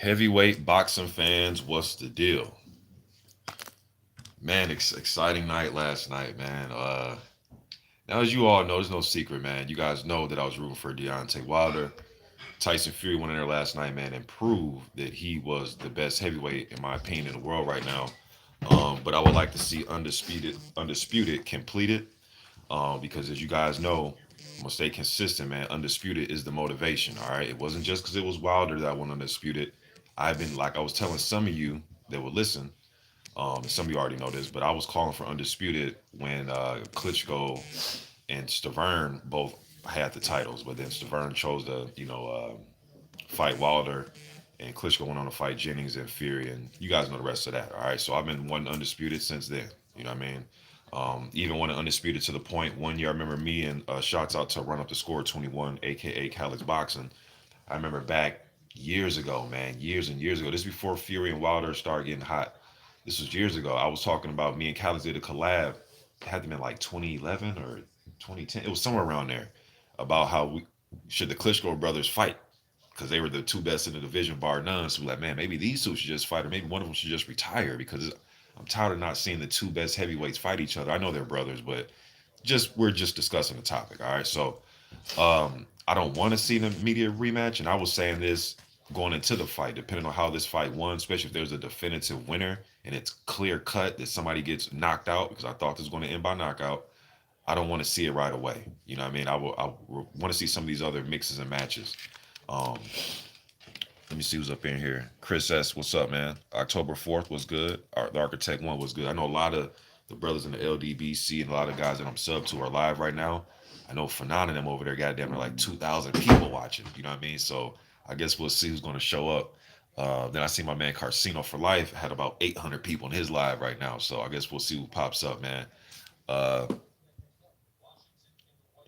Heavyweight boxing fans, what's the deal? Man, exciting night last night, man. Now as you all know, there's no secret, man. You guys know that I was rooting for Deontay Wilder. Tyson Fury went in there last night, man, and proved that he was the best heavyweight, in my opinion, in the world right now. But I would like to see undisputed completed. Because as you guys know, I'm gonna stay consistent, man. Undisputed is the motivation. All right, it wasn't just because it was Wilder that I won undisputed. I've been like I was telling some of you that would listen. Some of you already know this, but I was calling for undisputed when Klitschko and Stavern both had the titles, but then Stavern chose to, fight Wilder, and Klitschko went on to fight Jennings and Fury, and you guys know the rest of that. All right, so I've been one undisputed since then. You know what I mean? Even when undisputed to the point. One year, I remember me and shouts out to Run Up the Score 21, aka Calix Boxing. I remember back years ago, man, years and years ago. This is before Fury and Wilder started getting hot. This was years ago. I was talking about me and Calix did a collab. It had to been like 2011 or 2010. It was somewhere around there about how we should the Klitschko brothers fight because they were the two best in the division, bar none. So we're like, man, maybe these two should just fight, or maybe one of them should just retire because I'm tired of not seeing the two best heavyweights fight each other. I know they're brothers, but we're just discussing the topic. All right, so I don't want to see the media rematch, and I was saying this going into the fight, depending on how this fight won, especially if there's a definitive winner and it's clear cut that somebody gets knocked out, because I thought this was going to end by knockout. I don't want to see it right away. You know what I mean? I want to see some of these other mixes and matches. Um, Let me see who's up in here. Chris S, what's up, man? October 4th was good. The Architect 1 was good. I know a lot of the brothers in the LDBC and a lot of guys that I'm sub to are live right now. I know Fanon and them over there, goddamn, are like 2,000 people watching. You know what I mean? So I guess we'll see who's going to show up. Then I see my man Carcino for Life had about 800 people in his live right now. So I guess we'll see who pops up, man. Uh,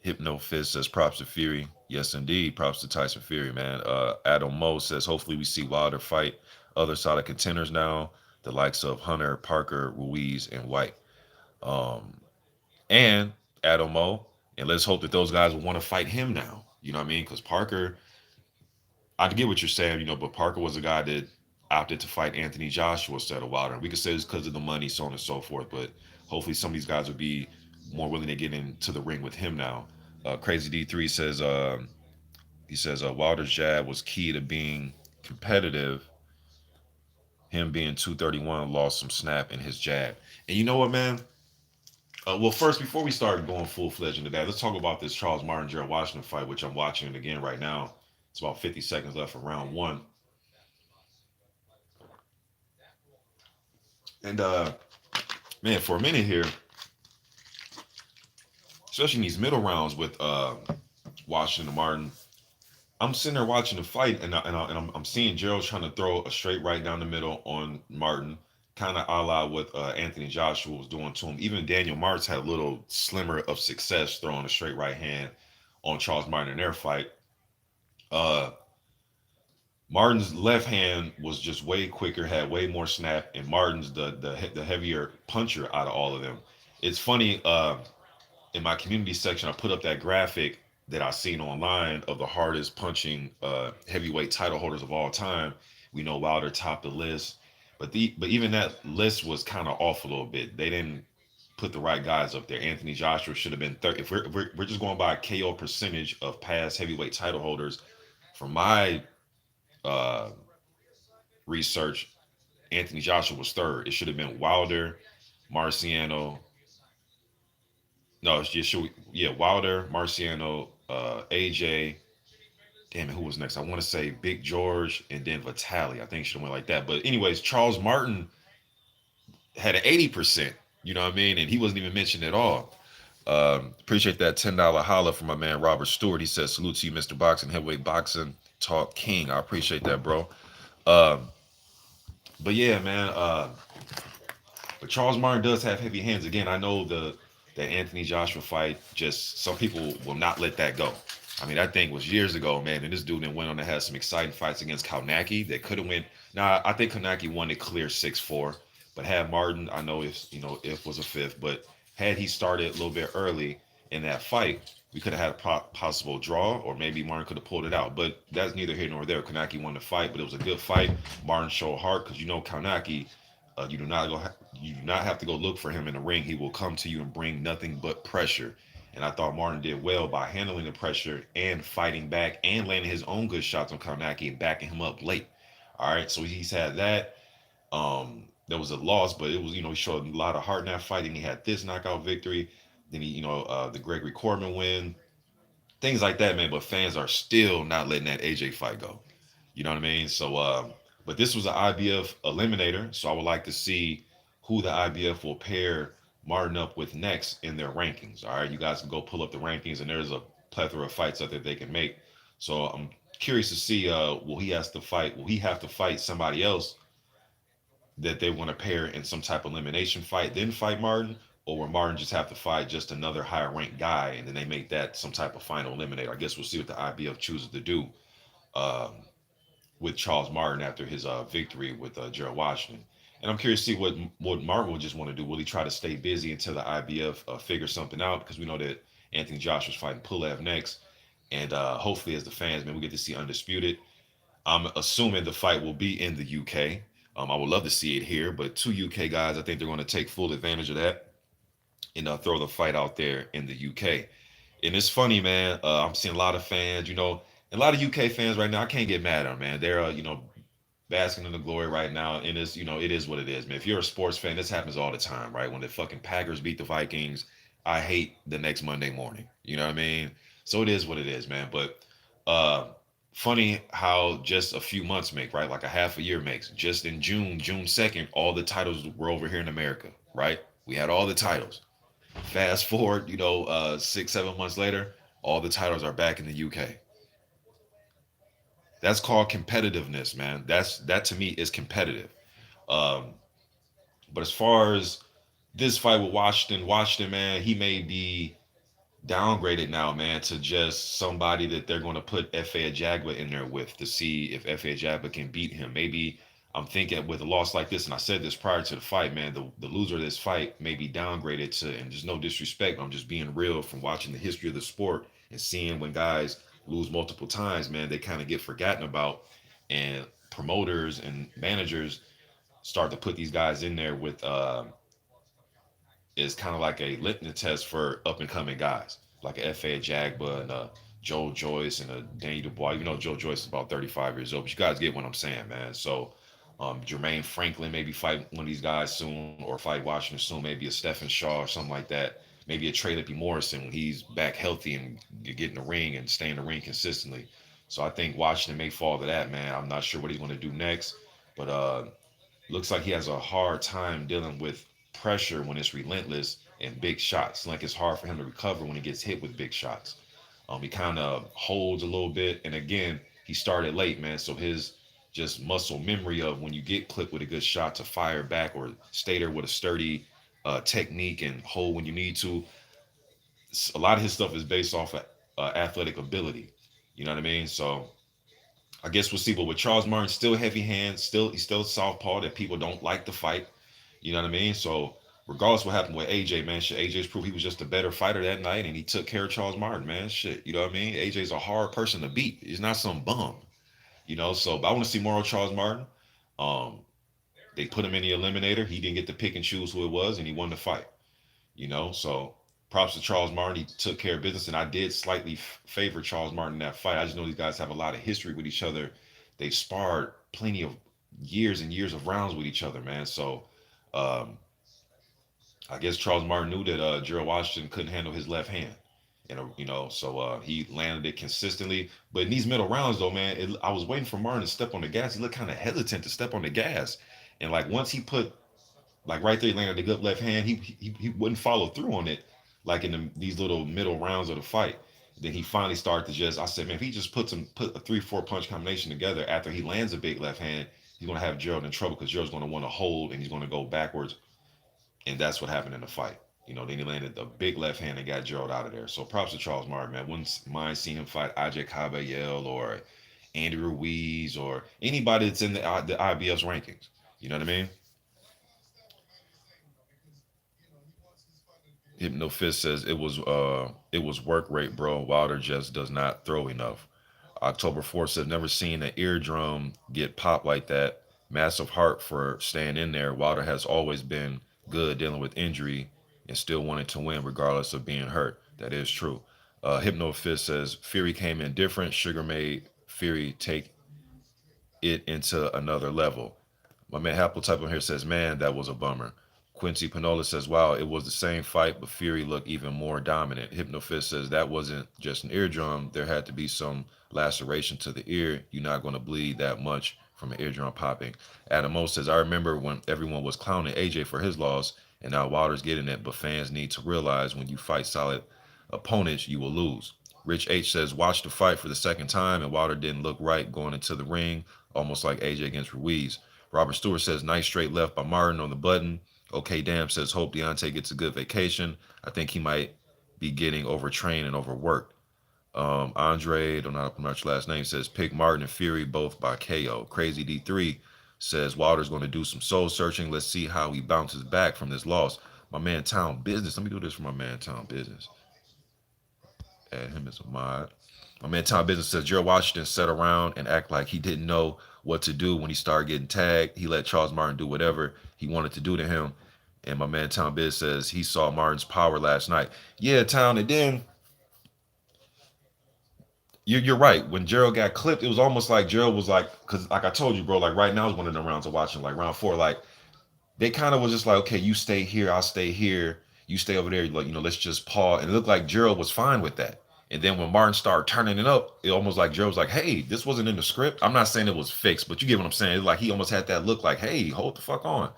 Hypno Fizz says props to Fury. Yes, indeed. Props to Tyson Fury, man. Adam Mo says hopefully we see Wilder fight other side of contenders now, the likes of Hunter, Parker, Ruiz, and White. Um, and Adam Mo, and let's hope that those guys will want to fight him now. You know what I mean? Because Parker, I get what you're saying, but Parker was a guy that opted to fight Anthony Joshua instead of Wilder. And we could say it's because of the money, so on and so forth. But hopefully some of these guys would be more willing to get into the ring with him now. Crazy D3 says Wilder's jab was key to being competitive. Him being 231 lost some snap in his jab. And you know what, man? Well, first, before we start going full fledged into that, let's talk about this Charles Martin Gerald Washington fight, which I'm watching again right now. It's about 50 seconds left for round one. And man, for a minute here, especially in these middle rounds with Washington and Martin, I'm sitting there watching the fight, and I'm seeing Gerald trying to throw a straight right down the middle on Martin, kind of a la what Anthony Joshua was doing to him. Even Daniel Martz had a little slimmer of success throwing a straight right hand on Charles Martin in their fight. Uh, Martin's left hand was just way quicker, had way more snap, and Martin's the heavier puncher out of all of them. It's funny. In my community section, I put up that graphic that I seen online of the hardest punching heavyweight title holders of all time. We know Wilder topped the list, but even that list was kind of off a little bit. They didn't put the right guys up there. Anthony Joshua should have been third. If we're just going by KO percentage of past heavyweight title holders, from my uh, research, Anthony Joshua was third. It should have been Wilder, Marciano. No, it's just Wilder, Marciano, AJ. Damn it, who was next? I want to say Big George and then Vitali. I think it should have went like that. But anyways, Charles Martin had an 80%. You know what I mean? And he wasn't even mentioned at all. Appreciate that $10 holla from my man Robert Stewart. He says salute to you, Mr. Boxing, heavyweight boxing talk king. I appreciate that, bro. Um, but yeah, man. But Charles Martin does have heavy hands. Again, I know that Anthony Joshua fight, just some people will not let that go. I mean, that thing was years ago, man. And this dude then went on to have some exciting fights against Kaunaki that could have went. Now, I think Kaunaki won it clear 6-4, but had Martin, I know if was a fifth, but had he started a little bit early in that fight, We could have had a possible draw, or maybe Martin could have pulled it out. But that's neither here nor there. Kanaki won the fight, but it was a good fight. Martin showed heart because you know Kanaki, you do not have to go look for him in the ring. He will come to you and bring nothing but pressure. And I thought Martin did well by handling the pressure and fighting back and landing his own good shots on Kanaki and backing him up late. All right, so he's had that. There was a loss, but it was, he showed a lot of heart in that fight, and he had this knockout victory. Then the Gregory Corbin win, things like that, man. But fans are still not letting that AJ fight go. You know what I mean? So, but this was an IBF eliminator, so I would like to see who the IBF will pair Martin up with next in their rankings. All right, you guys can go pull up the rankings, and there's a plethora of fights out there they can make. So I'm curious to see, will he have to fight somebody else that they want to pair in some type of elimination fight, then fight Martin, or will Martin just have to fight just another higher ranked guy, and then they make that some type of final eliminator? I guess we'll see what the IBF chooses to do um, with Charles Martin after his victory with Gerald Washington. And I'm curious to see what Martin will just want to do. Will he try to stay busy until the IBF figure something out? Because we know that Anthony Joshua's fighting Pulev next, and hopefully, as the fans, man, we get to see Undisputed. I'm assuming the fight will be in the UK. I would love to see it here, but two UK guys, I think they're going to take full advantage of that and throw the fight out there in the UK. And it's funny, man. I'm seeing a lot of fans, a lot of UK fans right now. I can't get mad at them, man. They're, basking in the glory right now. And it's, it is what it is, man. If you're a sports fan, this happens all the time, right? When the fucking Packers beat the Vikings, I hate the next Monday morning. You know what I mean? So it is what it is, man. But uh, funny how just a few months make, right? Like a half a year makes. Just in June 2nd, all the titles were over here in America, right? We had all the titles. Fast forward, 6, 7 months later, all the titles are back in the UK. That's called competitiveness, man. That to me is competitive. Um, but as far as this fight with Washington, man, he may be downgraded now, man, to just somebody that they're going to put Fa Ajagba in there with to see if Fa Ajagba can beat him. Maybe I'm thinking with a loss like this, and I said this prior to the fight, man, the loser of this fight may be downgraded to, and there's no disrespect, I'm just being real from watching the history of the sport and seeing when guys lose multiple times, man, they kind of get forgotten about, and promoters and managers start to put these guys in there with is kind of like a litmus test for up and coming guys, like a Fa Jagba and Joe Joyce and a Danny Dubois. You know, Joe Joyce is about 35 years old, but you guys get what I'm saying, man. So Jermaine Franklin maybe fight one of these guys soon, or fight Washington soon. Maybe a Stephen Shaw or something like that. Maybe a Trey Lippy Morrison when he's back healthy and get in the ring and stay in the ring consistently. So I think Washington may fall to that, man. I'm not sure what he's going to do next, but looks like he has a hard time dealing with pressure when it's relentless and big shots. Like it's hard for him to recover when he gets hit with big shots. He kind of holds a little bit, and again, he started late, man. So his just muscle memory of when you get clipped with a good shot to fire back or stay there with a sturdy technique and hold when you need to. A lot of his stuff is based off of athletic ability. You know what I mean? So I guess we'll see. But with Charles Martin, still heavy hands, he's still southpaw that people don't like to fight. You know what I mean? So regardless what happened with AJ, man, shit, AJ's proof he was just a better fighter that night, and he took care of Charles Martin, man. Shit, you know what I mean? AJ's a hard person to beat. He's not some bum, So, but I want to see more of Charles Martin. Um, they put him in the eliminator. He didn't get to pick and choose who it was, and he won the fight. So props to Charles Martin. He took care of business, and I did slightly favor Charles Martin in that fight. I just know these guys have a lot of history with each other. They've sparred plenty of years and years of rounds with each other, man. So um, I guess Charles Martin knew that Gerald Washington couldn't handle his left hand. So he landed it consistently. But in these middle rounds, though, man, I was waiting for Martin to step on the gas. He looked kind of hesitant to step on the gas, and like once he put like right there, he landed a good left hand. He wouldn't follow through on it, like in these little middle rounds of the fight. Then he finally started to just. I said, man, if he just put a 3-4 punch combination together after he lands a big left hand, he's gonna have Gerald in trouble because Gerald's gonna want to hold and he's gonna go backwards, and that's what happened in the fight. Then he landed a big left hand and got Gerald out of there. So props to Charles Martin, man. Wouldn't mind seeing him fight Ajay Caballel or Andy Ruiz or anybody that's in the IBF's rankings. You know what I mean? Hypnofist says it was work rate, bro. Wilder just does not throw enough. October 4th says never seen an eardrum get popped like that. Massive heart for staying in there. Wilder has always been good dealing with injury and still wanted to win regardless of being hurt. That is true. Hypnofist says Fury came in different. Sugar made Fury take it into another level. My man Apple type on here says, man, that was a bummer. Quincy Pinola says, wow, it was the same fight, but Fury looked even more dominant. Hypnofist says that wasn't just an eardrum. There had to be some laceration to the ear. You're not going to bleed that much from an eardrum popping. Adam O says, I remember when everyone was clowning AJ for his loss, and now Wilder's getting it, but fans need to realize when you fight solid opponents, you will lose. Rich H says, watch the fight for the second time, and Wilder didn't look right going into the ring, almost like AJ against Ruiz. Robert Stewart says, nice straight left by Martin on the button. Okay, Damn says, hope Deontay gets a good vacation. I think he might be getting overtrained and overworked. Andre, don't know how to pronounce your last name, says, pick Martin and Fury both by KO. Crazy D3 says, Wilder's going to do some soul searching. Let's see how he bounces back from this loss. My man Town Business. Let me do this for my man Town Business. Add him as a mod. My man Tom Business says Gerald Washington sat around and act like he didn't know what to do when he started getting tagged. He let Charles Martin do whatever he wanted to do to him. And my man Tom Biz says he saw Martin's power last night. Yeah, Tom. And then you're right. When Gerald got clipped, it was almost like Gerald was like, because like I told you, bro, like right now is one of the rounds of watching, like round 4, like they kind of was just like, okay, you stay here, I'll stay here, you stay over there, like, let's just pause. And it looked like Gerald was fine with that. And then when Martin started turning it up, it almost like Gerald was like, hey, this wasn't in the script. I'm not saying it was fixed, but you get what I'm saying. It's like he almost had that look like, hey, hold the fuck on.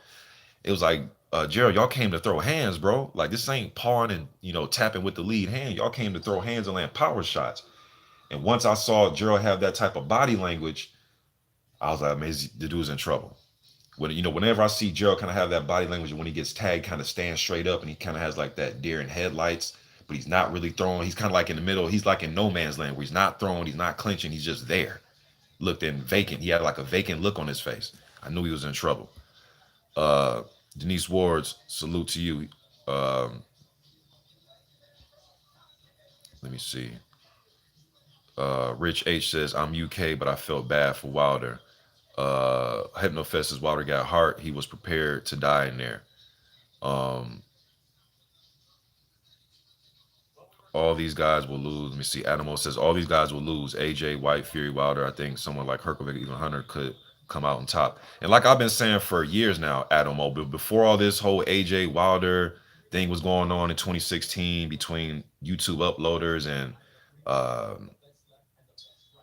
It was like, Gerald, y'all came to throw hands, bro. Like this ain't pawing and tapping with the lead hand. Y'all came to throw hands and land power shots. And once I saw Gerald have that type of body language, I was like, man, the dude's in trouble. Whenever I see Gerald kind of have that body language when he gets tagged, kind of stands straight up and he kind of has like that deer in headlights, but he's not really throwing. He's kind of like in the middle. He's like in no man's land where he's not throwing, he's not clinching, he's just there. Looked in vacant. He had like a vacant look on his face. I knew he was in trouble. Uh, Denise Wards, salute to you. Um, Let me see. Rich H says, I'm UK, but I felt bad for Wilder. Hypnofest says Wilder got heart. He was prepared to die in there. Um, all these guys will lose. Let me see. Adamo says all these guys will lose. AJ, White, Fury, Wilder. I think someone like Herkovic, even Hunter, could come out on top. And like I've been saying for years now, Adamo, but before all this whole AJ Wilder thing was going on in 2016 between YouTube uploaders and um,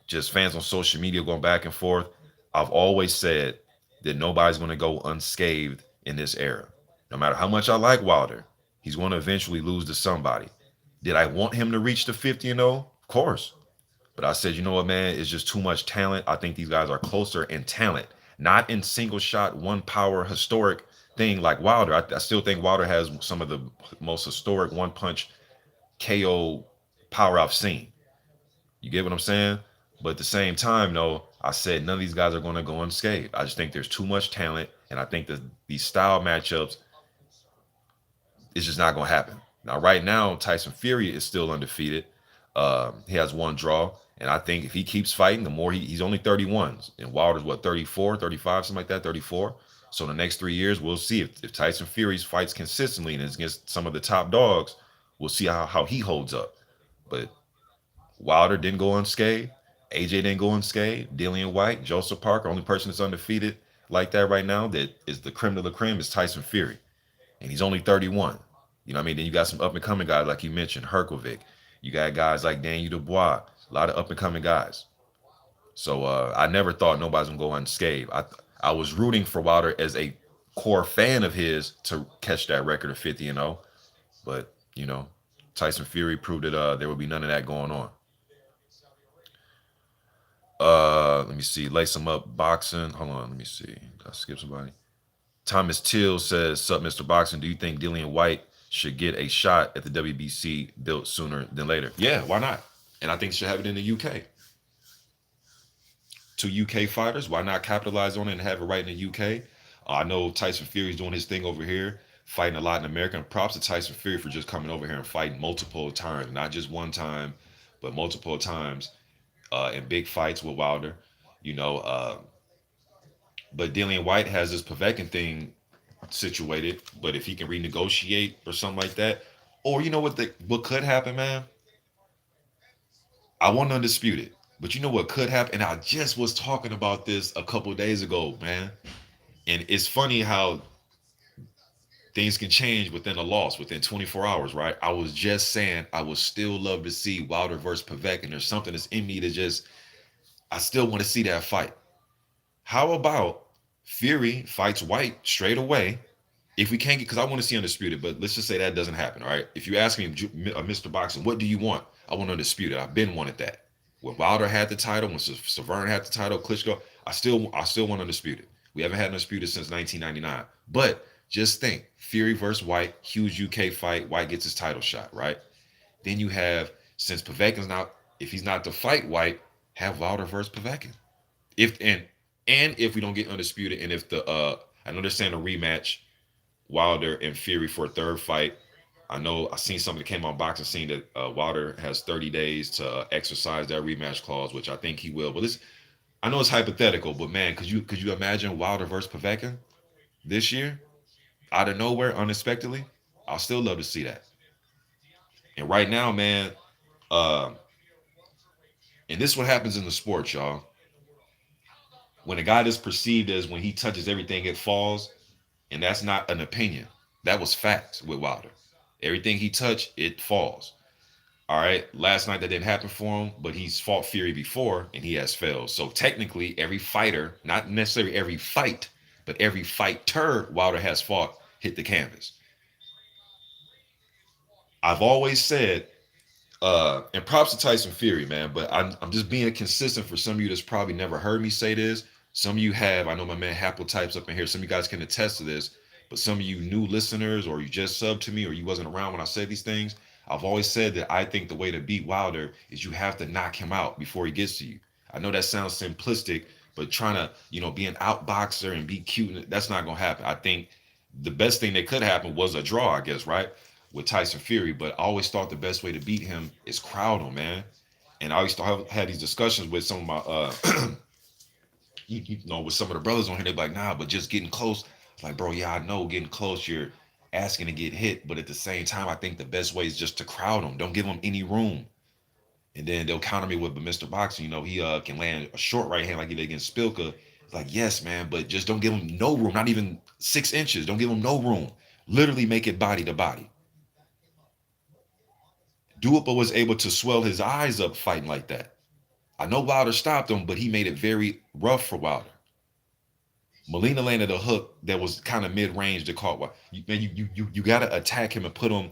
just fans on social media going back and forth, I've always said that nobody's going to go unscathed in this era. No matter how much I like Wilder, he's going to eventually lose to somebody. Did I want him to reach the 50 and 0? Of course. But I said, you know what, man, it's just too much talent. I think these guys are closer in talent, not in single shot, one power, historic thing like Wilder. I still think Wilder has some of the most historic one punch KO power I've seen. You get what I'm saying? But at the same time, though, I said none of these guys are going to go unscathed. I just think there's too much talent, and I think that these style matchups is just not going to happen. Now, right now, Tyson Fury is still undefeated. He has one draw, and I think if he keeps fighting, the more he's only 31, and Wilder's what 34, 35, something like that, 34. So in the next 3 years, we'll see if Tyson Fury fights consistently and is against some of the top dogs. We'll see how he holds up. But Wilder didn't go unscathed. AJ didn't go unscathed. Dillian White, Joseph Parker, only person that's undefeated like that right now that is the creme de la creme is Tyson Fury. And he's only 31. You know what I mean? Then you got some up and coming guys like you mentioned, Herkovic. You got guys like Daniel Dubois, a lot of up and coming guys. So I never thought nobody's gonna go unscathed. I was rooting for Wilder as a core fan of his to catch that record of 50 and 0. But, Tyson Fury proved that there would be none of that going on. Let me see. Lace them up boxing. Hold on, let me see. Did I skip somebody? Thomas Till says, sup, Mr. Boxing. Do you think Dillian White should get a shot at the WBC built sooner than later? Yeah, why not? And I think they should have it in the UK. Two UK fighters, why not capitalize on it and have it right in the UK? I know Tyson Fury's doing his thing over here, fighting a lot in America. And props to Tyson Fury for just coming over here and fighting multiple times, not just one time, but multiple times in big fights with Wilder. You know, but Dillian White has this Povetkin thing situated. But if he can renegotiate or something like that, or you know what could happen, man? I want Undisputed. But you know what could happen? And I just was talking about this a couple of days ago, man. And it's funny how things can change within a loss, within 24 hours, right? I was just saying I would still love to see Wilder versus Povetkin. And there's something that's in me to just, I still want to see that fight. How about Fury fights White straight away? If we can't get, because I want to see Undisputed, but let's just say that doesn't happen, all right? If you ask me, Mr. Boxing, what do you want? I want Undisputed. I've been wanted that. When Wilder had the title, when Severn had the title, Klitschko, I still want Undisputed. We haven't had Undisputed since 1999. But just think, Fury versus White, huge UK fight. White gets his title shot, right? Then you have, since Povetkin's not, if he's not to fight White, have Wilder versus Povetkin. If and if we don't get Undisputed, and if I know they're saying a rematch, Wilder and Fury for a third fight. I know I seen something that came on boxing scene that Wilder has 30 days to exercise that rematch clause, which I think he will. But I know it's hypothetical, but man, could you imagine Wilder versus Povetkin this year, out of nowhere, unexpectedly? I'll still love to see that. And right now, man, uh, and this is what happens in the sports, y'all. When a guy is perceived as when he touches everything, it falls, and that's not an opinion. That was facts with Wilder. Everything he touched, it falls. All right. Last night that didn't happen for him, but he's fought Fury before and he has failed. So technically, every fighter, not necessarily every fight, but every fighter Wilder has fought hit the canvas. I've always said, and props to Tyson Fury, man, but I'm just being consistent for some of you that's probably never heard me say this. Some of you have. I know my man Haplotypes up in here. Some of you guys can attest to this. But some of you new listeners, or you just subbed to me, or you wasn't around when I said these things, I've always said that I think the way to beat Wilder is you have to knock him out before he gets to you. I know that sounds simplistic, but trying to, be an outboxer and be cute, that's not going to happen. I think the best thing that could happen was a draw, I guess, right? With Tyson Fury. But I always thought the best way to beat him is crowd him, man. And I always had these discussions with some of my, with some of the brothers on here. They're like, nah, but just getting close. It's like, bro, yeah, I know getting close, you're asking to get hit. But at the same time, I think the best way is just to crowd them. Don't give them any room. And then they'll counter me with, but Mr. Boxing, he can land a short right hand like he did against Spilka. It's like, yes, man, but just don't give him no room, not even 6 inches. Don't give him no room. Literally make it body to body. Duipa was able to swell his eyes up fighting like that. I know Wilder stopped him, but he made it very rough for Wilder. Molina landed a hook that was kind of mid-range to caught. You got to attack him and put him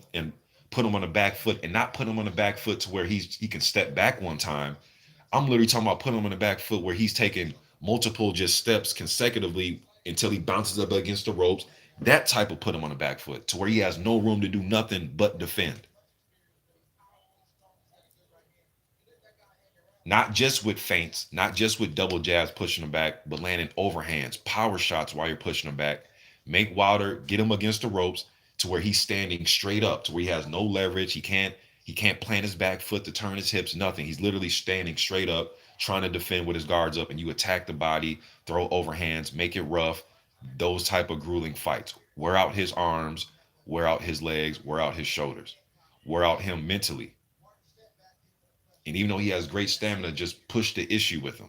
on the back foot, and not put him on the back foot to where he can step back one time. I'm literally talking about putting him on the back foot where he's taking multiple just steps consecutively until he bounces up against the ropes. That type of put him on the back foot to where he has no room to do nothing but defend. Not just with feints, not just with double jabs pushing him back, but landing overhands, power shots while you're pushing him back. Make Wilder, get him against the ropes to where he's standing straight up, to where he has no leverage. He can't plant his back foot to turn his hips, nothing. He's literally standing straight up, trying to defend with his guards up, and you attack the body, throw overhands, make it rough. Those type of grueling fights. Wear out his arms, wear out his legs, wear out his shoulders, wear out him mentally. And even though he has great stamina, just push the issue with him.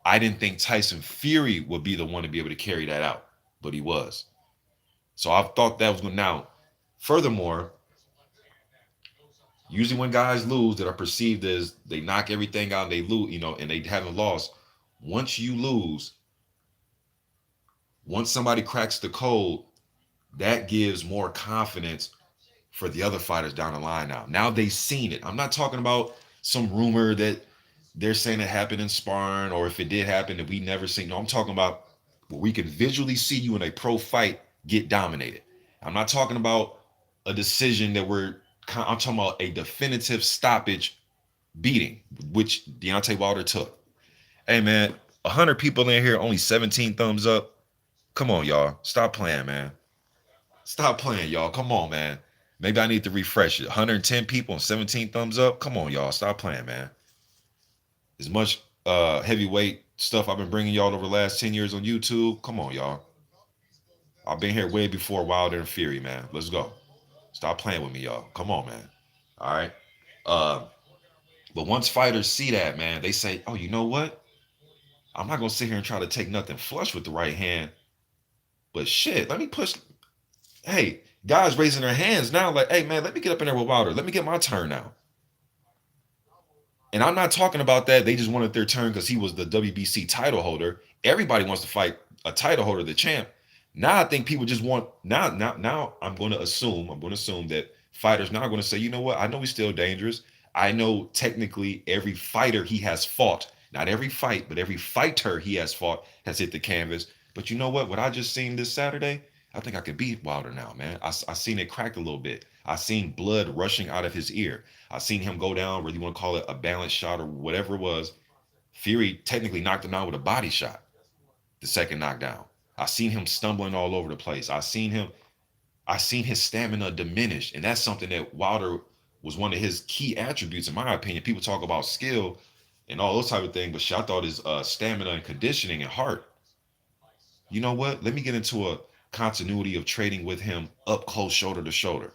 I didn't think Tyson Fury would be the one to be able to carry that out, but he was. So I thought that was good. Now, furthermore, usually when guys lose that are perceived as they knock everything out and they lose, and they haven't lost, once you lose, once somebody cracks the code, that gives more confidence for the other fighters down the line now. Now they've seen it. I'm not talking about some rumor that they're saying it happened in sparring, or if it did happen that we never seen. No, I'm talking about where we can visually see you in a pro fight get dominated. I'm not talking about a decision I'm talking about a definitive stoppage beating, which Deontay Wilder took. Hey, man, 100 people in here, only 17 thumbs up. Come on, y'all. Stop playing, man. Stop playing, y'all. Come on, man. Maybe I need to refresh it. 110 people and 17 thumbs up. Come on, y'all. Stop playing, man. As much heavyweight stuff I've been bringing y'all over the last 10 years on YouTube. Come on, y'all. I've been here way before Wilder and Fury, man. Let's go. Stop playing with me, y'all. Come on, man. All right. Uh, but once fighters see that, man, they say, oh, you know what? I'm not gonna sit here and try to take nothing flush with the right hand. But shit, let me push. Hey, guys raising their hands now, like, hey man, let me get up in there with Wilder. Let me get my turn now. And I'm not talking about that. They just wanted their turn because he was the WBC title holder. Everybody wants to fight a title holder, the champ. Now I think people just want now I'm going to assume that fighters now are going to say, you know what? I know he's still dangerous. I know technically every fighter he has fought, not every fight, but every fighter he has fought has hit the canvas. But you know what? What I just seen this Saturday, I think I could beat Wilder now, man. I seen it cracked a little bit. I seen blood rushing out of his ear. I seen him go down, whether you want to call it a balance shot or whatever it was. Fury technically knocked him out with a body shot, the second knockdown. I seen him stumbling all over the place. I seen his stamina diminish. And that's something that Wilder was one of his key attributes, in my opinion. People talk about skill and all those type of things, but shit, I thought his stamina and conditioning and heart. You know what? Let me get into a continuity of trading with him up close, shoulder to shoulder.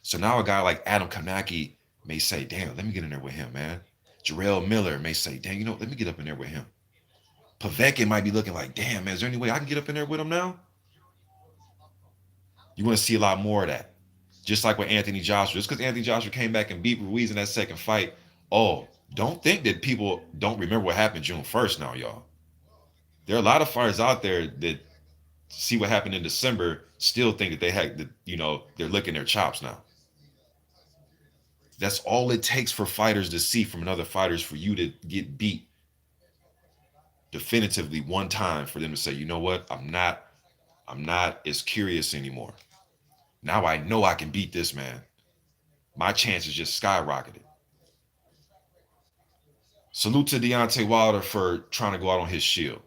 So now a guy like Adam Kanaki may say, damn, let me get in there with him, man. Gerald Miller may say, damn, you know, let me get up in there with him. Povetkin might be looking like, damn, man, is there any way I can get up in there with him now? You want to see a lot more of that. Just like with Anthony Joshua. Just because Anthony Joshua came back and beat Ruiz in that second fight, oh, don't think that people don't remember what happened June 1st now, y'all. There are a lot of fighters out there that see what happened in December, still think that they had, they're licking their chops now. That's all it takes for fighters to see from another fighters for you to get beat definitively one time for them to say, you know what, I'm not as curious anymore. Now I know I can beat this man. My chances just skyrocketed. Salute to Deontay Wilder for trying to go out on his shield.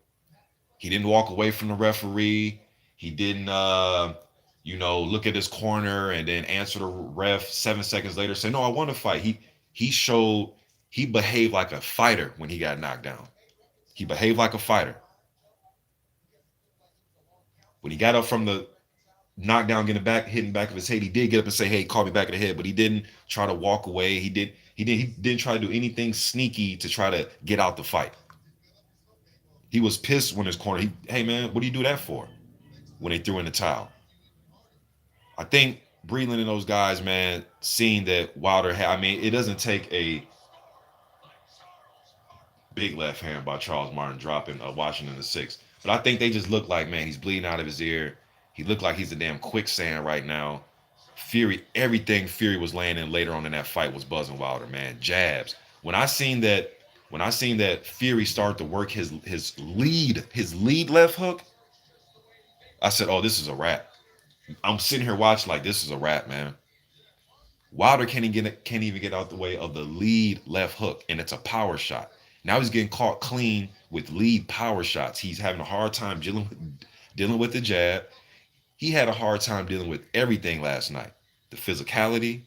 He didn't walk away from the referee. He didn't, look at his corner and then answer the ref 7 seconds later. Say, no, I want to fight. He behaved like a fighter when he got knocked down. He behaved like a fighter. When he got up from the knockdown, hitting back of his head, he did get up and say, hey, call me back in the head, but he didn't try to walk away. He didn't try to do anything sneaky to try to get out the fight. He was pissed when his corner, hey man, what do you do that for? When they threw in the towel. I think Breland and those guys, man, seeing that Wilder it doesn't take a big left hand by Charles Martin dropping Washington the sixth. But I think they just look like, man, he's bleeding out of his ear. He looked like he's a damn quicksand right now. Everything Fury was laying in later on in that fight was buzzing Wilder, man. Jabs. When I seen that Fury start to work his lead left hook, I said, oh, this is a wrap. I'm sitting here watching like this is a wrap, man. Wilder can't even get out the way of the lead left hook, and it's a power shot. Now he's getting caught clean with lead power shots. He's having a hard time dealing with the jab. He had a hard time dealing with everything last night. The physicality,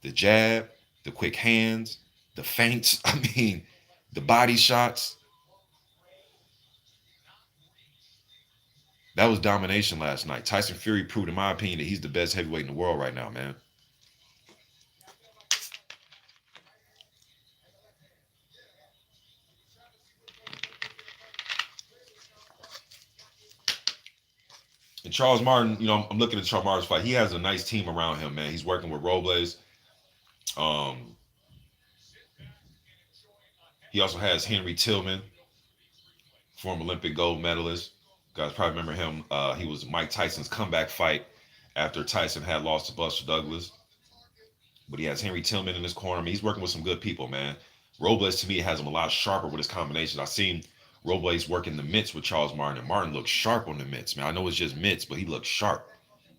the jab, the quick hands, the feints, the body shots. That was domination last night. Tyson Fury proved, in my opinion, that he's the best heavyweight in the world right now, man. And Charles Martin, I'm looking at Charles Martin's fight. He has a nice team around him, man. He's working with Robles. He also has Henry Tillman, former Olympic gold medalist. You guys probably remember him. He was Mike Tyson's comeback fight after Tyson had lost to Buster Douglas. But he has Henry Tillman in his corner. He's working with some good people, man. Robles, to me, has him a lot sharper with his combinations. I've seen Robles working the mitts with Charles Martin, and Martin looks sharp on the mitts, man. I know it's just mitts, but he looks sharp.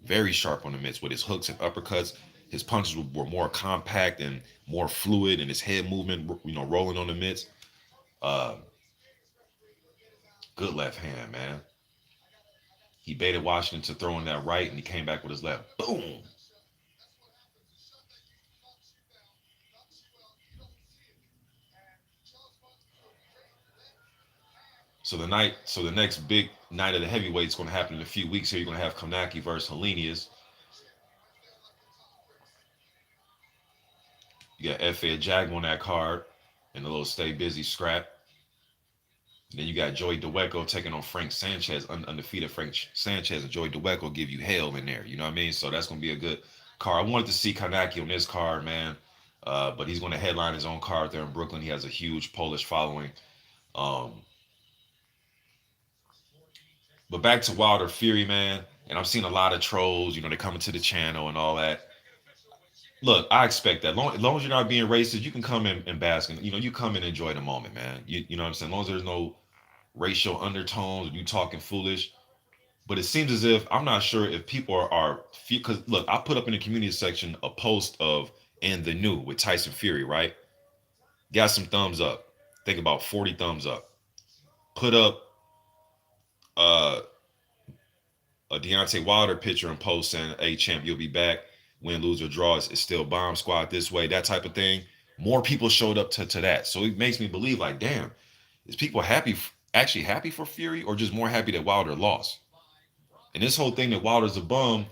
Very sharp on the mitts with his hooks and uppercuts. His punches were more compact and more fluid, and his head movement, rolling on the mitts. Good left hand, man. He baited Washington to throw in that right, and he came back with his left. Boom. So the next big night of the heavyweight is going to happen in a few weeks. Here you're going to have Konaki versus Helenius. You got F.A. Jag on that card in a little stay busy scrap. And then you got Joey Deweko taking on Frank Sanchez, undefeated Frank Sanchez, and Joey Deweko give you hell in there. You know what I mean? So that's going to be a good card. I wanted to see Kanaki on this card, man. But he's going to headline his own card there in Brooklyn. He has a huge Polish following. Um, but back to Wilder Fury, man. And I'm seeing a lot of trolls, they're coming to the channel and all that. Look, I expect that. As long as you're not being racist, you can come in and bask and you come and enjoy the moment, man. You know what I'm saying? As long as there's no racial undertones, you talking foolish. But it seems as if I'm not sure if people are because look, I put up in the community section a post of "And the New" with Tyson Fury, right? Got some thumbs up. Think about 40 thumbs up. Put up uh, a Deontay Wilder picture and post saying, "Hey champ, you'll be back. Win, lose or draw. It's still bomb squad this way." That type of thing. More people showed up to that, so it makes me believe like, damn, is people actually happy for Fury, or just more happy that Wilder lost? And this whole thing that Wilder's a bum,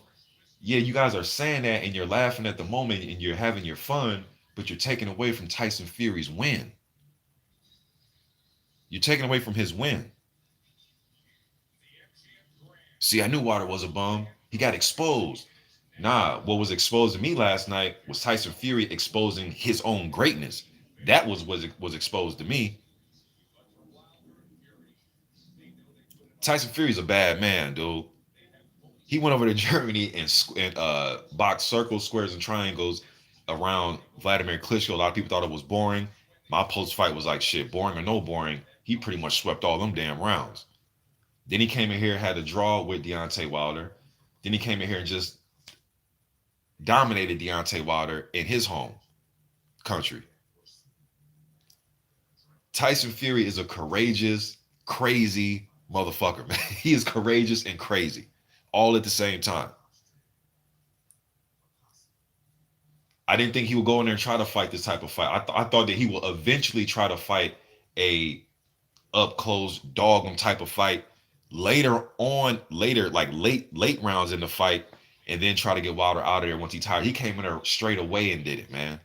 yeah, you guys are saying that and you're laughing at the moment and you're having your fun, but you're taking away from Tyson Fury's win. You're taking away from his win. See, I knew Wilder was a bum. He got exposed. Nah, what was exposed to me last night was Tyson Fury exposing his own greatness. That was exposed to me. Tyson Fury's a bad man, dude. He went over to Germany and boxed circles, squares, and triangles around Vladimir Klitschko. A lot of people thought it was boring. My post fight was like, shit, boring or no boring. He pretty much swept all them damn rounds. Then he came in here, had a draw with Deontay Wilder. Then he came in here and just dominated Deontay Wilder in his home country. Tyson Fury is a courageous, crazy motherfucker, man. He is courageous and crazy all at the same time. I didn't think he would go in there and try to fight this type of fight. I thought that he will eventually try to fight a up close dog type of fight later, like late rounds in the fight, and then try to get Wilder out of there once he's tired. He came in there straight away and did it, man.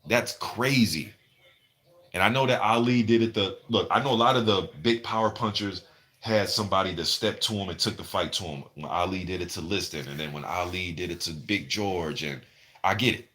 That's crazy. And I know that Ali did it. Look, I know a lot of the big power punchers had somebody that stepped to him and took the fight to him. When Ali did it to Liston, and then when Ali did it to Big George, and I get it.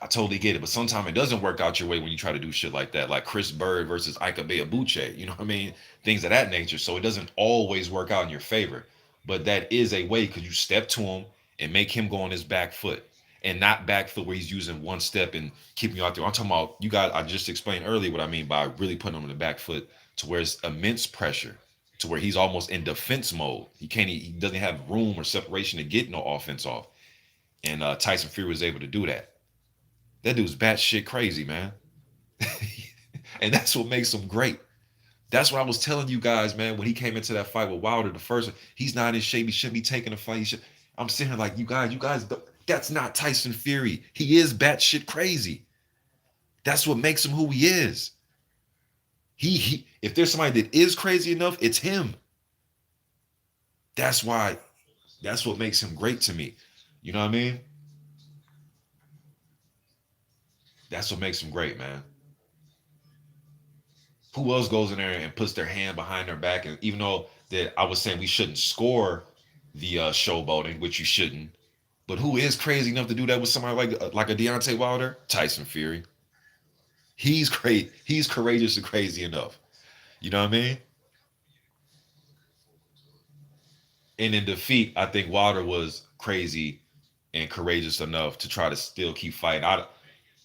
I totally get it. But sometimes it doesn't work out your way when you try to do shit like that, like Chris Bird versus Ika Beabuche, you know what I mean? Things of that nature. So it doesn't always work out in your favor. But that is a way because you step to him and make him go on his back foot, and not back foot where he's using one step and keeping you out there. I'm talking about you guys. I just explained earlier what I mean by really putting him on the back foot to where it's immense pressure, to where he's almost in defense mode. He doesn't have room or separation to get no offense off. And Tyson Fury was able to do that. That dude's batshit crazy, man. And that's what makes him great. That's what I was telling you guys, man, when he came into that fight with Wilder the first one. He's not in shape. He shouldn't be taking a fight. I'm sitting here like, you guys, that's not Tyson Fury. He is batshit crazy. That's what makes him who he is. If there's somebody that is crazy enough, it's him. That's what makes him great to me. You know what I mean? That's what makes him great, man. Who else goes in there and puts their hand behind their back? And even though that I was saying we shouldn't score the showboating, which you shouldn't, but who is crazy enough to do that with somebody like a Deontay Wilder? Tyson Fury. He's crazy. He's courageous and crazy enough. You know what I mean? And in defeat, I think Wilder was crazy and courageous enough to try to still keep fighting.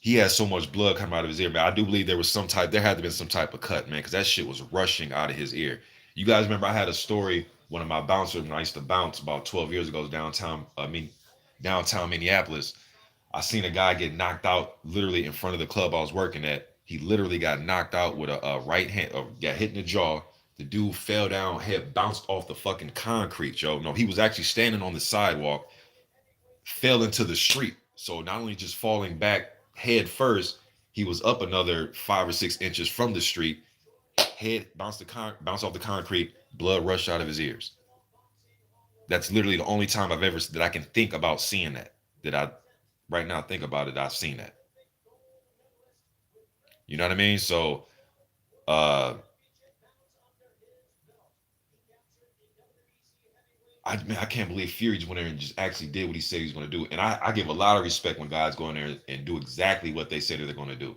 He has so much blood coming out of his ear, man. I do believe there had to have been some type of cut, man, because that shit was rushing out of his ear. You guys remember I had a story, one of my bouncers, when I used to bounce about 12 years ago, downtown Minneapolis. I seen a guy get knocked out literally in front of the club I was working at. He literally got knocked out with a right hand, or got hit in the jaw. The dude fell down, head bounced off the fucking concrete, yo. No, he was actually standing on the sidewalk, fell into the street. So not only just falling back head first, he was up another 5 or 6 inches from the street. Head bounced off the concrete. Blood rushed out of his ears. That's literally the only time I've ever that I can think about seeing that. That I right now think about it. I've seen that. You know what I mean? So, uh, I can't believe Fury just went there and just actually did what he said he was going to do. And I give a lot of respect when guys go in there and do exactly what they say that they're going to do.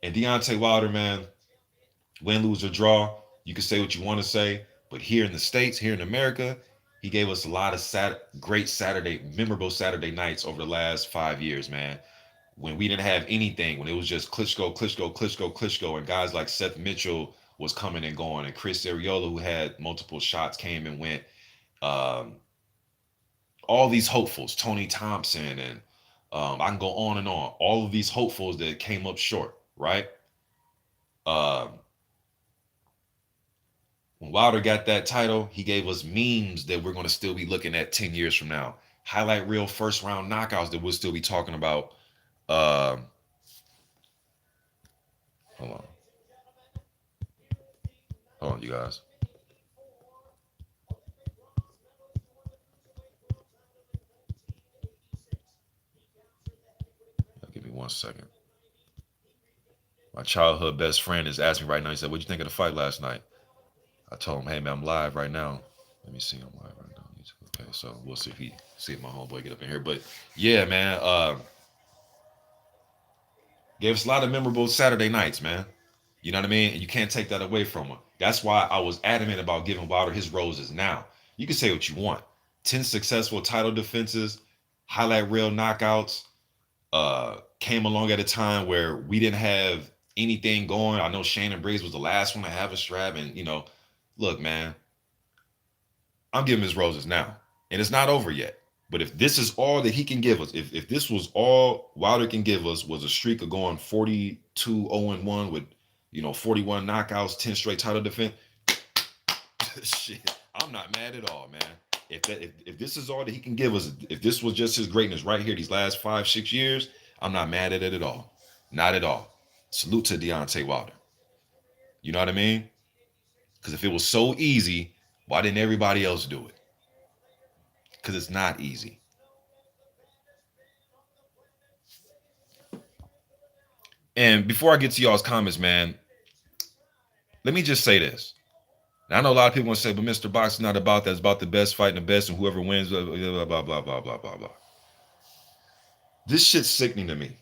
And Deontay Wilder, man, win, lose, or draw, you can say what you want to say. But here in the States, here in America, he gave us a lot of great memorable Saturday nights over the last 5 years, man. When we didn't have anything, when it was just Klitschko, Klitschko, Klitschko, Klitschko, and guys like Seth Mitchell was coming and going, and Chris Arreola, who had multiple shots, came and went. Um, all these hopefuls, Tony Thompson, and I can go on and on. All of these hopefuls that came up short, right? Um, when Wilder got that title, he gave us memes that we're going to still be looking at 10 years from now. Highlight reel first round knockouts that we'll still be talking about. Hold on. Hold on, you guys. Give me 1 second. My childhood best friend is asking me right now. He said, "What'd you think of the fight last night?" I told him, "Hey man, I'm live right now. Let me see, I'm live right now. Okay, so we'll see if my homeboy get up in here. But yeah, man, gave us a lot of memorable Saturday nights, man. You know what I mean? And you can't take that away from him. That's why I was adamant about giving Wilder his roses now. You can say what you want. 10 successful title defenses, highlight reel knockouts, came along at a time where we didn't have anything going. I know Shannon Briggs was the last one to have a strap. And, look, man, I'm giving his roses now. And it's not over yet. But if this is all that he can give us, if this was all Wilder can give us was a streak of going 42-0-1 with, 41 knockouts, 10 straight title defense, shit, I'm not mad at all, man. If this is all that he can give us, if this was just his greatness right here these last 5-6 years, I'm not mad at it at all. Not at all. Salute to Deontay Wilder. You know what I mean? Because if it was so easy, why didn't everybody else do it? Because it's not easy. And before I get to y'all's comments, man, let me just say this. And I know a lot of people want to say, but Mr. Box is not about that. It's about the best fighting the best, and whoever wins, blah, blah, blah, blah, blah, blah, blah, blah. This shit's sickening to me.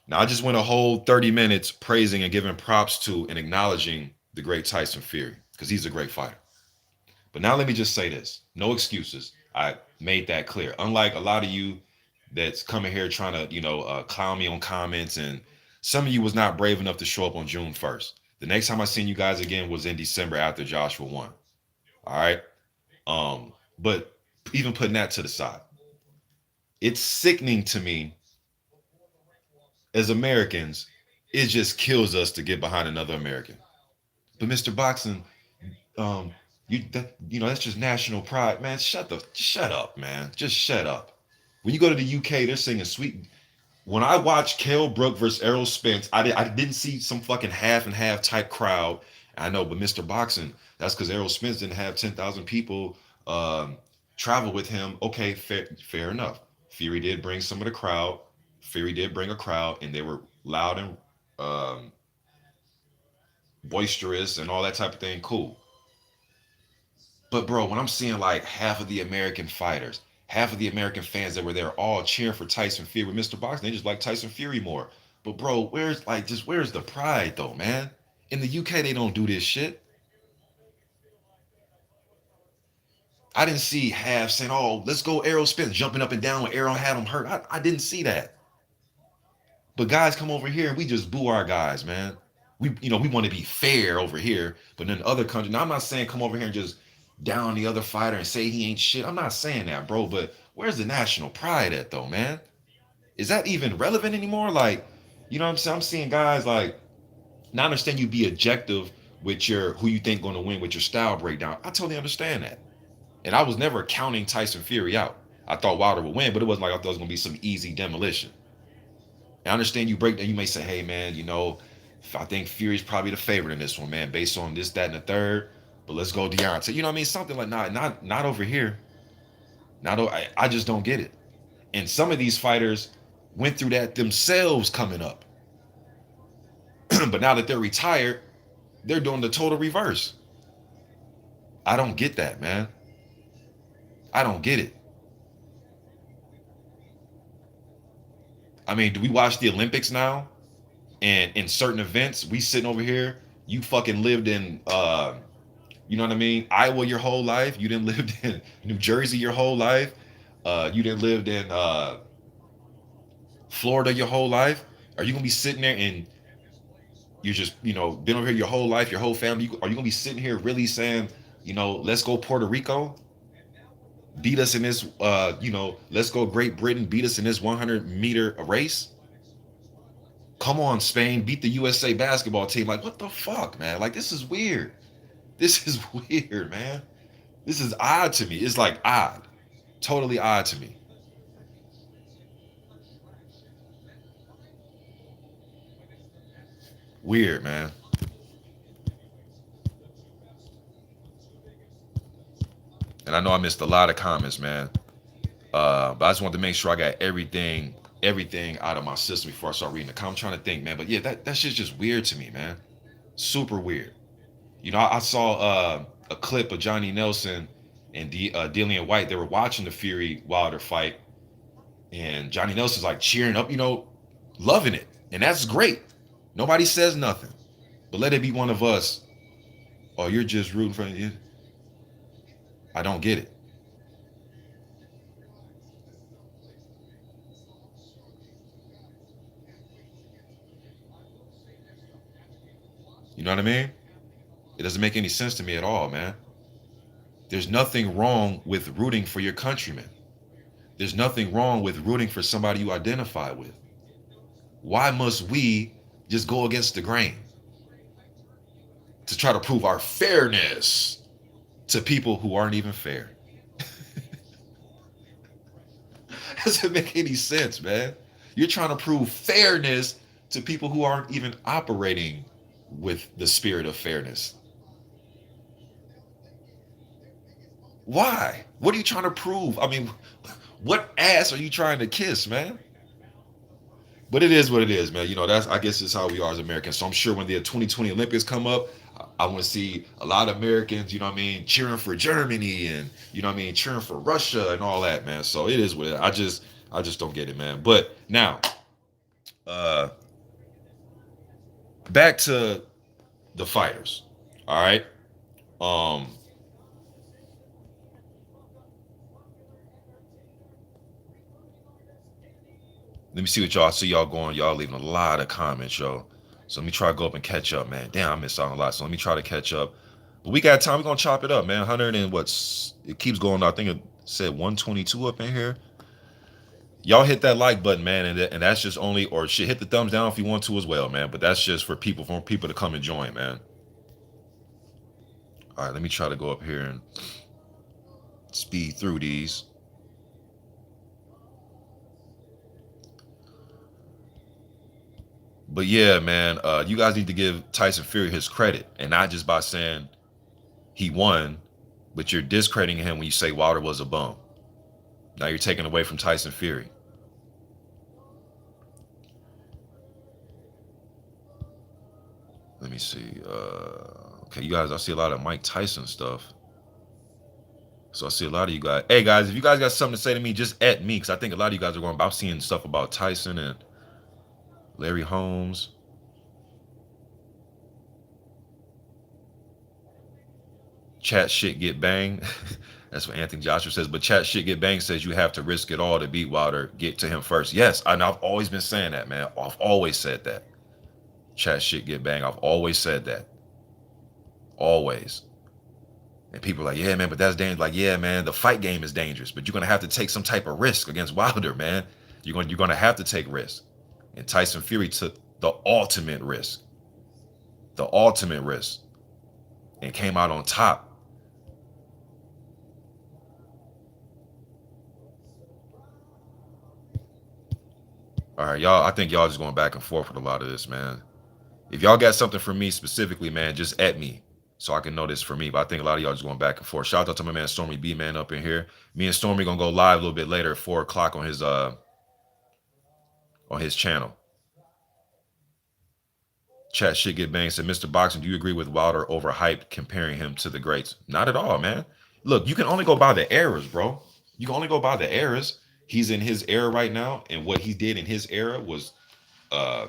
Now, I just went a whole 30 minutes praising and giving props to and acknowledging the great Tyson Fury, because he's a great fighter. But now let me just say this. No excuses. I made that clear. Unlike a lot of you that's coming here trying to, clown me on comments, and some of you was not brave enough to show up on June 1st. The next time I seen you guys again was in December after Joshua won. All right. But even putting that to the side, it's sickening to me as Americans. It just kills us to get behind another American. But Mr. Boxing, that's just national pride, man. Shut up, man. Just shut up. When you go to the UK, they're singing sweet. When I watched Kell Brook versus Errol Spence, I didn't see some fucking half and half type crowd. I know, but Mr. Boxing, that's because Errol Spence didn't have 10,000 people travel with him. Okay, fair enough. Fury did bring some of the crowd. Fury did bring a crowd, and they were loud and boisterous and all that type of thing. Cool. But bro, when I'm seeing like half of the American fighters, half of the American fans that were there all cheering for Tyson Fury with Mr. Boxing, they just like Tyson Fury more. But bro, where's the pride though, man? In the UK, they don't do this shit. I didn't see half saying, "Oh, let's go Errol Spence," jumping up and down when Errol had him hurt. I didn't see that. But guys come over here and we just boo our guys, man. We want to be fair over here, but in other countries. Now I'm not saying come over here and just down the other fighter and say he ain't shit. I'm not saying that, bro. But where's the national pride at though, man? Is that even relevant anymore? Like, you know what I'm saying? I'm seeing guys like, now I understand you be objective with your who you think going to win with your style breakdown. I totally understand that. And I was never counting Tyson Fury out. I thought Wilder would win, but it wasn't like I thought it was gonna be some easy demolition. I understand you break down. You may say, "Hey, man, I think Fury's probably the favorite in this one, man, based on this, that, and the third. But let's go Deontay." You know what I mean? Something like not over here. I just don't get it. And some of these fighters went through that themselves coming up, but now that they're retired, they're doing the total reverse. I don't get that, man. I don't get it. I mean, do we watch the Olympics now? And in certain events, we sitting over here. You fucking lived in, you know what I mean, Iowa your whole life. You didn't live in New Jersey your whole life. You didn't lived in Florida your whole life. Are you gonna be sitting there and you're just, been over here your whole life, your whole family? Are you gonna be sitting here really saying, let's go Puerto Rico, beat us in this, let's go Great Britain, beat us in this 100-meter race? Come on, Spain, beat the USA basketball team. Like, what the fuck, man? Like, this is weird. This is weird, man. This is odd to me. It's like odd. Totally odd to me. Weird, man. And I know I missed a lot of comments, man. But I just wanted to make sure I got everything out of my system before I start reading the comments. I'm trying to think, man. But yeah, that shit's just weird to me, man. Super weird. I saw a clip of Johnny Nelson and Dillian White. They were watching the Fury Wilder fight, and Johnny Nelson's like cheering up, loving it, and that's great. Nobody says nothing, but let it be one of us. Oh, you're just rooting for you. I don't get it. You know what I mean? It doesn't make any sense to me at all, man. There's nothing wrong with rooting for your countrymen. There's nothing wrong with rooting for somebody you identify with. Why must we just go against the grain to try to prove our fairness to people who aren't even fair? Doesn't make any sense, man. You're trying to prove fairness to people who aren't even operating with the spirit of fairness. Why? What are you trying to prove? I mean, what ass are you trying to kiss, man? But it is what it is, man. I guess it's how we are as Americans. So I'm sure when the 2020 Olympics come up, I want to see a lot of Americans, cheering for Germany and, cheering for Russia and all that, man. So it is what it is. I just don't get it, man. But now, back to the fighters. All right. Let me see what y'all see. Y'all going. Y'all leaving a lot of comments, yo. So let me try to go up and catch up, man. Damn, I missed out on a lot. So let me try to catch up. But we got time. We're gonna chop it up, man. 100 and what's it keeps going. I think it said 122 up in here. Y'all hit that like button, man, and that's just only, or shit, hit the thumbs down if you want to as well, man. But that's just for people to come and join, man. All right, let me try to go up here and speed through these. But yeah, man, you guys need to give Tyson Fury his credit, and not just by saying he won, but you're discrediting him when you say Wilder was a bum. Now you're taking away from Tyson Fury. Let me see. Okay, you guys, I see a lot of Mike Tyson stuff. So I see a lot of you guys. Hey, guys, if you guys got something to say to me, just at me, because I think a lot of you guys are going about seeing stuff about Tyson and Larry Holmes. Chat shit get banged. That's what Anthony Joshua says. But chat shit get banged says you have to risk it all to beat Wilder. Get to him first. Yes, and I've always been saying that, man. I've always said that. Chat shit get banged. I've always said that. Always. And people are like, yeah, man, but that's dangerous. Like, yeah, man, the fight game is dangerous, but you're gonna have to take some type of risk against Wilder, man. You're gonna have to take risks. And Tyson Fury took the ultimate risk. The ultimate risk. and came out on top. All right, y'all. I think y'all just going back and forth with a lot of this, man. If y'all got something for me specifically, man, just at me so I can know this for me. But I think a lot of y'all just going back and forth. Shout out to my man Stormy B, man, up in here. Me and Stormy gonna go live a little bit later at 4 o'clock on his channel. Chat shit get banged. Said, Mr. Boxing, do you agree with Wilder overhyped comparing him to the greats? Not at all, man. Look, you can only go by the eras, bro. You can only go by the eras. He's in his era right now, and what he did in his era was uh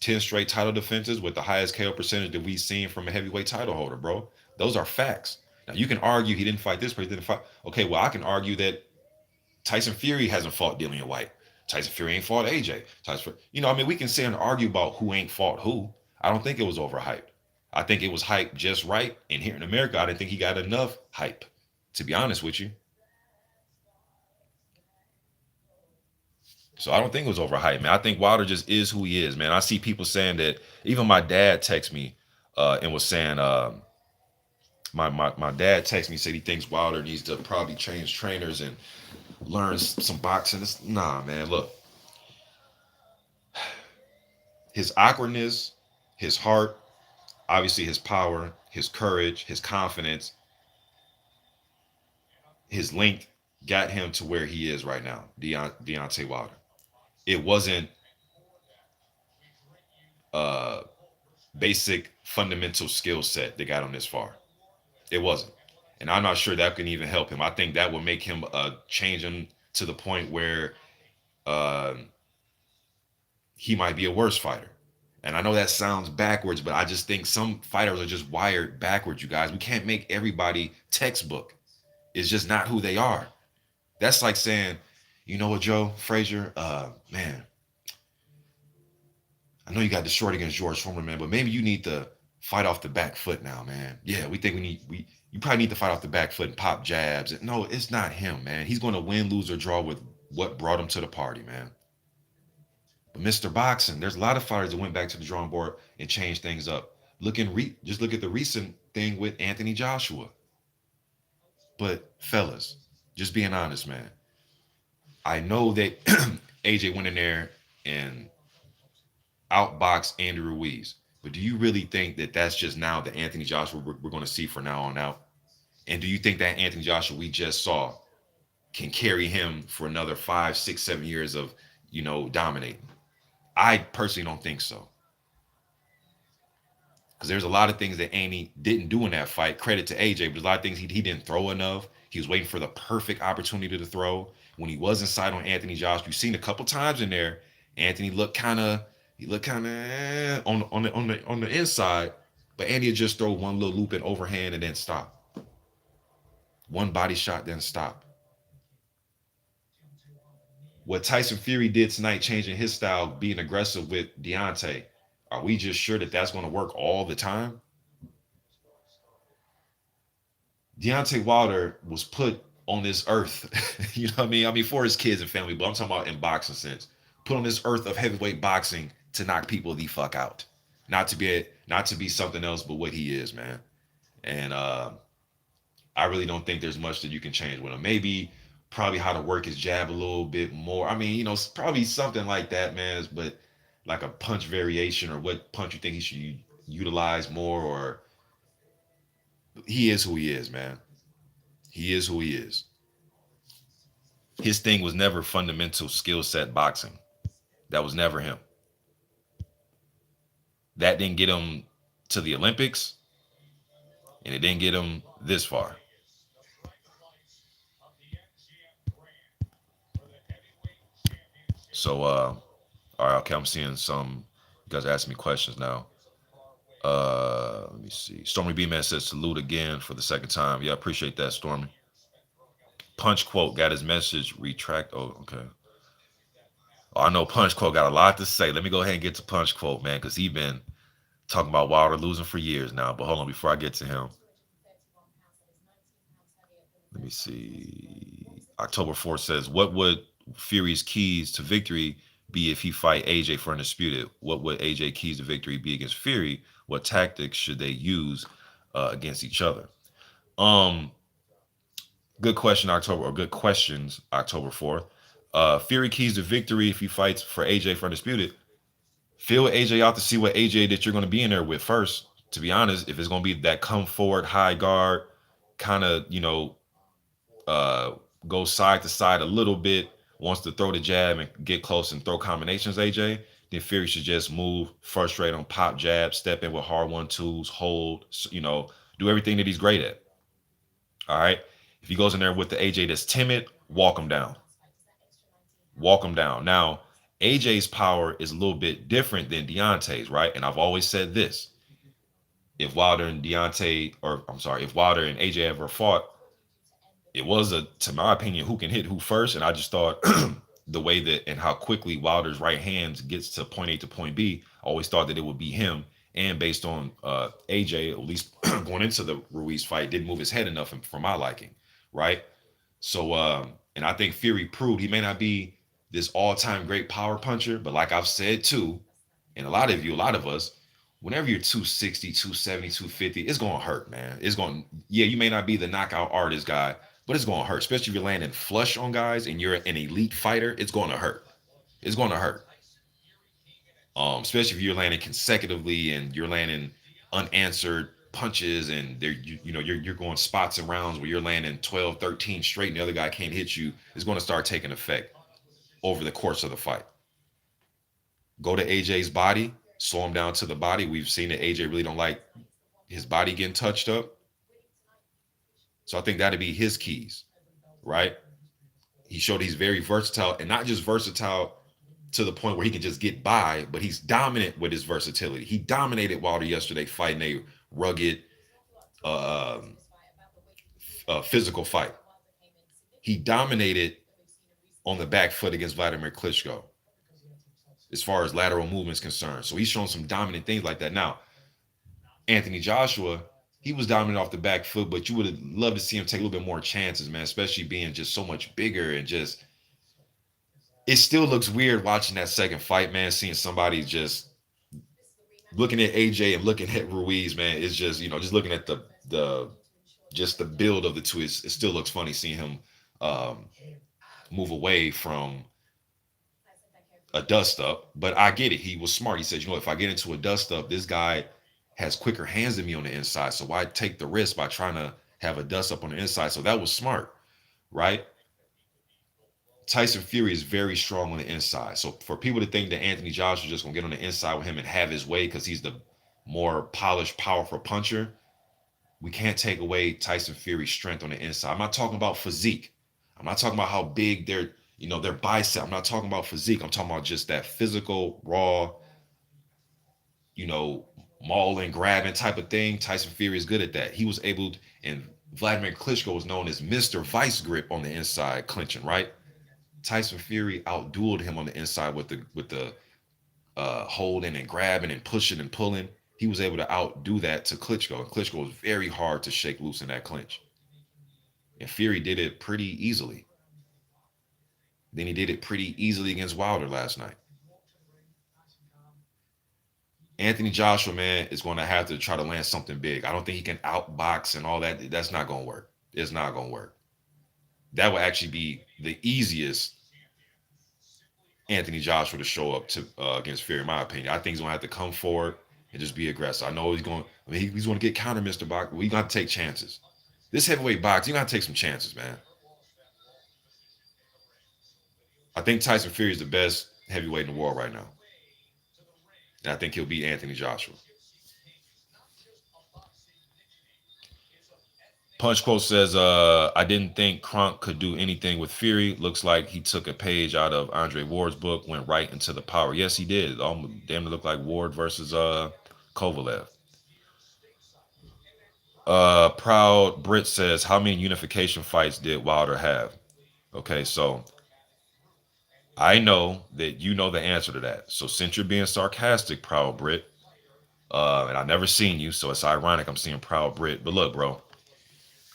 10 straight title defenses with the highest KO percentage that we've seen from a heavyweight title holder, bro. Those are facts. Now you can argue he didn't fight this person, didn't fight. Okay, well, I can argue that Tyson Fury hasn't fought Dillian White. Tyson Fury ain't fought AJ. I mean, we can sit and argue about who ain't fought who. I don't think it was overhyped. I think it was hyped just right. And here in America, I didn't think he got enough hype, to be honest with you. So I don't think it was overhyped, man. I think Wilder just is who he is, man. I see people saying that. Even my dad texted me and was saying, my dad texted me, said he thinks Wilder needs to probably change trainers and learn some boxing. Nah, man. Look, his awkwardness, his heart, obviously his power, his courage, his confidence, his length got him to where he is right now, Deontay Wilder. It wasn't uh basic fundamental skill set that got him this far. It wasn't. And I'm not sure that can even help him. I think that would make him change him to the point where uh, he might be a worse fighter. And I know that sounds backwards, but I just think some fighters are just wired backwards, you guys. We can't make everybody textbook. It's just not who they are. That's like saying, you know what, Joe Frazier, man, I know you got destroyed against George Foreman, man, but maybe you need to fight off the back foot now, man. Yeah, we think you probably need to fight off the back foot and pop jabs. No, it's not him, man. He's going to win, lose, or draw with what brought him to the party, man. But Mr. Boxing, there's a lot of fighters that went back to the drawing board and changed things up. Just look at the recent thing with Anthony Joshua. But fellas, just being honest, man. I know that AJ went in there and outboxed Andrew Ruiz. But do you really think that that's just now the Anthony Joshua we're going to see from now on out? And do you think that Anthony Joshua we just saw can carry him for another 5, 6, 7 years of, dominating? I personally don't think so. Because there's a lot of things that Andy didn't do in that fight. Credit to AJ, but there's a lot of things he didn't throw enough. He was waiting for the perfect opportunity to throw. When he was inside on Anthony Joshua, you've seen a couple times in there, Anthony looked kind of on the inside, but Andy would just throw one little loop and overhand and then stop. One body shot, then stop. What Tyson Fury did tonight, changing his style, being aggressive with Deontay, are we just sure that that's going to work all the time? Deontay Wilder was put on this earth, you know what I mean? I mean, for his kids and family, but I'm talking about in boxing sense. Put on this earth of heavyweight boxing to knock people the fuck out. Not to be something else but what he is, man. And I really don't think there's much that you can change with him. Maybe probably how to work his jab a little bit more. I mean, probably something like that, man. But like a punch variation or what punch you think he should utilize more, or he is who he is, man. He is who he is. His thing was never fundamental skill set boxing. That was never him. That didn't get him to the Olympics, and it didn't get him this far. So, all right, okay, I'm seeing some. You guys are asking me questions now. Let me see. Stormy B Man says salute again for the second time. Yeah, I appreciate that, Stormy. Punch Quote got his message retract. Oh, okay. Oh, I know Punch Quote got a lot to say. Let me go ahead and get to Punch Quote, man, because he been talking about Wilder losing for years now. But hold on, before I get to him, let me see. October 4th says, what would Fury's keys to victory be if he fight AJ for Undisputed? What would AJ keys to victory be against Fury? What tactics should they use against each other. Um, Good question, October, or good questions, October 4th. Fury keys to victory if he fights for AJ for Undisputed. Feel AJ out to see what AJ that you're going to be in there with first. To be honest, if it's going to be that come forward, high guard, kind of, uh, go side to side a little bit, wants to throw the jab and get close and throw combinations, AJ, then Fury should just move, frustrate him, pop jab, step in with hard 1-2s, hold, do everything that he's great at. All right. If he goes in there with the AJ that's timid, walk him down. Walk him down. Now, AJ's power is a little bit different than Deontay's, right? And I've always said this. If Wilder and Deontay, or I'm sorry, if Wilder and AJ ever fought, it was to my opinion, who can hit who first. And I just thought the way that and how quickly Wilder's right hands gets to point A to point B, I always thought that it would be him. And based on AJ, at least going into the Ruiz fight, didn't move his head enough for my liking, right? So, and I think Fury proved he may not be this all-time great power puncher, but like I've said too, and a lot of us, whenever you're 260, 270, 250, it's going to hurt, man. It's going to, yeah, you may not be the knockout artist guy, but it's going to hurt, especially if you're landing flush on guys and you're an elite fighter. It's going to hurt. It's going to hurt. Especially if you're landing consecutively and you're landing unanswered punches and you're going spots and rounds where you're landing 12, 13 straight and the other guy can't hit you. It's going to start taking effect over the course of the fight. Go to AJ's body, slow him down to the body. We've seen that AJ really don't like his body getting touched up. So I think that'd be his keys, right? He showed he's very versatile, and not just versatile to the point where he can just get by, but he's dominant with his versatility. He dominated Wilder yesterday fighting a rugged, uh, physical fight. He dominated on the back foot against Vladimir Klitschko as far as lateral movement is concerned. So he's shown some dominant things like that. Now, Anthony Joshua, he was dominant off the back foot, but you would have loved to see him take a little bit more chances, man, especially being just so much bigger and just, it still looks weird watching that second fight, man, seeing somebody just looking at AJ and looking at Ruiz, man. It's just, just looking at the just the build of the two. It still looks funny seeing him move away from a dust up, but I get it. He was smart. He said, if I get into a dust up, this guy has quicker hands than me on the inside. So why take the risk by trying to have a dust up on the inside? So that was smart, right? Tyson Fury is very strong on the inside. So for people to think that Anthony Joshua is just going to get on the inside with him and have his way because he's the more polished, powerful puncher, we can't take away Tyson Fury's strength on the inside. I'm not talking about physique. I'm not talking about how big their bicep. I'm not talking about physique. I'm talking about just that physical, raw, mauling, grabbing type of thing. Tyson Fury is good at that. He was able to, and Vladimir Klitschko was known as Mr. Vice Grip on the inside, clinching, right? Tyson Fury outdueled him on the inside with the holding and grabbing and pushing and pulling. He was able to outdo that to Klitschko, and Klitschko was very hard to shake loose in that clinch. And Fury did it pretty easily. Then he did it pretty easily against Wilder last night. Anthony Joshua, man, is going to have to try to land something big. I don't think he can outbox and all that. That's not going to work. It's not going to work. That would actually be the easiest Anthony Joshua to show up to against Fury, in my opinion. I think he's going to have to come forward and just be aggressive. I know he's going to get counter Mr. Box. We got to take chances. This heavyweight box, you got to take some chances, man. I think Tyson Fury is the best heavyweight in the world right now. And I think he'll beat Anthony Joshua. Punch Quote says, I didn't think Kronk could do anything with Fury. Looks like he took a page out of Andre Ward's book, went right into the power. Yes, he did. Almost damn it looked like Ward versus Kovalev. Proud Brit says, how many unification fights did Wilder have? Okay, so I know that you know the answer to that. So since you're being sarcastic, Proud Brit, and I've never seen you, so it's ironic I'm seeing Proud Brit. But look, bro,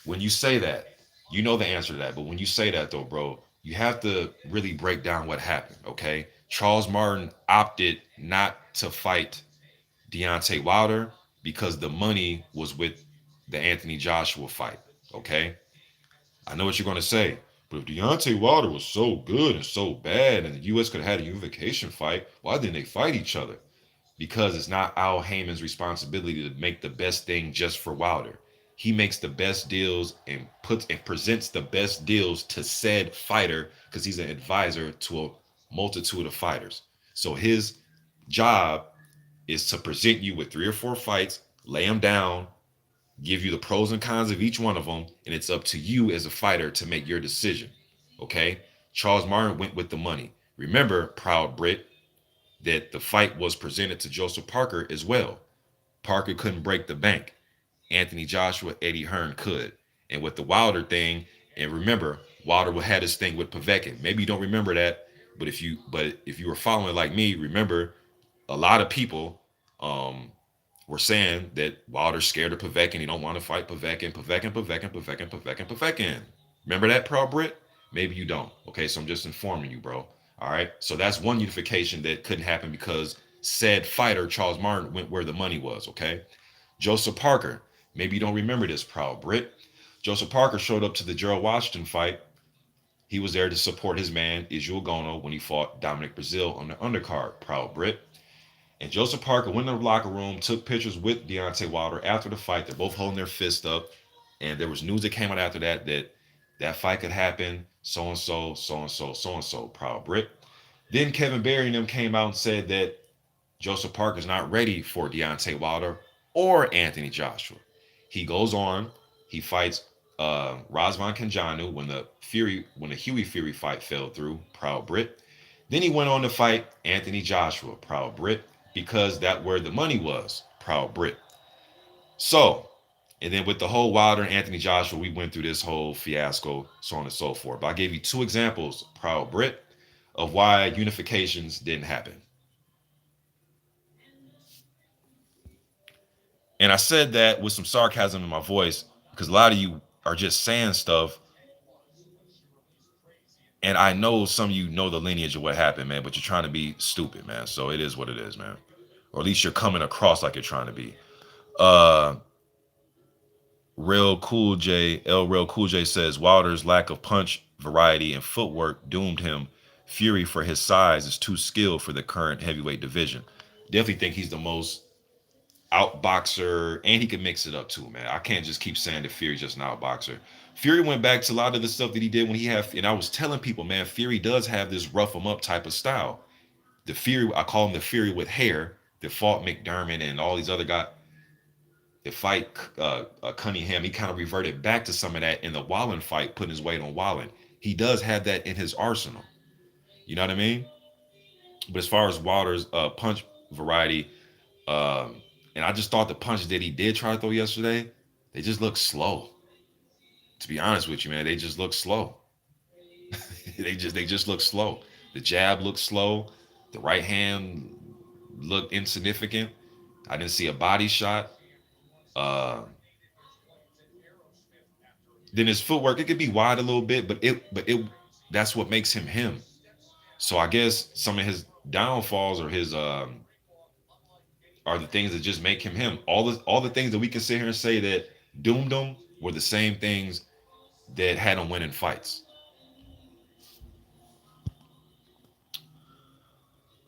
when you say that, you know the answer to that. But when you say that, though, bro, you have to really break down what happened, okay? Charles Martin opted not to fight Deontay Wilder because the money was with the Anthony Joshua fight. Okay, I know what you're gonna say, but if Deontay Wilder was so good and so bad, and the U.S. could have had a unification fight, why didn't they fight each other? Because it's not Al Heyman's responsibility to make the best thing just for Wilder. He makes the best deals and puts and presents the best deals to said fighter because he's an advisor to a multitude of fighters. So his job is to present you with 3 or 4 fights, lay them down, give you the pros and cons of each one of them, and it's up to you as a fighter to make your decision. Okay? Charles Martin went with the money. Remember, proud Brit, that the fight was presented to Joseph Parker as well. Parker couldn't break the bank. Anthony Joshua, Eddie Hearn could. And with the Wilder thing, and remember, Wilder had his thing with Povetkin. Maybe you don't remember that, but if you were following like me, remember a lot of people were saying that Wilder's scared of Povetkin. He don't want to fight Povetkin. Remember that, Pro Brit? Maybe you don't. Okay, so I'm just informing you, bro. All right, so that's one unification that couldn't happen because said fighter Charles Martin went where the money was. Okay, Joseph Parker. Maybe you don't remember this, Proud Brit. Joseph Parker showed up to the Gerald Washington fight. He was there to support his man Israel Gono when he fought Dominic Brazil on the undercard. Proud Brit. And Joseph Parker went in the locker room, took pictures with Deontay Wilder after the fight. They're both holding their fists up. And there was news that came out after that that fight could happen, so and so, so and so, so and so, Proud Brit. Then Kevin Berry and them came out and said that Joseph Parker's not ready for Deontay Wilder or Anthony Joshua. He goes on, he fights Razvan Kanjanu when the Huey Fury fight fell through, Proud Brit. Then he went on to fight Anthony Joshua, Proud Brit, because that's where the money was, Proud Brit. So, and then with the whole Wilder and Anthony Joshua, we went through this whole fiasco, so on and so forth. But I gave you 2 examples, Proud Brit, of why unifications didn't happen. And I said that with some sarcasm in my voice because a lot of you are just saying stuff. And I know some of you know the lineage of what happened, man, but you're trying to be stupid, man. So it is what it is, man. Or at least you're coming across like you're trying to be. Uh Real Cool J says Wilder's lack of punch variety and footwork doomed him. Fury for his size is too skilled for the current heavyweight division. Definitely think he's the most outboxer, and he can mix it up too, man. I can't just keep saying that Fury's just an outboxer. Fury went back to a lot of the stuff that he did when he had, and I was telling people, man, Fury does have this rough him up type of style. The Fury, I call him the Fury with hair that fought McDermott and all these other guys that fight Cunningham. He kind of reverted back to some of that in the Wallen fight, putting his weight on Wallen. He does have that in his arsenal. You know what I mean? But as far as Wilder's punch variety, and I just thought the punches that he did try to throw yesterday, they just look slow. To be honest with you, man, they just look slow. they just look slow. The jab looked slow. The right hand looked insignificant. I didn't see a body shot. Uh, then his footwork, it could be wide a little bit, but it that's what makes him him. So I guess some of his downfalls or his are the things that just make him him. All the things that we can sit here and say that doomed him were the same things that had him winning fights.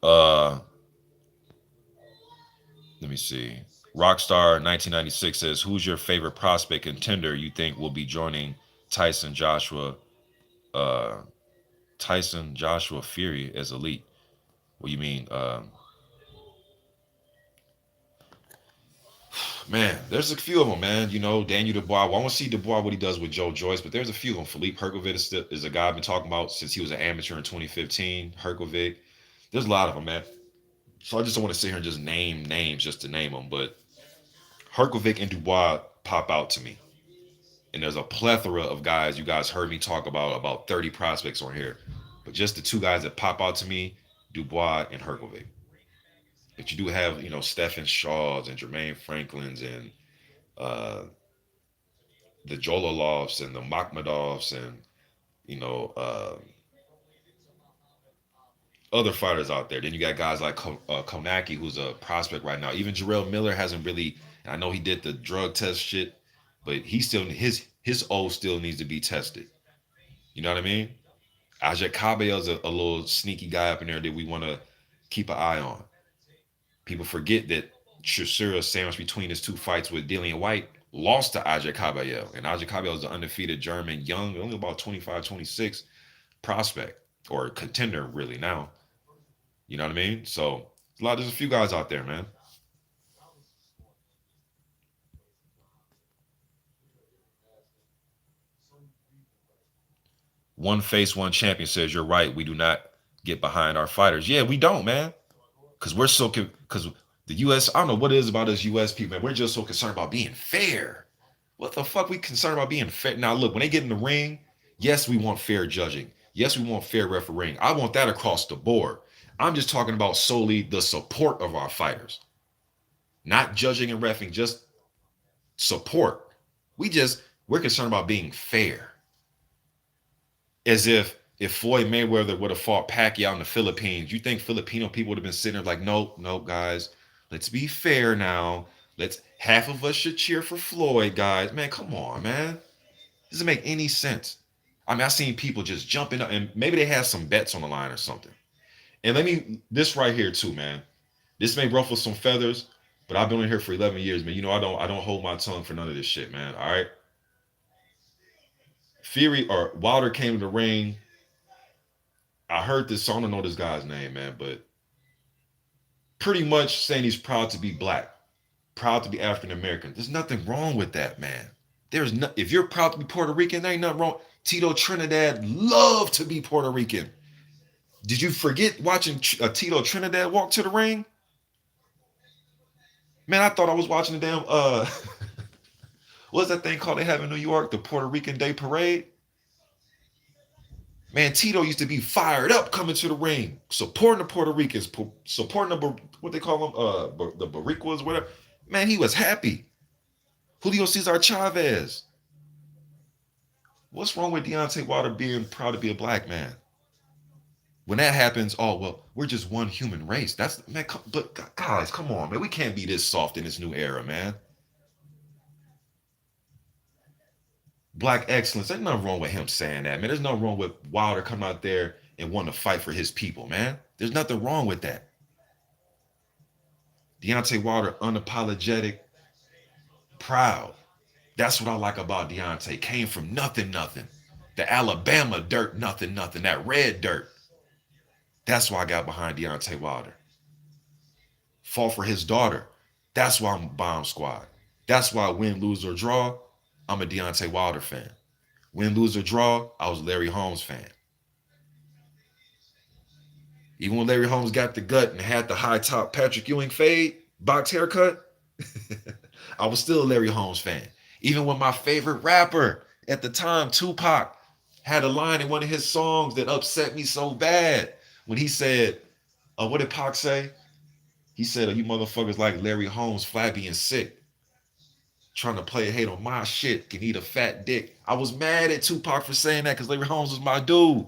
Uh, Let me see. Rockstar 1996 says, "Who's your favorite prospect contender you think will be joining Tyson Joshua, uh, Tyson Joshua Fury as elite?" What do you mean? Man, there's a few of them, man. You know, Daniel Dubois. Well, I want to see Dubois what he does with Joe Joyce, but there's a few of them. Philippe Herkovic is a guy I've been talking about since he was an amateur in 2015. Herkovic. There's a lot of them, man. So I just don't want to sit here and just name names just to name them, but Herkovic and Dubois pop out to me. And there's a plethora of guys you guys heard me talk about 30 prospects on here. But just the 2 guys that pop out to me, Dubois and Herkovic. But you do have, Stephen Shaws and Jermaine Franklin's and uh, the Jololovs and the Makhmadovs and, you know, other fighters out there. Then you got guys like Konaki, who's a prospect right now. Even Jarrell Miller hasn't really, I know he did the drug test shit, but he still his O still needs to be tested. You know what I mean? Ajay Cabello's a little sneaky guy up in there that we want to keep an eye on. People forget that Chisora sandwiched between his two fights with Dillian White lost to Ajay Cabello. And Ajay Cabello is the undefeated German, young, only about 25, 26 prospect or contender really now. You know what I mean? So there's a few guys out there, man. One face, one champion says you're right. We do not get behind our fighters. Yeah, we don't, man. Because we're so because the U.S. I don't know what it is about us U.S. people, man. We're just so concerned about being fair. What the fuck we concerned about being fair? Now look, when they get in the ring, yes, we want fair judging. Yes, we want fair refereeing. I want that across the board. I'm just talking about solely the support of our fighters, not judging and refing, just support. We're concerned about being fair. As if Floyd Mayweather would have fought Pacquiao in the Philippines, you think Filipino people would have been sitting there like, nope, nope, guys, let's be fair now. Let's half of us should cheer for Floyd, guys. Man, come on, man. Doesn't make any sense. I mean, I seen people just jumping up, and maybe they had some bets on the line or something. And let me this right here too, man. This may ruffle some feathers, but I've been in here for 11 years, man. You know, I don't hold my tongue for none of this shit, man. All right. Fury or Wilder came to the ring. I heard this song. I don't know this guy's name, man, but pretty much saying he's proud to be black, proud to be African American. There's nothing wrong with that, man. There's no, if you're proud to be Puerto Rican, there ain't nothing wrong. Tito Trinidad loved to be Puerto Rican. Did you forget watching Tito Trinidad walk to the ring? Man, I thought I was watching the damn what's that thing called they have in New York? The Puerto Rican Day Parade. Man, Tito used to be fired up coming to the ring, supporting the Puerto Ricans, supporting what they call them, the Boricuas, whatever. Man, he was happy. Julio Cesar Chavez. What's wrong with Deontay Wilder being proud to be a black man? When that happens, oh well, we're just one human race. That's man, but guys, come on, man. We can't be this soft in this new era, man. Black excellence. There's nothing wrong with him saying that, man. There's nothing wrong with Wilder coming out there and wanting to fight for his people, man. There's nothing wrong with that. Deontay Wilder, unapologetic, proud. That's what I like about Deontay. Came from nothing, nothing. The Alabama dirt, nothing, nothing. That red dirt. That's why I got behind Deontay Wilder. Fought for his daughter. That's why I'm Bomb Squad. That's why win, lose, or draw, I'm a Deontay Wilder fan. Win, lose, or draw, I was a Larry Holmes fan. Even when Larry Holmes got the gut and had the high top Patrick Ewing fade, box haircut, I was still a Larry Holmes fan. Even when my favorite rapper at the time, Tupac, had a line in one of his songs that upset me so bad. When he said, what did Pac say? He said, you motherfuckers like Larry Holmes, flabby and sick. Trying to play hate on my shit, can eat a fat dick. I was mad at Tupac for saying that because Larry Holmes was my dude.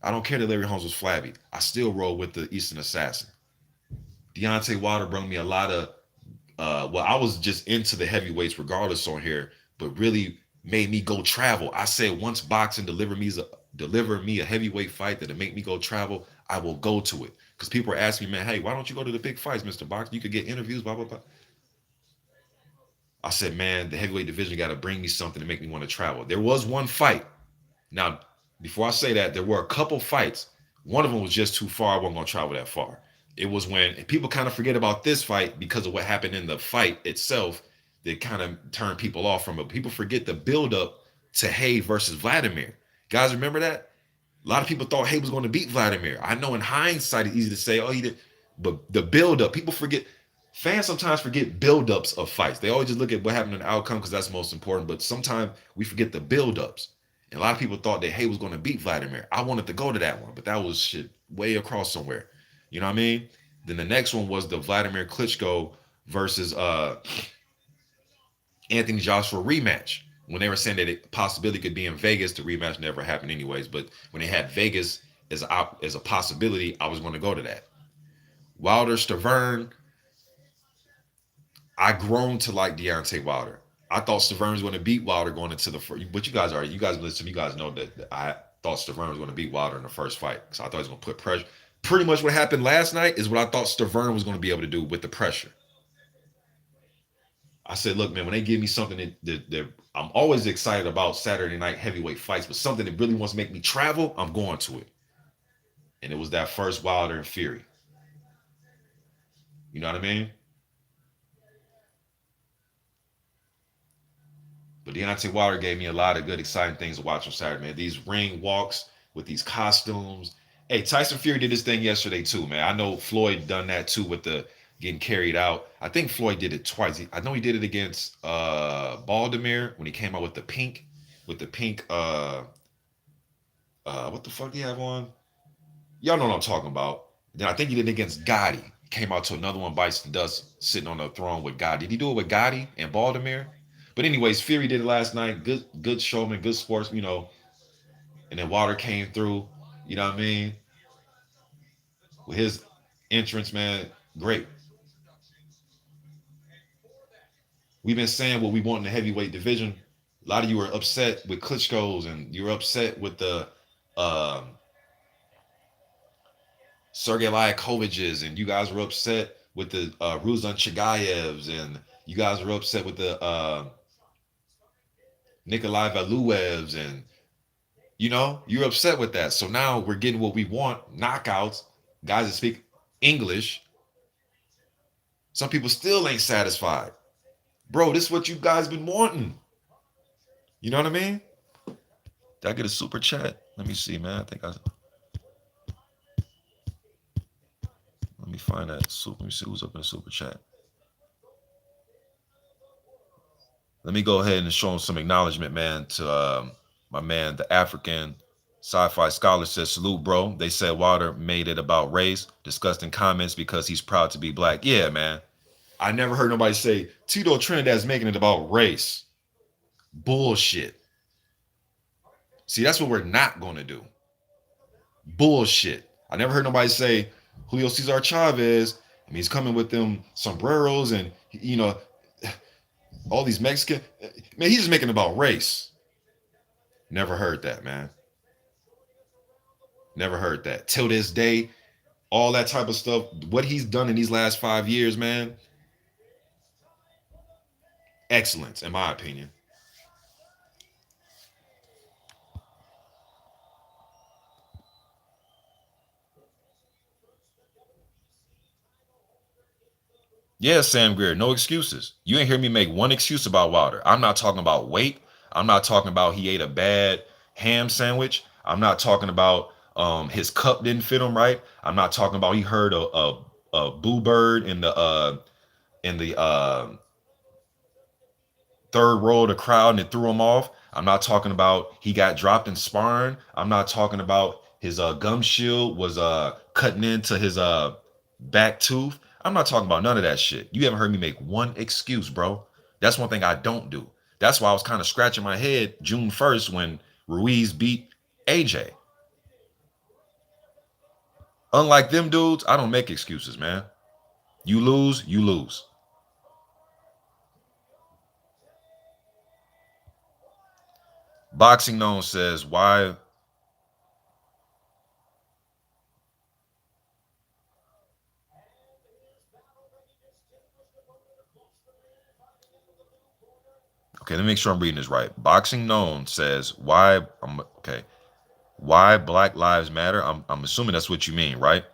I don't care that Larry Holmes was flabby. I still roll with the Eastern Assassin. Deontay Wilder brought me a lot of, I was just into the heavyweights regardless on here, but really made me go travel. I said once boxing deliver me a heavyweight fight that'll make me go travel, I will go to it. Because people are asking me, man, hey, why don't you go to the big fights, Mr. Box? You could get interviews, blah, blah, blah. I said, man, the heavyweight division got to bring me something to make me want to travel. There was one fight. Now, before I say that, there were a couple fights. One of them was just too far. I wasn't going to travel that far. It was when people kind of forget about this fight because of what happened in the fight itself that kind of turned people off from it. People forget the buildup to Hay versus Vladimir. Guys, remember that? A lot of people thought Hay was going to beat Vladimir. I know in hindsight, it's easy to say, oh, he did. But the buildup, people forget. Fans sometimes forget buildups of fights. They always just look at what happened in the outcome because that's most important. But sometimes we forget the buildups. And a lot of people thought that Hay was going to beat Vladimir. I wanted to go to that one, but that was shit way across somewhere. You know what I mean? Then the next one was the Vladimir Klitschko versus Anthony Joshua rematch. When they were saying that it possibility could be in Vegas, the rematch never happened anyways. But when they had Vegas as a possibility, I was going to go to that. Wilder Stavern. I grown to like Deontay Wilder. I thought Stavern was going to beat Wilder going into the first. But you guys listen. You guys know that I thought Stavern was going to beat Wilder in the first fight. So I thought he was going to put pressure. Pretty much what happened last night is what I thought Stavern was going to be able to do with the pressure. I said, look, man, when they give me something that I'm always excited about Saturday night heavyweight fights, but something that really wants to make me travel, I'm going to it. And it was that first Wilder and Fury. You know what I mean? But Deontay Wilder gave me a lot of good, exciting things to watch on Saturday, man. These ring walks with these costumes. Hey, Tyson Fury did his thing yesterday too, man. I know Floyd done that too with the getting carried out. I think Floyd did it twice. I know he did it against Baldomir when he came out with the pink what the fuck do you have on? Y'all know what I'm talking about. Then I think he did it against Gotti. Came out to another one, bites the dust, sitting on the throne with Gotti. Did he do it with Gotti and Baldomir? But anyways, Fury did it last night. Good showman, good sports, you know. And then Wilder came through. You know what I mean? With his entrance, man, great. We've been saying what we want in the heavyweight division. A lot of you are upset with Klitschko's, and you're upset with the Sergey Lyakovic's, and you guys were upset with the Ruzan Chagayevs, and you guys were upset with the Nikolai Valuevs, and you know, you're upset with that. So now we're getting what we want, knockouts, guys that speak English. Some people still ain't satisfied. Bro, this is what you guys been wanting. You know what I mean? Did I get a super chat? Let me see, man. I think I let me find that super. Let me see who's up in the super chat. Let me go ahead and show him some acknowledgement, man, to my man, the African sci-fi scholar says, salute, bro. They said Wilder made it about race, discussed in comments because he's proud to be black. Yeah, man. I never heard nobody say Tito Trinidad's making it about race. Bullshit. See, that's what we're not going to do. Bullshit. I never heard nobody say Julio Cesar Chavez. I mean, he's coming with them sombreros and, you know, all these Mexican. Man, he's just making it about race. Never heard that, man. Never heard that. Till this day, all that type of stuff, what he's done in these last 5 years, man, excellence, in my opinion. Yeah, Sam Greer, no excuses. You ain't hear me make one excuse about Wilder. I'm not talking about weight. I'm not talking about he ate a bad ham sandwich. I'm not talking about his cup didn't fit him right. I'm not talking about he heard a boo bird in the third row of the crowd and it threw him off. I'm not talking about he got dropped in sparring. I'm not talking about his gum shield was cutting into his back tooth. I'm not talking about none of that shit. You haven't heard me make one excuse, bro. That's one thing I don't do. That's why I was kind of scratching my head June 1st when Ruiz beat AJ. Unlike them dudes, I don't make excuses, man. You lose, you lose. Boxing Known says, why? Okay, let me make sure I'm reading this right. Boxing Known says, why? Okay. Why Black Lives Matter? I'm assuming that's what you mean, right?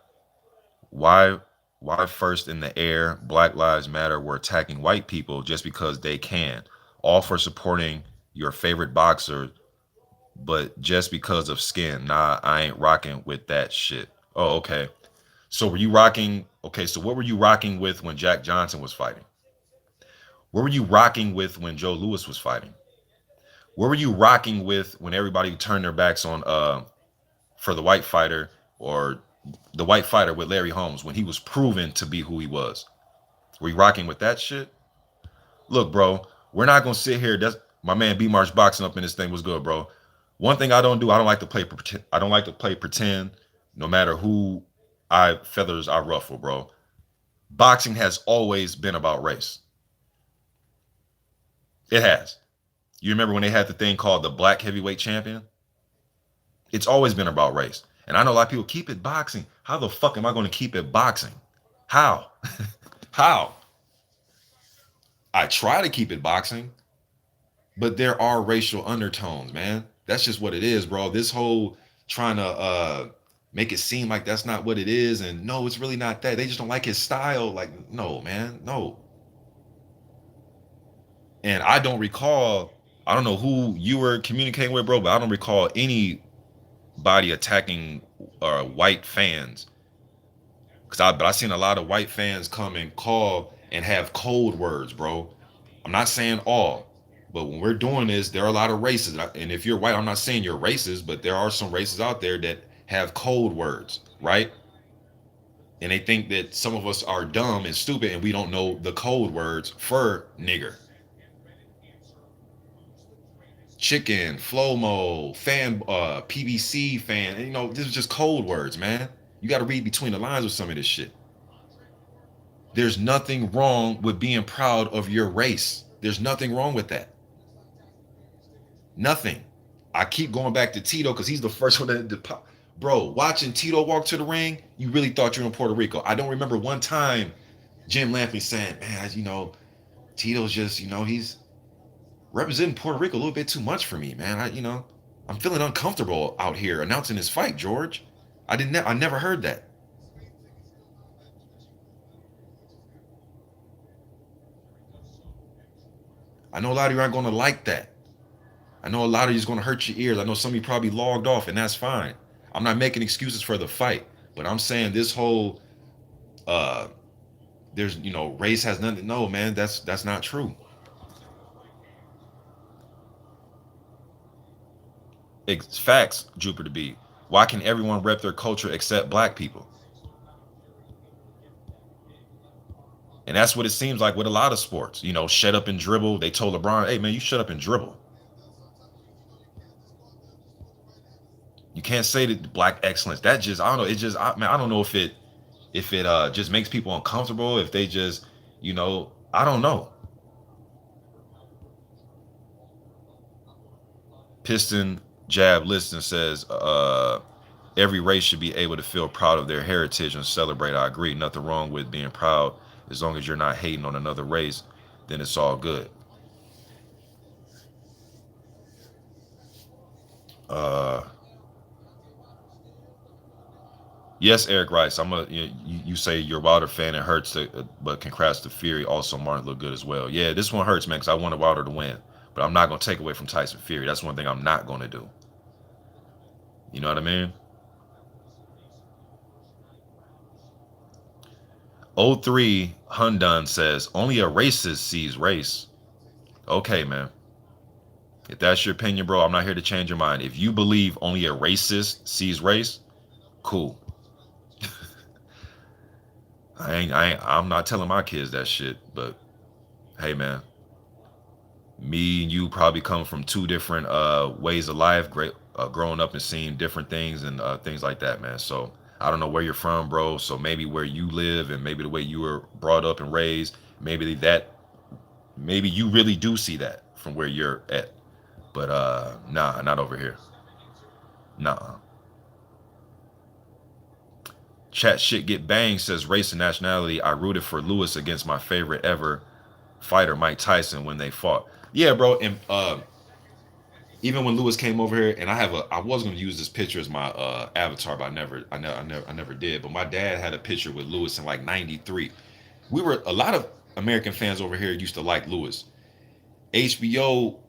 Why why first in the air Black Lives Matter were attacking white people just because they can. All for supporting your favorite boxer, but just because of skin. Nah, I ain't rocking with that shit. Oh, okay. So were you rocking? Okay, so what were you rocking with when Jack Johnson was fighting? What were you rocking with when Joe Louis was fighting? What were you rocking with when everybody turned their backs on for the white fighter or the white fighter with Larry Holmes when he was proven to be who he was? Were you rocking with that shit? Look, bro, we're not gonna sit here. That's my man B March boxing up in this thing was good, bro. One thing I don't do, I don't like to play. I don't like to play pretend. No matter who I feathers I ruffle, bro. Boxing has always been about race. It has. You remember when they had the thing called the Black Heavyweight Champion? It's always been about race. And I know a lot of people keep it boxing. How the fuck am I going to keep it boxing? How? How? I try to keep it boxing, but there are racial undertones, man. That's just what it is, bro. This whole trying to make it seem like that's not what it is, and no, it's really not that. They just don't like his style. Like, no, man, no. And I don't recall. I don't know who you were communicating with, bro, but I don't recall anybody attacking white fans. But I seen a lot of white fans come and call and have code words, bro. I'm not saying all, but when we're doing this, there are a lot of races. And if you're white, I'm not saying you're racist, but there are some races out there that have code words, right? And they think that some of us are dumb and stupid and we don't know the code words for nigger. Chicken, Flomo, fan, PBC fan. And, this is just code words, man. You got to read between the lines with some of this shit. There's nothing wrong with being proud of your race. There's nothing wrong with that. Nothing. I keep going back to Tito because he's the first one that pop. Bro, watching Tito walk to the ring, you really thought you were in Puerto Rico. I don't remember one time Jim Lampley saying, man, Tito's just, he's representing Puerto Rico a little bit too much for me, man. I'm feeling uncomfortable out here announcing this fight, George. I never heard that. I know a lot of you aren't going to like that. I know a lot of you is going to hurt your ears. I know some of you probably logged off, and that's fine. I'm not making excuses for the fight, but I'm saying this whole there's race has nothing. No, man, that's not true. It's facts, Jupiter B. Why can everyone rep their culture except black people? And that's what it seems like with a lot of sports. Shut up and dribble. They told LeBron, hey, man, you shut up and dribble. You can't say that black excellence. That just, I don't know. It just, I don't know if it just makes people uncomfortable. If they just, I don't know. Piston Jab Listen says, every race should be able to feel proud of their heritage and celebrate. I agree. Nothing wrong with being proud. As long as you're not hating on another race, then it's all good. Yes, Eric Rice. You say you're a Wilder fan. It hurts, but congrats to Fury. Also, Martin looked good as well. Yeah, this one hurts, man, because I wanted Wilder to win, but I'm not gonna take away from Tyson Fury. That's one thing I'm not gonna do. You know what I mean? 03 Hundun says only a racist sees race. Okay, man. If that's your opinion, bro, I'm not here to change your mind. If you believe only a racist sees race, cool. I'm not telling my kids that shit, but hey, man, me and you probably come from two different ways of life, growing up and seeing different things and things like that, man. So I don't know where you're from, bro. So maybe where you live and maybe the way you were brought up and raised, maybe you really do see that from where you're at. But nah, not over here. Nah. Chat shit get banged says race and nationality. I rooted for Lewis against my favorite ever fighter, Mike Tyson, when they fought. Yeah, bro. And even when Lewis came over here, and I was gonna use this picture as my avatar, but I never did. But my dad had a picture with Lewis in like '93. A lot of American fans over here used to like Lewis. HBO,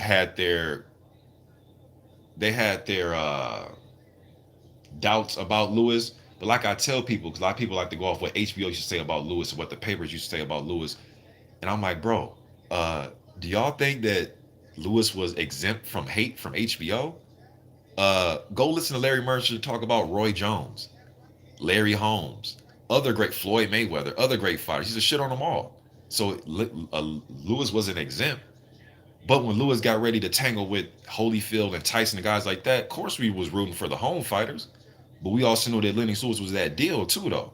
had their doubts about Lewis. But like I tell people, because a lot of people like to go off what HBO used to say about Lewis and what the papers used to say about Lewis. And I'm like, bro, do y'all think that Lewis was exempt from hate from HBO? Go listen to Larry Mercer talk about Roy Jones, Larry Holmes, other great Floyd Mayweather, other great fighters. He's a shit on them all. So Lewis wasn't exempt. But when Lewis got ready to tangle with Holyfield and Tyson and guys like that, of course we was rooting for the home fighters. But we also know that Lennox Lewis was that deal too, though.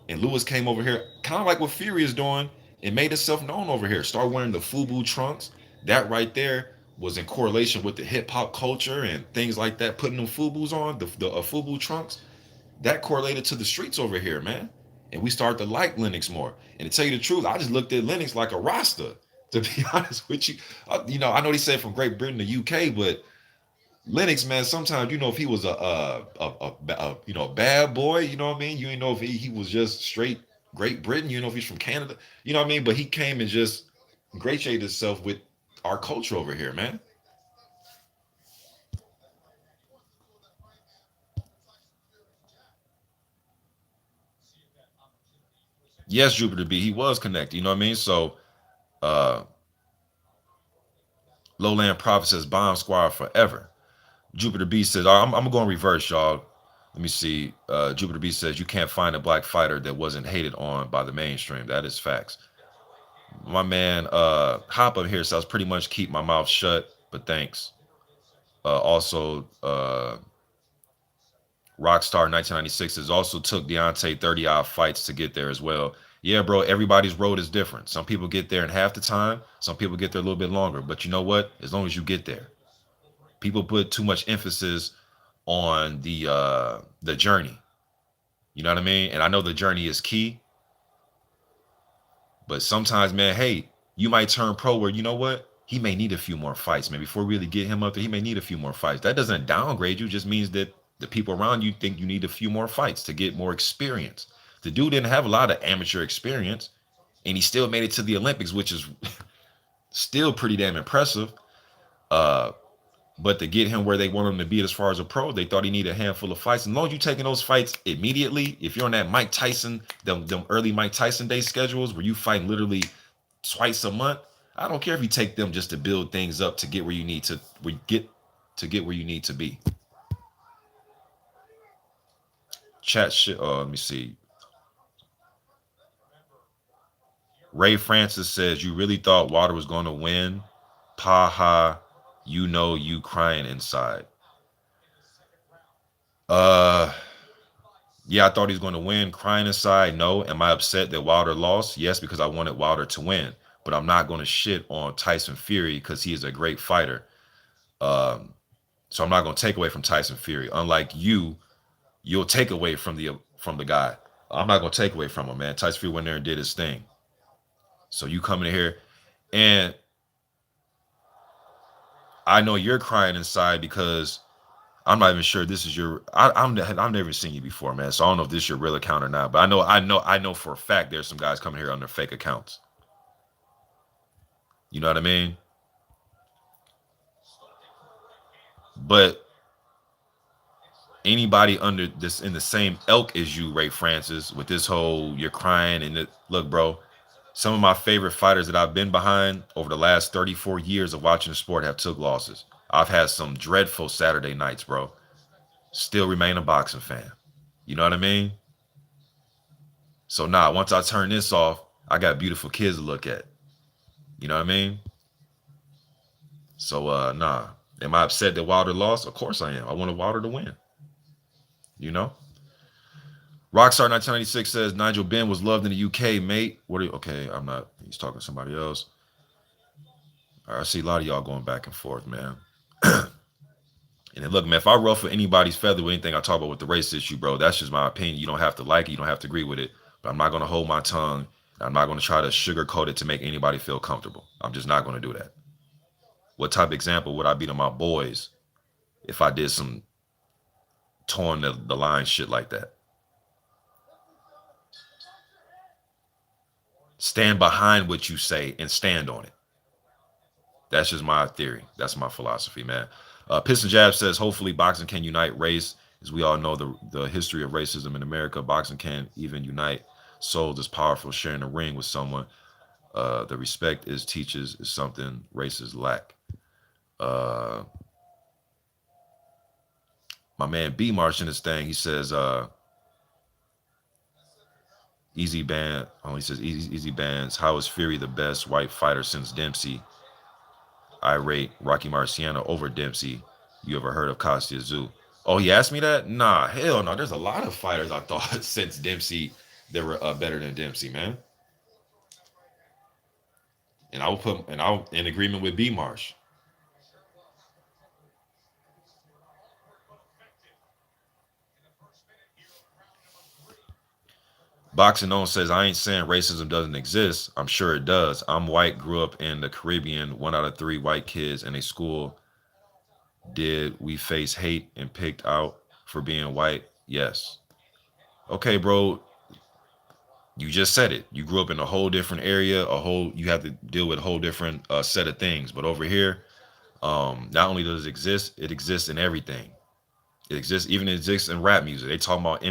And Lewis came over here, kind of like what Fury is doing, and made himself known over here. Start wearing the FUBU trunks. That right there was in correlation with the hip hop culture and things like that. Putting them FUBUs on, the FUBU trunks, that correlated to the streets over here, man. And we started to like Lennox more. And to tell you the truth, I just looked at Lennox like a Rasta. To be honest with you, I know he said from Great Britain to UK, but Lennox, man, sometimes if he was a bad boy, you know what I mean. You ain't know if he was just straight Great Britain. You know if he's from Canada, you know what I mean. But he came and just ingratiated himself with our culture over here, man. Yes, Jupiter B, he was connected. You know what I mean. So, uh, Lowland Prophet says Bomb Squad forever. Jupiter B says, I'm gonna go in reverse, y'all. Let me see. Jupiter B says you can't find a black fighter that wasn't hated on by the mainstream. That is facts. My man Hop up here says pretty much keep my mouth shut, but thanks. Also, Rockstar 1996 has also took Deontay 30 odd fights to get there as well. Yeah, bro, everybody's road is different. Some people get there in half the time, some people get there a little bit longer. But you know what? As long as you get there, people put too much emphasis on the journey. You know what I mean? And I know the journey is key, but sometimes, man, hey, you might turn pro where you know what? He may need a few more fights, man. Before we really get him up there, he may need a few more fights. That doesn't downgrade you, just means that the people around you think you need a few more fights to get more experience. The dude didn't have a lot of amateur experience, and he still made it to the Olympics, which is still pretty damn impressive. Uh, but to get him where they want him to be as far as a pro, they thought he needed a handful of fights. And as long as you taking those fights immediately, if you're on that Mike Tyson, them early Mike Tyson day schedules where you fight literally twice a month, I don't care if you take them just to build things up to get where you need to get where you need to be. Chat shit. Let me see. Ray Francis says you really thought Water was going to win. Paha, you crying inside. Uh, yeah, I thought he was going to win. Crying inside, no. Am I upset that Wilder lost? Yes, because I wanted Wilder to win. But I'm not going to shit on Tyson Fury because he is a great fighter. Um, so I'm not going to take away from Tyson Fury. Unlike you, you'll take away from the guy. I'm not going to take away from him, man. Tyson Fury went there and did his thing. So you coming in here, and I know you're crying inside because I'm not even sure this is your. I've never seen you before, man. So I don't know if this is your real account or not. But I know for a fact there's some guys coming here on their fake accounts. You know what I mean? But anybody under this in the same elk as you, Ray Francis, with this whole you're crying and look, bro. Some of my favorite fighters that I've been behind over the last 34 years of watching the sport have took losses. I've had some dreadful Saturday nights, bro. Still remain a boxing fan. You know what I mean? So nah, once I turn this off, I got beautiful kids to look at. You know what I mean? So nah. Am I upset that Wilder lost? Of course I am. I wanted Wilder to win. You know? Rockstar 1996 says Nigel Benn was loved in the UK, mate. What are you okay? I'm not, he's talking to somebody else. I see a lot of y'all going back and forth, man. And then look, man, if I ruffle anybody's feather with anything I talk about with the race issue, bro, that's just my opinion. You don't have to like it, you don't have to agree with it. But I'm not gonna hold my tongue. I'm not gonna try to sugarcoat it to make anybody feel comfortable. I'm just not gonna do that. What type of example would I be to my boys if I did some torn the line shit like that? Stand behind what you say and stand on it. That's just my theory. That's my philosophy, man. Piston Jab says, hopefully boxing can unite race. As we all know, the history of racism in America, boxing can even unite souls as powerful. Sharing a ring with someone, the respect is teaches is something races lack. My man B March in this thing, he says, Easy Band. Oh, he says Easy Bands. How is Fury the best white fighter since Dempsey? I rate Rocky Marciano over Dempsey. You ever heard of Kostya Tszyu? Oh, he asked me that? Nah, hell no. There's a lot of fighters I thought since Dempsey that were better than Dempsey, man. And I will put and I'll in agreement with B Marsh. Boxing On says, I ain't saying racism doesn't exist. I'm sure it does. I'm white, grew up in the Caribbean. 1 out of 3 white kids in a school. Did we face hate and picked out for being white? Yes. Okay, bro. You just said it. You grew up in a whole different area, you have to deal with a whole different set of things. But over here, not only does it exist, it exists in everything. It exists in rap music. They talk about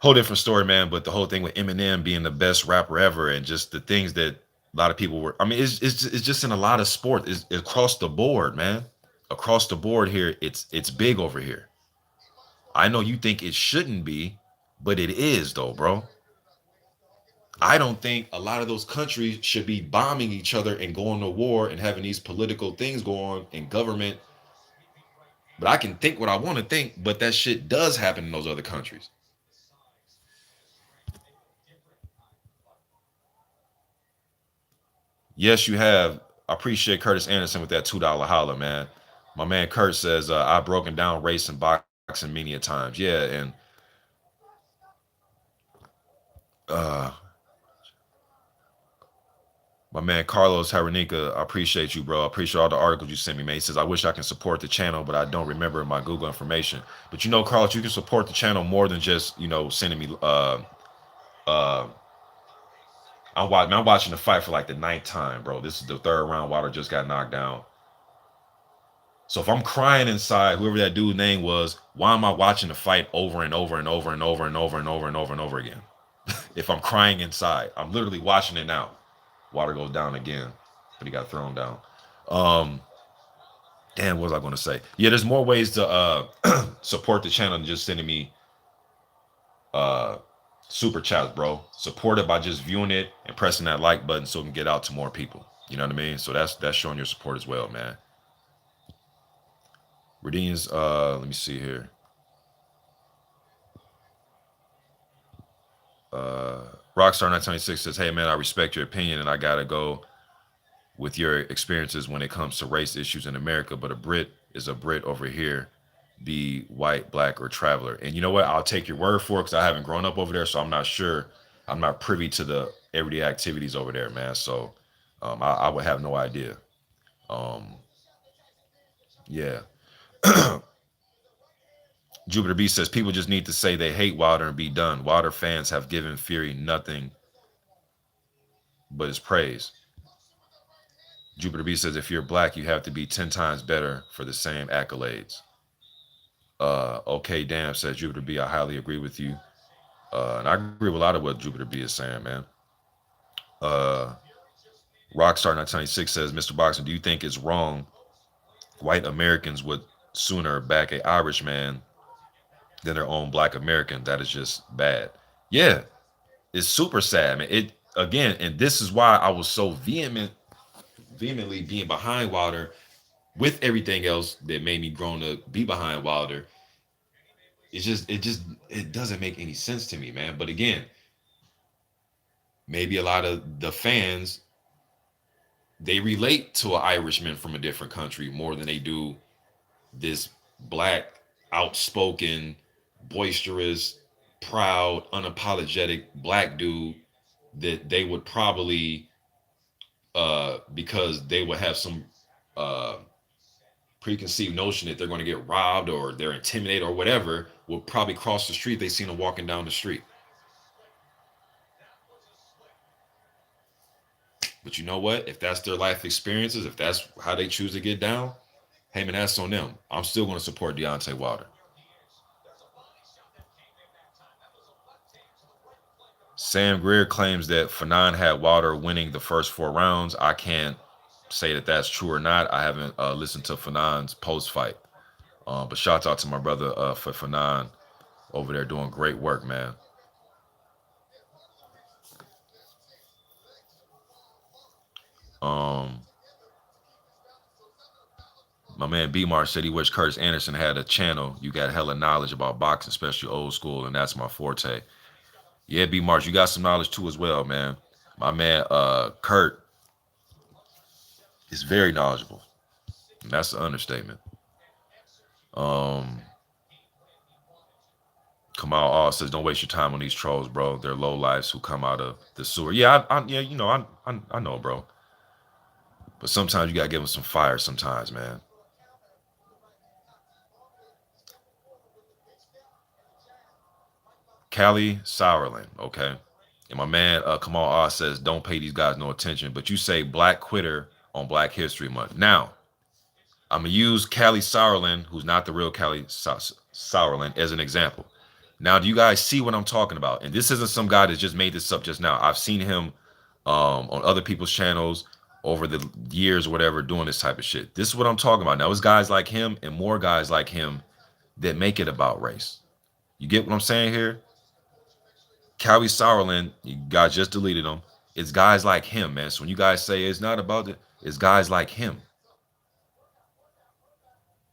whole different story, man. But the whole thing with Eminem being the best rapper ever, and just the things that a lot of people were. I mean, it's just in a lot of sport. It's across the board, man. Across the board here, it's big over here. I know you think it shouldn't be, but it is though, bro. I don't think a lot of those countries should be bombing each other and going to war and having these political things go on in government. But I can think what I want to think, but that shit does happen in those other countries. Yes, you have. I appreciate Curtis Anderson with that $2 holler, man. My man Kurt says, I've broken down race and boxing many a times. Yeah, and uh my man Carlos Haranika, I appreciate you, bro. I appreciate all the articles you sent me, man. He says, I wish I can support the channel, but I don't remember my Google information. But you know, Carlos, you can support the channel more than just, sending me uh I'm watching the fight for like the ninth time, bro. This is the third round. Wilder just got knocked down. So if I'm crying inside, whoever that dude's name was, why am I watching the fight over and over and over and over and over and over and over and over again? If I'm crying inside, I'm literally watching it now. Water goes down again, but he got thrown down. Um, Damn, what was I going to say? Yeah, there's more ways to support the channel than just sending me uh, super chats, bro. Support it by just viewing it and pressing that like button so it can get out to more people. You know what I mean? So that's showing your support as well, man. Redeem's let me see here. Uh Rockstar 926 says, hey man, I respect your opinion and I gotta go with your experiences when it comes to race issues in America, but a Brit is a Brit over here, be white, black, or traveler. And you know what? I'll take your word for it because I haven't grown up over there, so I'm not sure. I'm not privy to the everyday activities over there, man. So I would have no idea. Um, yeah. Jupiter B says people just need to say they hate Wilder and be done. Wilder fans have given Fury nothing but his praise. Jupiter B says if you're black, you have to be 10 times better for the same accolades. Okay, damn, says Jupiter B. I highly agree with you. And I agree with a lot of what Jupiter B is saying, man. Uh, Rockstar 996 says, Mr. Boxing, do you think it's wrong white Americans would sooner back a Irishman than their own black American? That is just bad. Yeah, it's super sad, man. It again, and this is why I was so vehemently being behind Wilder with everything else that made me grown to be behind Wilder. It doesn't make any sense to me, man. But again, maybe a lot of the fans they relate to an Irishman from a different country more than they do this black, outspoken, boisterous, proud, unapologetic black dude that they would probably because they would have some uh preconceived notion that they're going to get robbed or they're intimidated or whatever, will probably cross the street. They seen them walking down the street. But you know what? If that's their life experiences, if that's how they choose to get down, hey man, that's on them. I'm still going to support Deontay Wilder. Sam Greer claims that Fanon had Wilder winning the first 4 rounds. I can't say that that's true or not. I haven't listened to Fanon's post fight. But shout out to my brother for Fanon over there doing great work, man. Um, my man B Mar said he wished Curtis Anderson had a channel. You got hella knowledge about boxing, especially old school, and that's my forte. Yeah, B March, you got some knowledge too as well, man. My man, Kurt is very knowledgeable. And that's an understatement. Um, Kamal All says, "Don't waste your time on these trolls, bro. They're low lives who come out of the sewer." Yeah, yeah, I know, bro. But sometimes you gotta give them some fire. Sometimes, man. Callie Sourland, okay. And my man Kamal Oz says, "Don't pay these guys no attention." But you say Black Quitter on Black History Month. Now, I'm gonna use Callie Sourland, who's not the real Callie Sourland, as an example. Now, do you guys see what I'm talking about? And this isn't some guy that just made this up just now. I've seen him on other people's channels over the years or whatever doing this type of shit. This is what I'm talking about. Now, it's guys like him and more guys like him that make it about race. You get what I'm saying here? Callie Sourland, you guys just deleted him. It's guys like him, man. So when you guys say it's not about it, it's guys like him.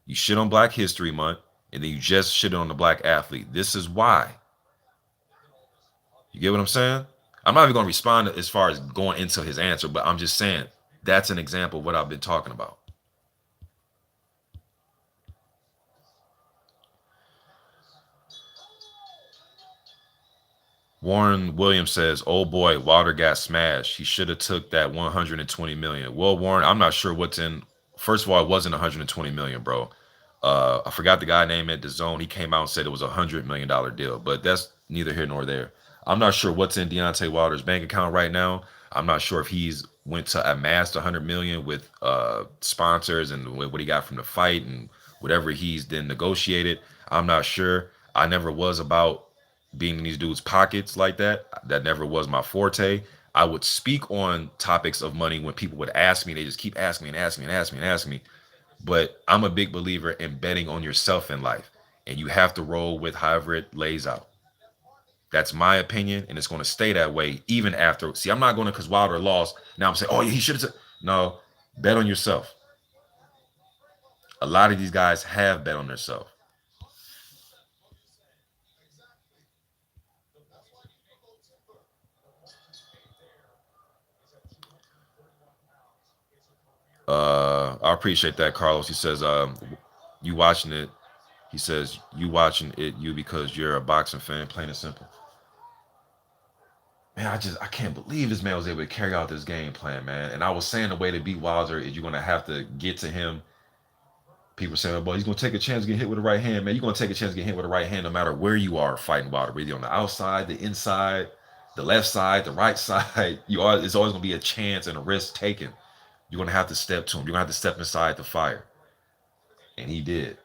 You shit on Black History Month, and then you just shit on the black athlete. This is why. You get what I'm saying? I'm not even going to respond as far as going into his answer, but I'm just saying that's an example of what I've been talking about. Warren Williams says, "Oh boy, Wilder got smashed. He should have took that 120 million." Well, Warren, I'm not sure what's in. First of all, it wasn't 120 million, bro. I forgot the guy name at the zone. He came out and said it was $100 million deal, but that's neither here nor there. I'm not sure what's in Deontay Wilder's bank account right now. I'm not sure if he's went to amassed 100 million with sponsors and what he got from the fight and whatever he's then negotiated. I'm not sure. I never was about being in these dudes' pockets like that. That never was my forte. I would speak on topics of money when people would ask me. They just keep asking me and asking me and asking me and asking me. But I'm a big believer in betting on yourself in life, and you have to roll with however it lays out. That's my opinion, and it's going to stay that way even after. See, I'm not going to because Wilder lost. Now I'm saying, oh, yeah, he should have. No, bet on yourself. A lot of these guys have bet on themselves. I appreciate that, Carlos. He says, you watching it. He says, you watching it, you because you're a boxing fan, plain and simple. Man, I can't believe this man was able to carry out this game plan, man. And I was saying the way to beat Wilder is you're gonna have to get to him. People saying, "Boy, he's gonna take a chance to get hit with the right hand, man." You're gonna take a chance to get hit with the right hand, no matter where you are fighting Wilder, whether you're on the outside, the inside, the left side, the right side. It's always gonna be a chance and a risk taken. You're gonna have to step to him. You're gonna have to step inside the fire, and he did.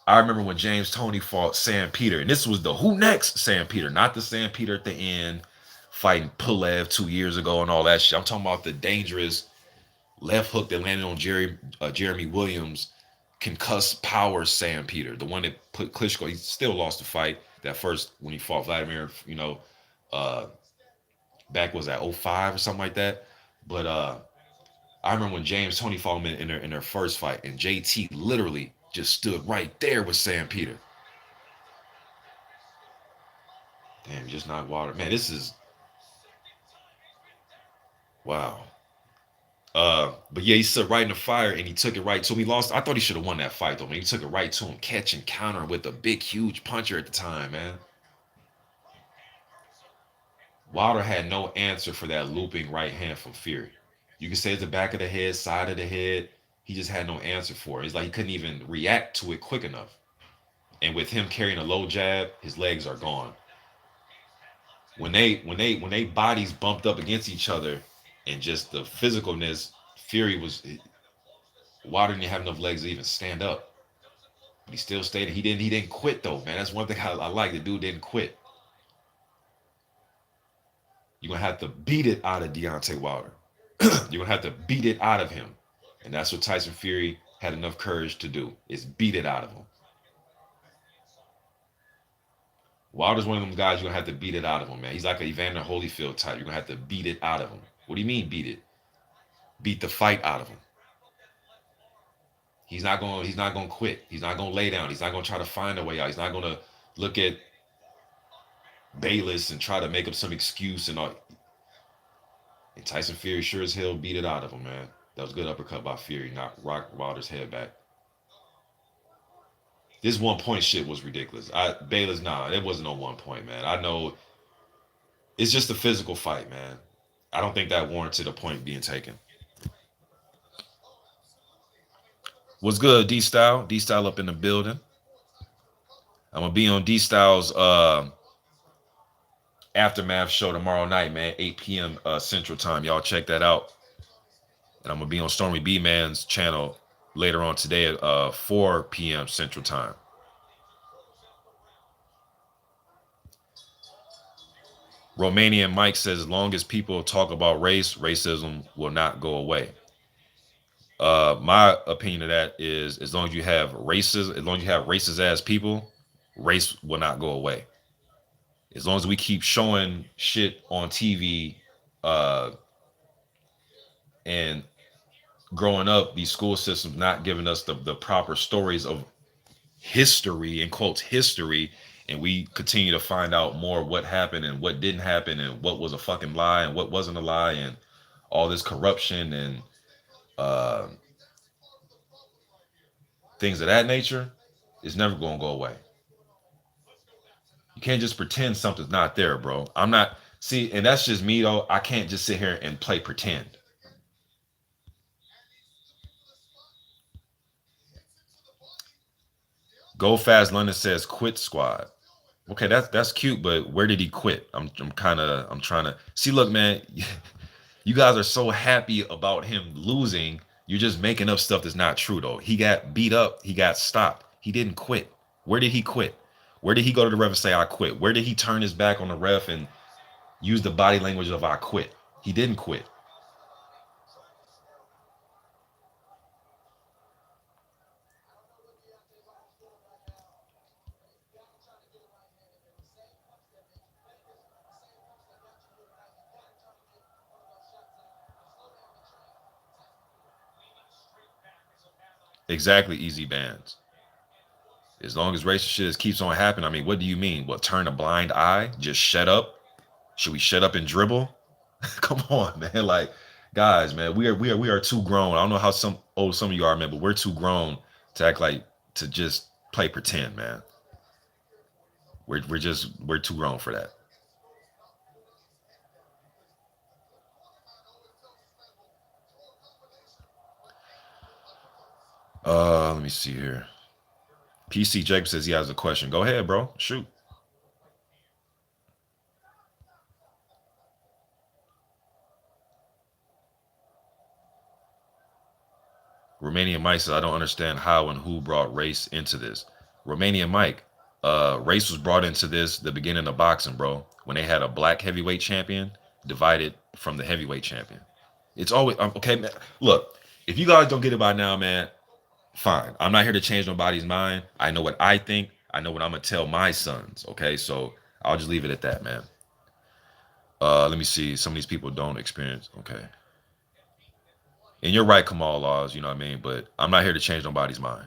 I remember when James Toney fought Sam Peter, and this was the who next Sam Peter, not the Sam Peter at the end fighting Pulev 2 years ago and all that shit. I'm talking about the dangerous left hook that landed on Jeremy Williams, concussed power Sam Peter, the one that put Klitschko. He still lost the fight that first when he fought Vladimir. Uh, back was at '05 or something like that. But I remember when James Toney fought him in their first fight, and JT literally just stood right there with Sam Peter. Damn, just not water. Man, this is wow. But yeah, he stood right in the fire and he took it right to him. He lost. I thought he should have won that fight though, man. He took it right to him, catch and counter with a big, huge puncher at the time, man. Wilder had no answer for that looping right hand from Fury. You can say it's the back of the head, side of the head. He just had no answer for it. It's like he couldn't even react to it quick enough. And with him carrying a low jab, his legs are gone. When they bodies bumped up against each other and just the physicalness, Fury was Wilder didn't have enough legs to even stand up. But he still stayed. He didn't quit though, man. That's one thing I like. The dude didn't quit. You're gonna have to beat it out of Deontay Wilder. You're gonna have to beat it out of him. And that's what Tyson Fury had enough courage to do, is beat it out of him. Wilder's one of them guys you're gonna have to beat it out of him, man. He's like an Evander Holyfield type. You're gonna have to beat it out of him. What do you mean beat it? Beat the fight out of him. He's not gonna quit. He's not gonna lay down. He's not gonna try to find a way out. He's not gonna look at Bayless and try to make up some excuse and all. And Tyson Fury sure as hell beat it out of him, man. That was a good uppercut by Fury, knocked Rock Wilder's head back. This 1 point shit was ridiculous. Bayless, nah, it wasn't on 1 point, man. I know it's just a physical fight, man. I don't think that warranted a point being taken. What's good, D Style? D Style up in the building. I'm gonna be on D Style's aftermath show tomorrow night, man, 8 p.m. Central Time. Y'all check that out. And I'm gonna be on Stormy B Man's channel later on today at 4 p.m. Central Time. Romanian Mike says, as long as people talk about race, racism will not go away. My opinion of that is, as long as you have races, as long as you have racist ass people, race will not go away. As long as we keep showing shit on TV, and growing up, these school systems not giving us the proper stories of history, in quotes, history, and we continue to find out more what happened and what didn't happen and what was a fucking lie and what wasn't a lie and all this corruption and uh, things of that nature is never going to go away. You can't just pretend something's not there, bro. I'm not, see, and that's just me though. I can't just sit here and play pretend. Go Fast London says quit squad. Okay, that's cute, but where did he quit? I'm trying to see. Look, man, you guys are so happy about him losing. You're just making up stuff that's not true, though. He got beat up. He got stopped. He didn't quit. Where did he quit? Where did he go to the ref and say I quit? Where did he turn his back on the ref and use the body language of I quit? He didn't quit. Exactly, easy bands. As long as racist shit keeps on happening, I mean, what do you mean? What, turn a blind eye? Just shut up? Should we shut up and dribble? Come on, man. Like, guys, man, we are too grown. I don't know how old some of you are, man, but we're too grown to act like to just play pretend, man. We're too grown for that. Let me see here. PC Jacob says he has a question. Go ahead, bro. Shoot. Romanian Mike says, I don't understand how and who brought race into this. Romanian Mike, race was brought into this the beginning of boxing, bro. When they had a black heavyweight champion divided from the heavyweight champion. It's always okay, man. Look, if you guys don't get it by now, man, fine. I'm not here to change nobody's mind. I know what I think. I know what I'm gonna tell my sons. Okay, so I'll just leave it at that, man. Let me see. Some of these people don't experience. Okay. And you're right, Kamal Laws, you know what I mean? But I'm not here to change nobody's mind.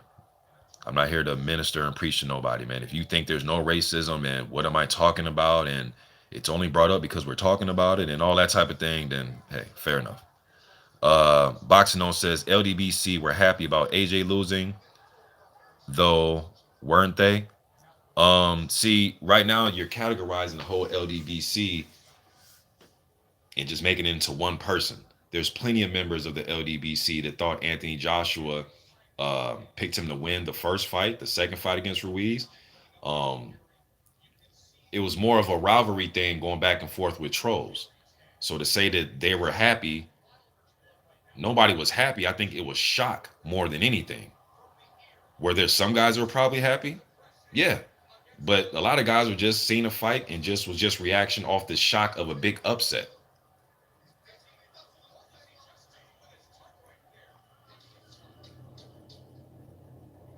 I'm not here to minister and preach to nobody, man. If you think there's no racism and what am I talking about and it's only brought up because we're talking about it and all that type of thing, then hey, fair enough. Boxing On says LDBC were happy about AJ losing, though, weren't they? See, right now you're categorizing the whole LDBC and just making it into one person. There's plenty of members of the LDBC that thought Anthony Joshua picked him to win the first fight, the second fight against Ruiz. Um, it was more of a rivalry thing going back and forth with trolls. So to say that they were happy, nobody was happy. I think it was shock more than anything. Were there some guys that were probably happy? Yeah. But a lot of guys were just seeing a fight and just was just reaction off the shock of a big upset.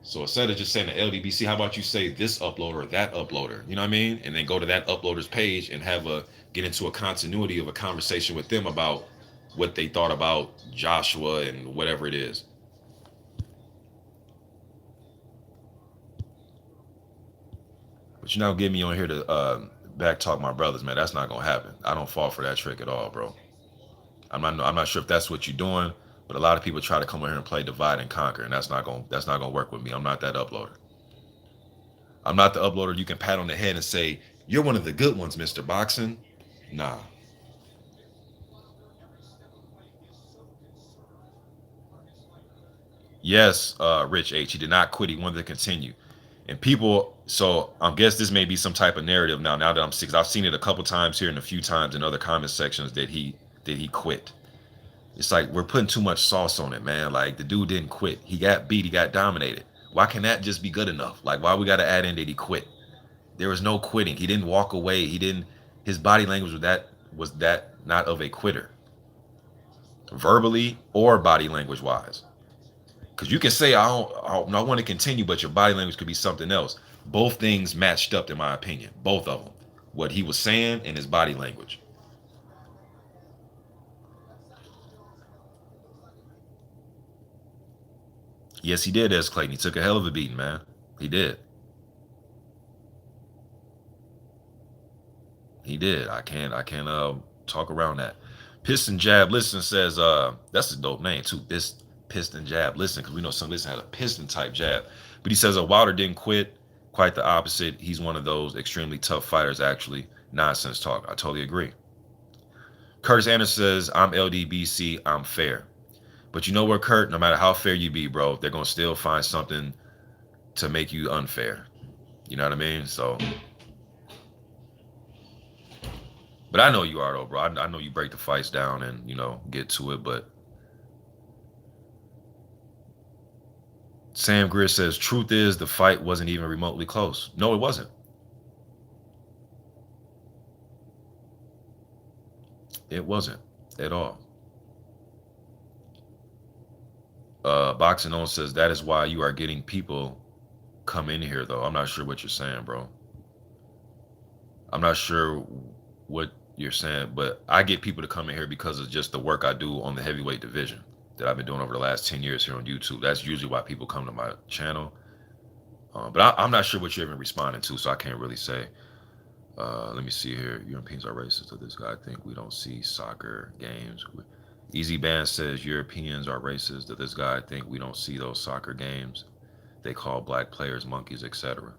So instead of just saying the LDBC, how about you say this uploader or that uploader? You know what I mean? And then go to that uploader's page and have a get into a continuity of a conversation with them about what they thought about Joshua and whatever it is. But you're not getting me on here to back talk my brothers, man. That's not gonna happen. I don't fall for that trick at all, bro. I'm not sure if that's what you're doing, but a lot of people try to come over here and play divide and conquer, and that's not gonna work with me. I'm not that uploader. I'm not the uploader you can pat on the head and say, "You're one of the good ones, Mr. Boxing." Nah. Yes, Rich H. He did not quit. He wanted to continue. And people, so I guess this may be some type of narrative now. Now that I'm 6, I've seen it a couple times here and a few times in other comment sections that he quit. It's like we're putting too much sauce on it, man. Like the dude didn't quit. He got beat. He got dominated. Why can that just be good enough? Like why we got to add in that he quit? There was no quitting. He didn't walk away. He didn't. His body language was that not of a quitter, verbally or body language wise. Because you can say I want to continue, but your body language could be something else. Both things matched up, in my opinion. Both of them, what he was saying and his body language. Yes, he did, as Clayton. He took a hell of a beating, man. He did. He did. I can't talk around that. Piston Jab Listen says that's a dope name too. Piston Jab Listen, because we know some listen had a piston type jab. But he says Wilder didn't quit. Quite the opposite. He's one of those extremely tough fighters, actually. Nonsense talk. I totally agree. Curtis Anderson says, I'm LDBC, I'm fair. But you know what, Kurt? No matter how fair you be, bro, they're gonna still find something to make you unfair. You know what I mean? So but I know you are though, bro. I know you break the fights down and get to it. But Sam Greer says, truth is the fight wasn't even remotely close. No, it wasn't. It wasn't at all. Boxing On says that is why you are getting people come in here though. I'm not sure what you're saying, bro. I'm not sure what you're saying, but I get people to come in here because of just the work I do on the heavyweight division that I've been doing over the last 10 years here on YouTube. That's usually why people come to my channel. But I'm not sure what you're even responding to, so I can't really say. Let me see here. Europeans are racist. To this guy, I think we don't see soccer games. Easy Band says Europeans are racist. To this guy, I think we don't see those soccer games. They call black players monkeys, etc.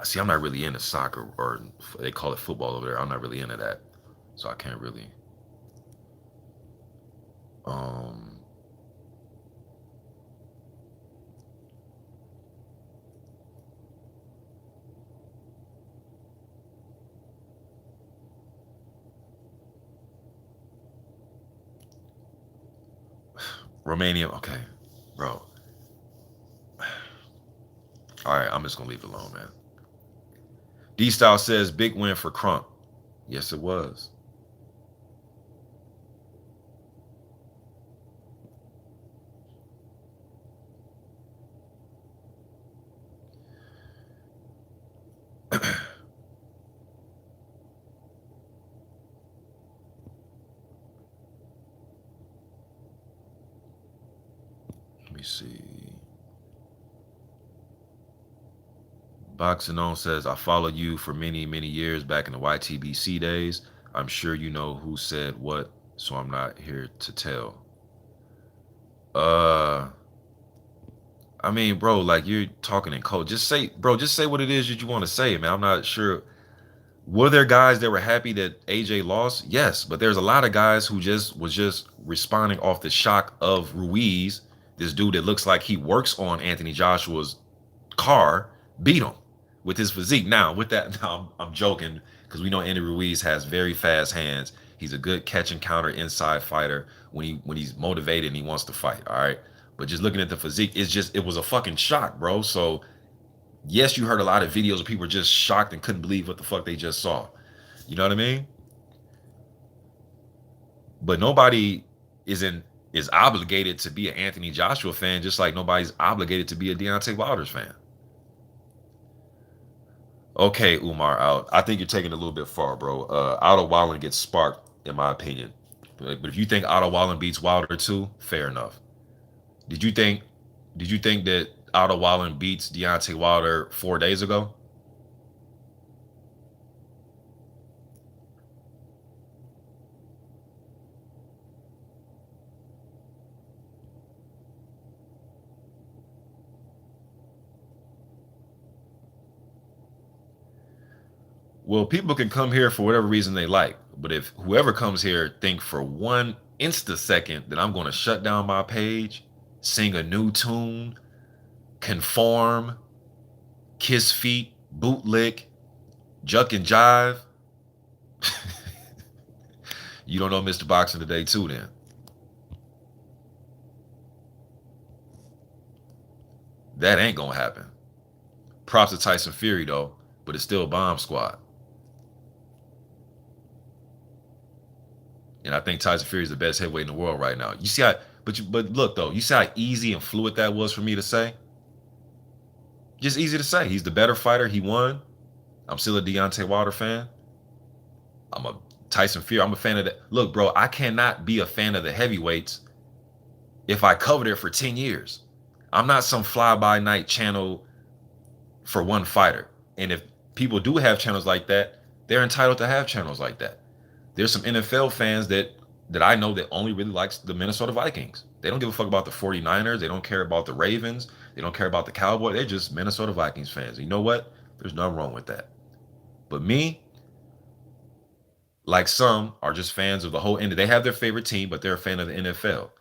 See, I'm not really into soccer, or they call it football over there. I'm not really into that, so I can't really. Romania, okay, bro. All right, I'm just gonna leave it alone, man. D Style says big win for Crump. Yes, it was. Let me see. Boxing On says, I followed you for many, many years back in the YTBC days. I'm sure you know who said what, so I'm not here to tell. Uh, I mean, bro, like you're talking in code. Just say, bro, just say what it is that you want to say, man. I'm not sure. Were there guys that were happy that AJ lost? Yes, but there's a lot of guys who just responding off the shock of Ruiz, this dude that looks like he works on Anthony Joshua's car, beat him with his physique. Now, with that, now I'm joking because we know Andy Ruiz has very fast hands. He's a good catch and counter inside fighter when he's motivated and he wants to fight. All right, but just looking at the physique, it was a fucking shock, bro. So yes, you heard a lot of videos of people just shocked and couldn't believe what the fuck they just saw. You know what I mean? But nobody is obligated to be an Anthony Joshua fan, just like nobody's obligated to be a Deontay Wilder's fan. Okay, Umar out. I think you're taking it a little bit far, bro. Otto Wallen gets sparked, in my opinion. But if you think Otto Wallen beats Wilder too, fair enough. Did you think did you think that Otto Wallen beats Deontay Wilder 4 days ago? Well, people can come here for whatever reason they like, but if whoever comes here think for one insta second that I'm going to shut down my page, sing a new tune, conform, kiss feet, bootlick, juck and jive, you don't know Mr. Boxing today too. Then that ain't gonna happen. Props to Tyson Fury though, but it's still Bomb Squad. And I think Tyson Fury is the best heavyweight in the world right now. You see how, but look though, you see how easy and fluid that was for me to say. Just easy to say. He's the better fighter. He won. I'm still a Deontay Wilder fan. I'm a Tyson Fury. I'm a fan of that. Look, bro, I cannot be a fan of the heavyweights if I covered it for 10 years. I'm not some fly by night channel for one fighter. And if people do have channels like that, they're entitled to have channels like that. There's some NFL fans that I know that only really likes the Minnesota Vikings. They don't give a fuck about the 49ers. They don't care about the Ravens. They don't care about the Cowboys. They're just Minnesota Vikings fans. And you know what? There's nothing wrong with that. But me, like some, are just fans of the whole end. They have their favorite team, but they're a fan of the NFL.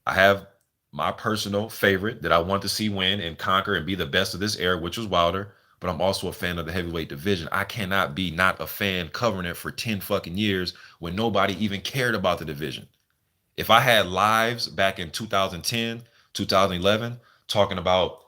I have my personal favorite that I want to see win and conquer and be the best of this era, which was Wilder. But I'm also a fan of the heavyweight division. I cannot be not a fan covering it for 10 fucking years when nobody even cared about the division. If I had lives back in 2010, 2011, talking about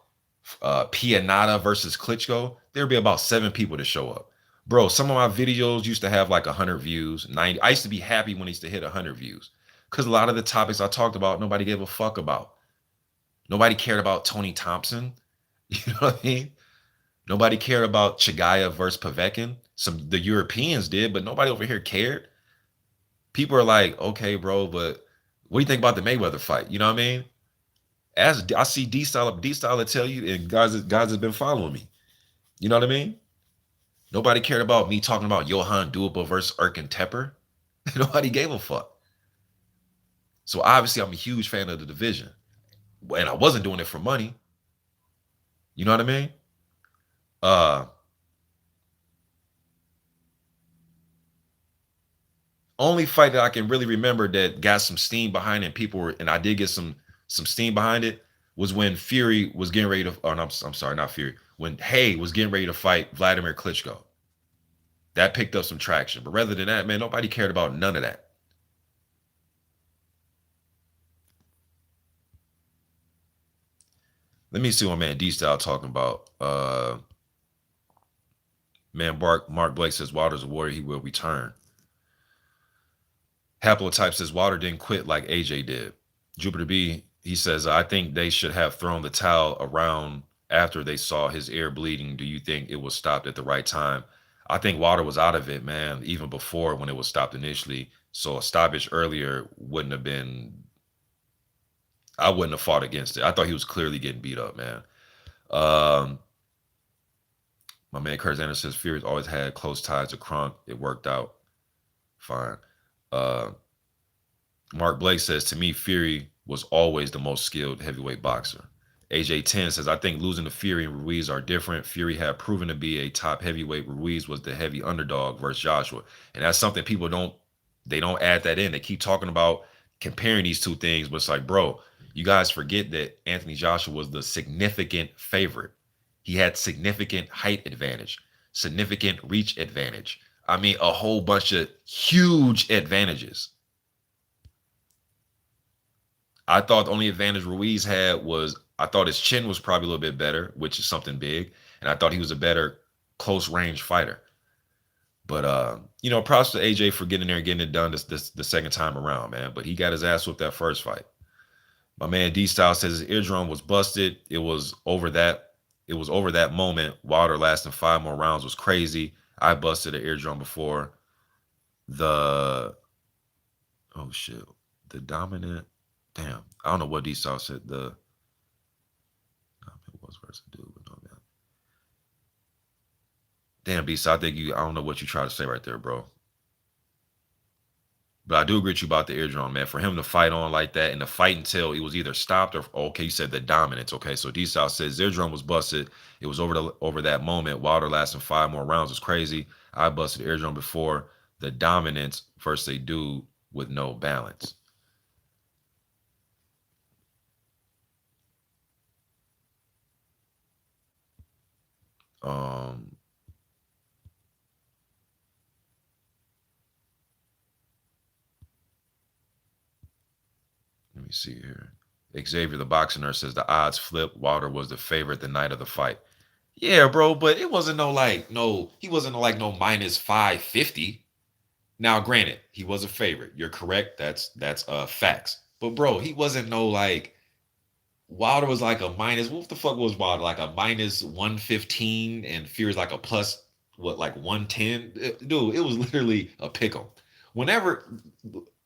Pianata versus Klitschko, there'd be about 7 people to show up. Bro, some of my videos used to have like 100 views, 90. I used to be happy when I used to hit 100 views because a lot of the topics I talked about, nobody gave a fuck about. Nobody cared about Tony Thompson. You know what I mean? Nobody cared about Chagaya versus Povetkin. The Europeans did, but nobody over here cared. People are like, okay, bro, but what do you think about the Mayweather fight? You know what I mean? As I see D-Style to tell you, and guys has been following me. You know what I mean? Nobody cared about me talking about Johan Duipa versus Erkin Tepper. Nobody gave a fuck. So obviously I'm a huge fan of the division. And I wasn't doing it for money. You know what I mean? Only fight that I can really remember that got some steam behind it, and people were, and I did get some steam behind it, was when Fury was getting ready to, or no, I'm sorry, not Fury, when Hay was getting ready to fight Vladimir Klitschko. That picked up some traction. But rather than that, man, nobody cared about none of that. Let me see what man D-Style talking about. Man, Mark Blake says Wilder's a warrior. He will return. Haplotype says Wilder didn't quit like AJ did. Jupiter B, he says, I think they should have thrown the towel around after they saw his ear bleeding. Do you think it was stopped at the right time? I think Wilder was out of it, man, even before when it was stopped initially. So a stoppage earlier wouldn't have been, I wouldn't have fought against it. I thought he was clearly getting beat up, man. My man Curtis Anderson says Fury's always had close ties to Kronk. It worked out fine. Mark Blake says, to me, Fury was always the most skilled heavyweight boxer. AJ10 says, I think losing to Fury and Ruiz are different. Fury had proven to be a top heavyweight. Ruiz was the heavy underdog versus Joshua. And that's something people don't add that in. They keep talking about comparing these two things, but it's like, bro, you guys forget that Anthony Joshua was the significant favorite. He had significant height advantage, significant reach advantage. I mean, a whole bunch of huge advantages. I thought the only advantage Ruiz had was I thought his chin was probably a little bit better, which is something big. And I thought he was a better close range fighter. But, props to AJ for getting there and getting it done the second time around, man. But he got his ass whooped that first fight. My man D-Style says his eardrum was busted. It was over that moment. Wilder lasting 5 more rounds was crazy. I busted an eardrum before. The dominant. Damn, I don't know what D-Style said. It was versus dude. Damn, D-Style, I don't know what you tried to say right there, bro. But I do agree with you about the eardrum, man. For him to fight on like that and to fight until it was either stopped or okay, you said the dominance. Okay, so D South says eardrum was busted. It was over that moment. Wilder lasting 5 more rounds was crazy. I busted eardrum before the dominance versus a dude with no balance. Um, Let me see here. Xavier, the boxing nurse, says the odds flip. Wilder was the favorite the night of the fight. Yeah, bro, but it wasn't he wasn't like no minus 550. Now, granted, he was a favorite. You're correct. That's facts. But bro, he wasn't no like Wilder was like a minus. What the fuck was Wilder like a minus 115 and Fury's like a plus what like 110? Dude, it was literally a pickle. Whenever,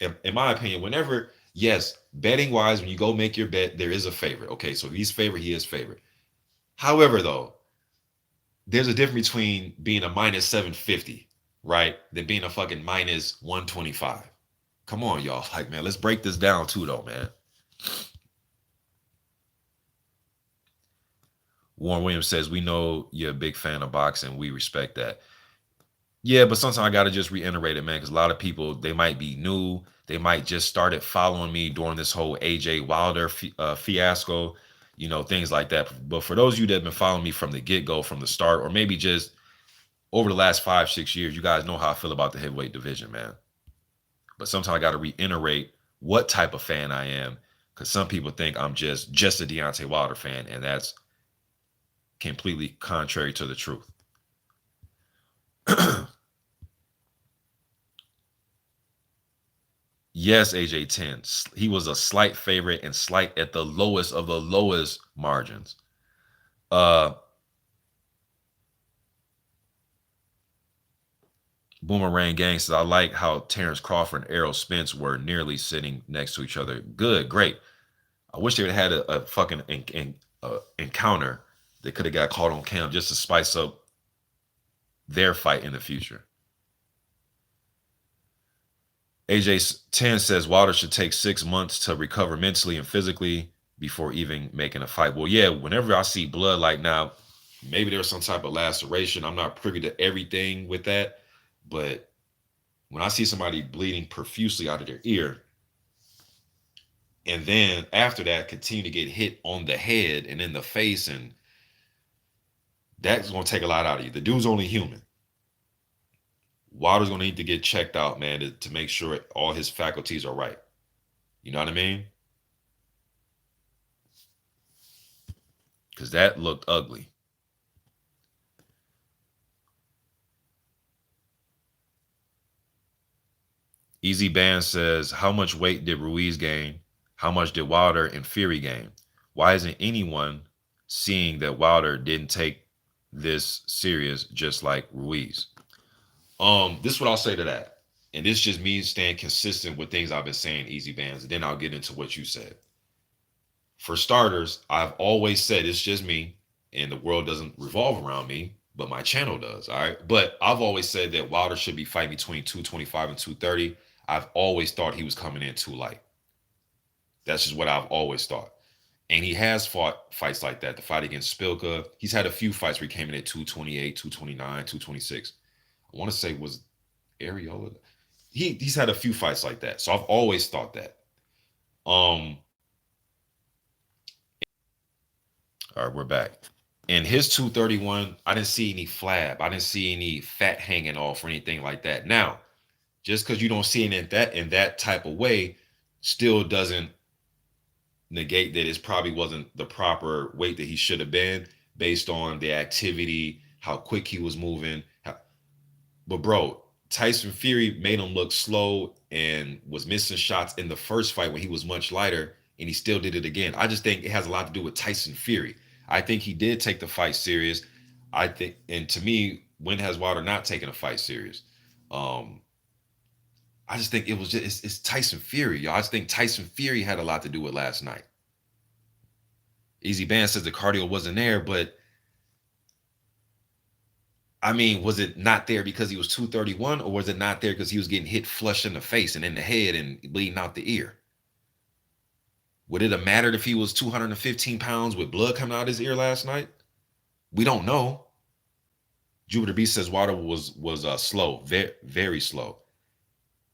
in my opinion, whenever yes, betting wise, when you go make your bet, there is a favorite. Okay, so if he's favorite, he is favorite. However, though, there's a difference between being a minus 750, right, than being a fucking minus 125. Come on, y'all. Like, man, let's break this down too, though, man. Warren Williams says, we know you're a big fan of boxing. We respect that. Yeah, but sometimes I got to just reiterate it, man, because a lot of people, they might be new. They might just started following me during this whole AJ Wilder fiasco, things like that. But for those of you that have been following me from the get-go, from the start, or maybe just over the last 5-6 years, you guys know how I feel about the heavyweight division, man. But sometimes I got to reiterate what type of fan I am, because some people think I'm just a Deontay Wilder fan, and that's completely contrary to the truth. Yes, AJ 10. He was a slight favorite and slight at the lowest of the lowest margins. Boomerang Gang says, I like how Terrence Crawford and Errol Spence were nearly sitting next to each other. Good, great. I wish they would have had a fucking encounter that could have got caught on cam just to spice up their fight in the future. AJ 10 says Wilder should take 6 months to recover mentally and physically before even making a fight. Well, yeah, whenever I see blood like now, maybe there's some type of laceration. I'm not privy to everything with that. But when I see somebody bleeding profusely out of their ear, and then after that continue to get hit on the head and in the face, and that's going to take a lot out of you. The dude's only human. Wilder's going to need to get checked out, man, to make sure all his faculties are right. You know what I mean? Because that looked ugly. Easy Band says, how much weight did Ruiz gain? How much did Wilder and Fury gain? Why isn't anyone seeing that Wilder didn't take this serious just like Ruiz? This is what I'll say to that. And this just me staying consistent with things I've been saying, Easy Bands, and then I'll get into what you said. For starters, I've always said it's just me, and the world doesn't revolve around me, but my channel does. All right. But I've always said that Wilder should be fighting between 225 and 230. I've always thought he was coming in too light. That's just what I've always thought. And he has fought fights like that. The fight against Spilka, he's had a few fights where he came in at 228, 229, 226. I want to say was Areola. He's had a few fights like that. So I've always thought that. All right, we're back. In his 231, I didn't see any flab. I didn't see any fat hanging off or anything like that. Now, just because you don't see it in that type of way, still doesn't negate that it probably wasn't the proper weight that he should have been based on the activity, how quick he was moving. But bro, Tyson Fury made him look slow and was missing shots in the first fight when he was much lighter, and he still did it again. I just think it has a lot to do with Tyson Fury. I think he did take the fight serious. I think, and to me, when has Wilder not taken a fight serious? I just think it was just it's Tyson Fury, y'all. I just think Tyson Fury had a lot to do with last night. Easy Band says the cardio wasn't there, but I mean, was it not there because he was 231, or was it not there because he was getting hit flush in the face and in the head and bleeding out the ear? Would it have mattered if he was 215 pounds with blood coming out his ear last night? We don't know. Jupiter Beast says Wilder was slow, very very slow,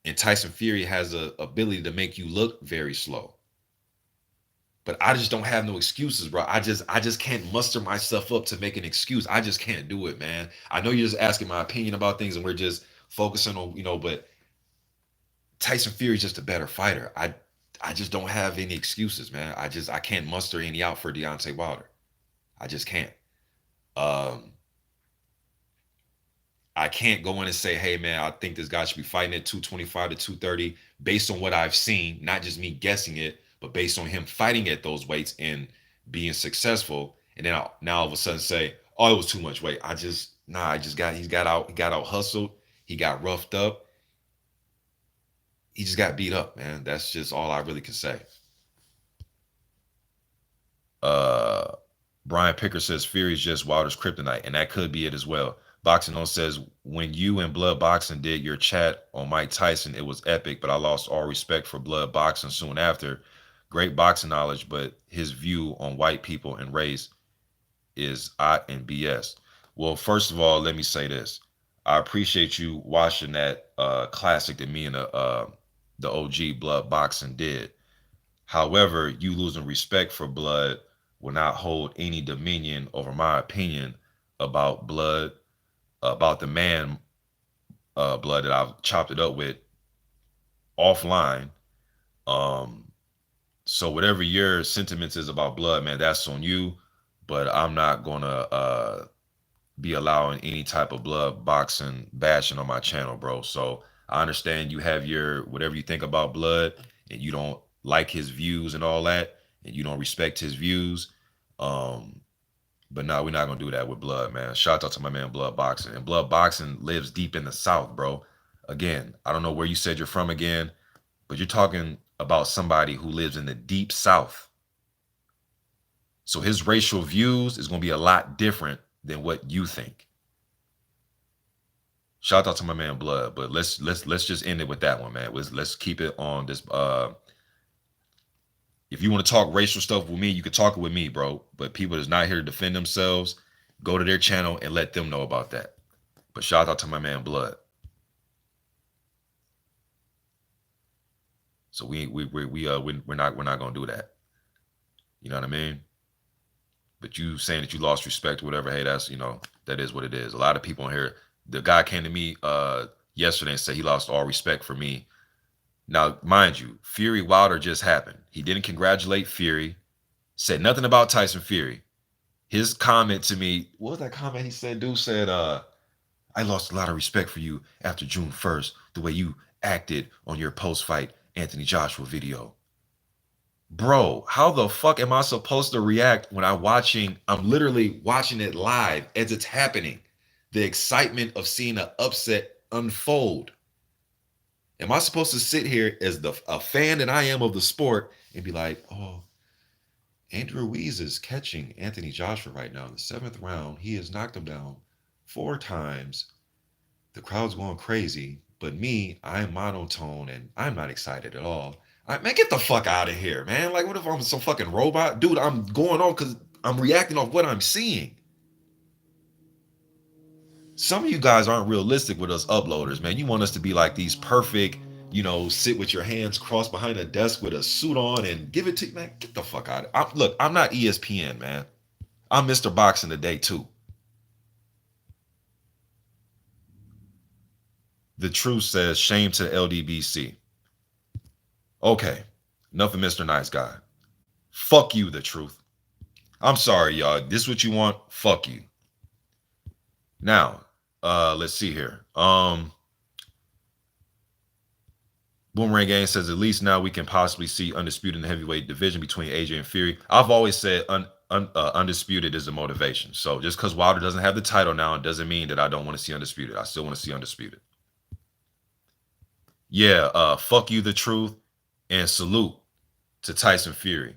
and Tyson Fury has a ability to make you look very slow. But I just don't have no excuses, bro. I just can't muster myself up to make an excuse. I just can't do it, man. I know you're just asking my opinion about things, and we're just focusing on, but Tyson Fury's just a better fighter. I just don't have any excuses, man. I can't muster any out for Deontay Wilder. I just can't. Um, I can't go in and say, hey man, I think this guy should be fighting at 225 to 230 based on what I've seen, not just me guessing it, but based on him fighting at those weights and being successful. And then now all of a sudden say, oh, it was too much weight. He got out hustled, he got roughed up, he just got beat up, man. That's just all I really can say. Uh Brian Picker says Fury's just Wilder's kryptonite, and that could be it as well. Boxing On says, when you and Blood Boxing did your chat on Mike Tyson, it was epic, but I lost all respect for Blood Boxing soon after. Great boxing knowledge, but his view on white people and race is odd and BS. Well, first of all, let me say this. I appreciate you watching that classic that me and the OG Blood Boxing did. However, you losing respect for Blood will not hold any dominion over my opinion about Blood, about the man Blood that I've chopped it up with offline. So whatever your sentiments is about Blood, man, that's on you. But I'm not gonna be allowing any type of Blood Boxing bashing on my channel, bro. So I understand you have your whatever you think about Blood, and you don't like his views and all that, and you don't respect his views. But no, we're not gonna do that with Blood, man. Shout out to my man Blood Boxing. And Blood Boxing lives deep in the South, bro. Again, I don't know where you said you're from again, but you're talking about somebody who lives in the deep South. So his racial views is gonna be a lot different than what you think. Shout out to my man Blood, but let's just end it with that one, man. Let's keep it on this. If you want to talk racial stuff with me, you can talk it with me, bro. But people that's not here to defend themselves, go to their channel and let them know about that. But shout out to my man Blood. So we're not gonna do that. You know what I mean? But you saying that you lost respect or whatever, hey, that's that is what it is. A lot of people in here. The guy came to me yesterday and said he lost all respect for me. Now, mind you, Fury Wilder just happened. He didn't congratulate Fury, said nothing about Tyson Fury. His comment to me, what was that comment he said? Dude said, I lost a lot of respect for you after June 1st, the way you acted on your post-fight Anthony Joshua video. Bro, how the fuck am I supposed to react when I'm literally watching it live as it's happening? The excitement of seeing an upset unfold. Am I supposed to sit here as a fan that I am of the sport and be like, oh, Andrew Ruiz is catching Anthony Joshua right now in the 7th round. He has knocked him down 4 times. The crowd's going crazy. But me, I'm monotone and I'm not excited at all. Man, get the fuck out of here, man. Like, what if I'm some fucking robot? Dude, I'm going on because I'm reacting off what I'm seeing. Some of you guys aren't realistic with us uploaders, man. You want us to be like these perfect, sit with your hands crossed behind a desk with a suit on and give it to you, man. Get the fuck out of it. Look, I'm not ESPN, man. I'm Mr. Boxing today, too. The Truth says, shame to LDBC. Okay, enough of Mr. Nice Guy. Fuck you, The Truth. I'm sorry, y'all. This is what you want? Fuck you. Now, let's see here. Boomerang Gang says, at least now we can possibly see Undisputed in the heavyweight division between AJ and Fury. I've always said Undisputed is the motivation. So just because Wilder doesn't have the title now, it doesn't mean that I don't want to see Undisputed. I still want to see Undisputed. Yeah, fuck you, The Truth, and salute to Tyson Fury,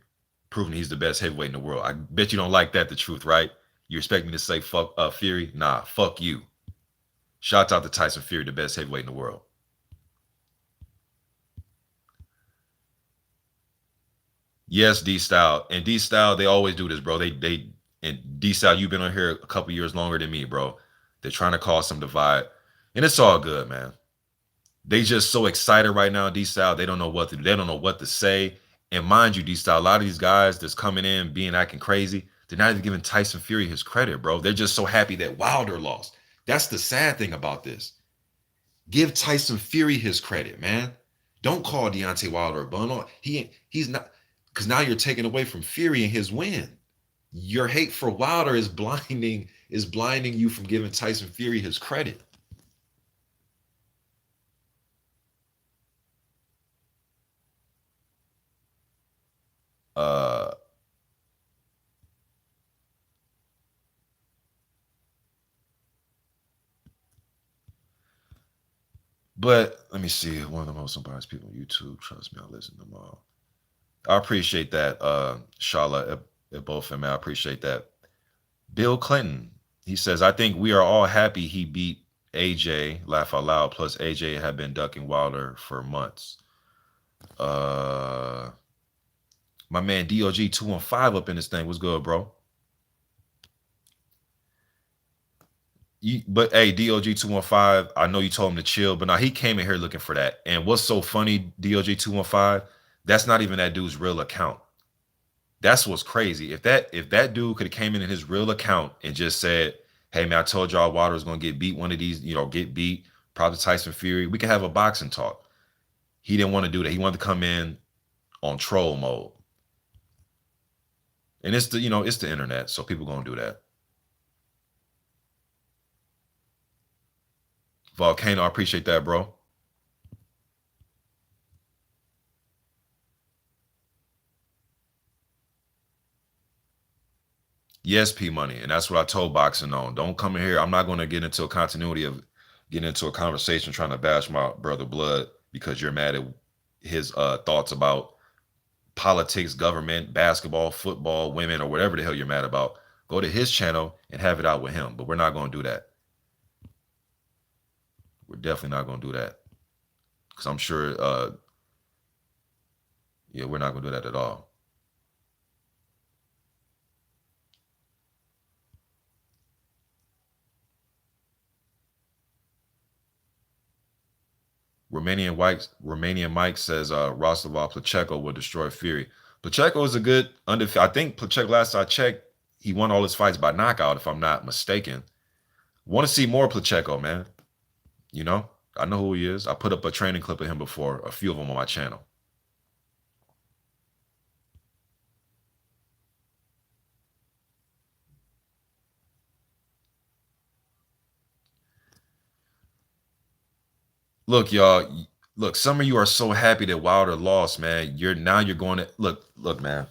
proving he's the best heavyweight in the world. I bet you don't like that, The Truth, right? You expect me to say fuck Fury? Nah, fuck you. Shout out to Tyson Fury, the best heavyweight in the world. Yes, D Style. And D Style, they always do this, bro. They and D Style, you've been on here a couple years longer than me, bro. They're trying to cause some divide. And it's all good, man. They just so excited right now, D Style. They don't know what to do. They don't know what to say. And mind you, D Style, a lot of these guys that's coming in being acting crazy, they're not even giving Tyson Fury his credit, bro. They're just so happy that Wilder lost. That's the sad thing about this. Give Tyson Fury his credit, man. Don't call Deontay Wilder a bum. He's not, because now you're taking away from Fury and his win. Your hate for Wilder is blinding you from giving Tyson Fury his credit. Uh, but let me see. One of the most unbiased people on YouTube. Trust me, I listen to them all. I appreciate that, Shala both man. I appreciate that. Bill Clinton. He says, I think we are all happy he beat AJ. Laugh out loud. Plus, AJ had been ducking Wilder for months. Uh, my man DOG 215 up in this thing. What's good, bro? But hey, DOG 215, I know you told him to chill, but now he came in here looking for that. And what's so funny, DOG 215, that's not even that dude's real account. That's what's crazy. If that dude could have came in his real account and just said, "Hey man, I told y'all Wilder was gonna get beat one of these, get beat, probably Tyson Fury. We can have a boxing talk." He didn't want to do that. He wanted to come in on troll mode. And it's the internet, so people gonna do that. Volcano, I appreciate that, bro. Yes, P Money, and that's what I told boxing on. Don't come in here. I'm not going to get into a continuity of getting into a conversation trying to bash my brother Blood because you're mad at his thoughts about politics, government, basketball, football, women, or whatever the hell you're mad about. Go to his channel and have it out with him. But we're not going to do that. We're definitely not going to do that because I'm sure, yeah, we're not going to do that at all. Romanian Mike says Rostov Pacheco will destroy Fury. Pacheco is a good undefeated. I think Pacheco, last I checked, he won all his fights by knockout, if I'm not mistaken. Want to see more Pacheco, man. You know, I know who he is. I put up a training clip of him before, a few of them on my channel. Look, y'all. Look, some of you are so happy that Wilder lost, man. You're going to look, man.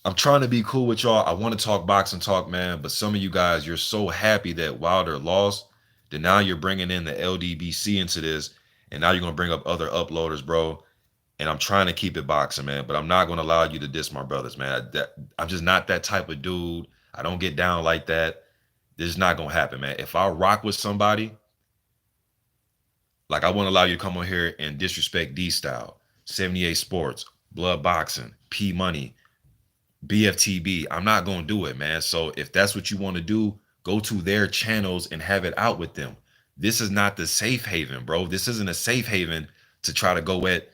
I'm trying to be cool with y'all. I want to talk boxing talk, man. But some of you guys, you're so happy that Wilder lost that now you're bringing in the LDBC into this, and now you're gonna bring up other uploaders, bro. And I'm trying to keep it boxing, man. But I'm not gonna allow you to diss my brothers, man. I'm just not that type of dude. I don't get down like that. This is not gonna happen, man. If I rock with somebody, like I won't allow you to come on here and disrespect D Style, 78 Sports, Blood Boxing, P Money, BFTB. I'm not going to do it, man. So if that's what you want to do, go to their channels and have it out with them. This is not the safe haven, bro. This isn't a safe haven to try to go at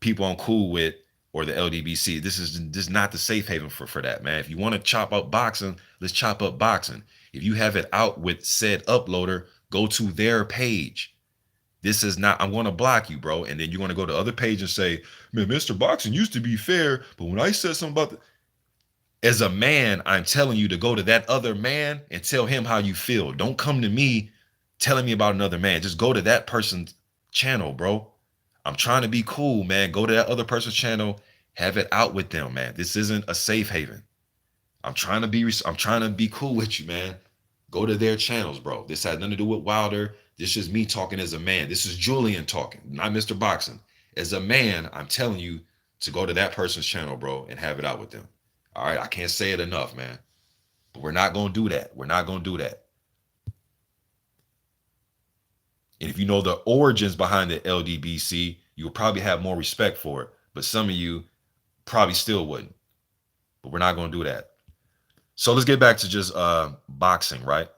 people I'm cool with or the LDBC. This is not the safe haven for that, man. If you want to chop up boxing, let's chop up boxing. If you have it out with said uploader, go to their page. This is not, I'm going to block you, bro. And then you're going to go to other page and say, man, Mr. Boxing used to be fair. But when I said something about as a man, I'm telling you to go to that other man and tell him how you feel. Don't come to me telling me about another man. Just go to that person's channel, bro. I'm trying to be cool, man. Go to that other person's channel. Have it out with them, man. This isn't a safe haven. I'm trying to be cool with you, man. Go to their channels, bro. This had nothing to do with Wilder. This is me talking as a man. This is Julian talking, not Mr. Boxing. As a man, I'm telling you to go to that person's channel, bro, and have it out with them. All right, I can't say it enough, man. But we're not gonna do that. We're not gonna do that. And if you know the origins behind the LDBC, you would probably have more respect for it. But some of you probably still wouldn't. But we're not going to do that. So let's get back to just boxing, right?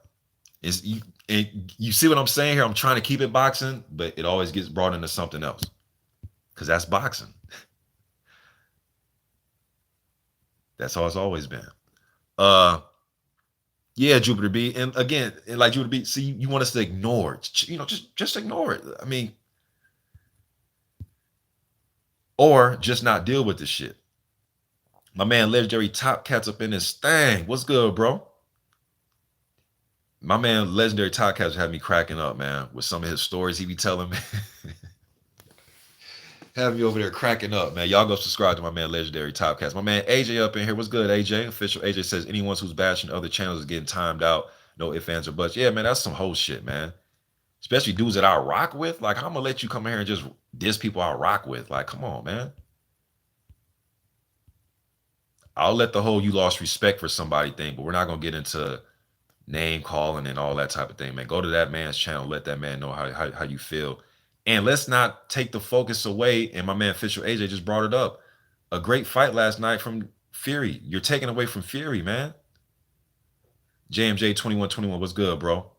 Is you see what I'm saying here? I'm trying to keep it boxing, but it always gets brought into something else because that's boxing. That's how it's always been. Uh, yeah, Jupiter B. And again, like Jupiter B. See, you want us to ignore it, just ignore it. I mean, or just not deal with the shit. My man, Legendary Top Cats up in this thing. What's good, bro? My man, Legendary Top Cats had me cracking up, man, with some of his stories he be telling me. Have me over there cracking up, man. Y'all go subscribe to my man Legendary Topcast. My man AJ up in here. What's good, AJ? Official AJ says anyone who's bashing other channels is getting timed out. No ifs, ands, or buts. Yeah, man, that's some whole shit, man. Especially dudes that I rock with. Like, I'm gonna let you come here and just diss people I rock with. Like, come on, man. I'll let the whole you lost respect for somebody thing, but we're not gonna get into name calling and all that type of thing, man. Go to that man's channel, let that man know how you feel. And let's not take the focus away. And my man Official AJ just brought it up. A great fight last night from Fury. You're taking away from Fury, man. JMJ 2121, what's good, bro?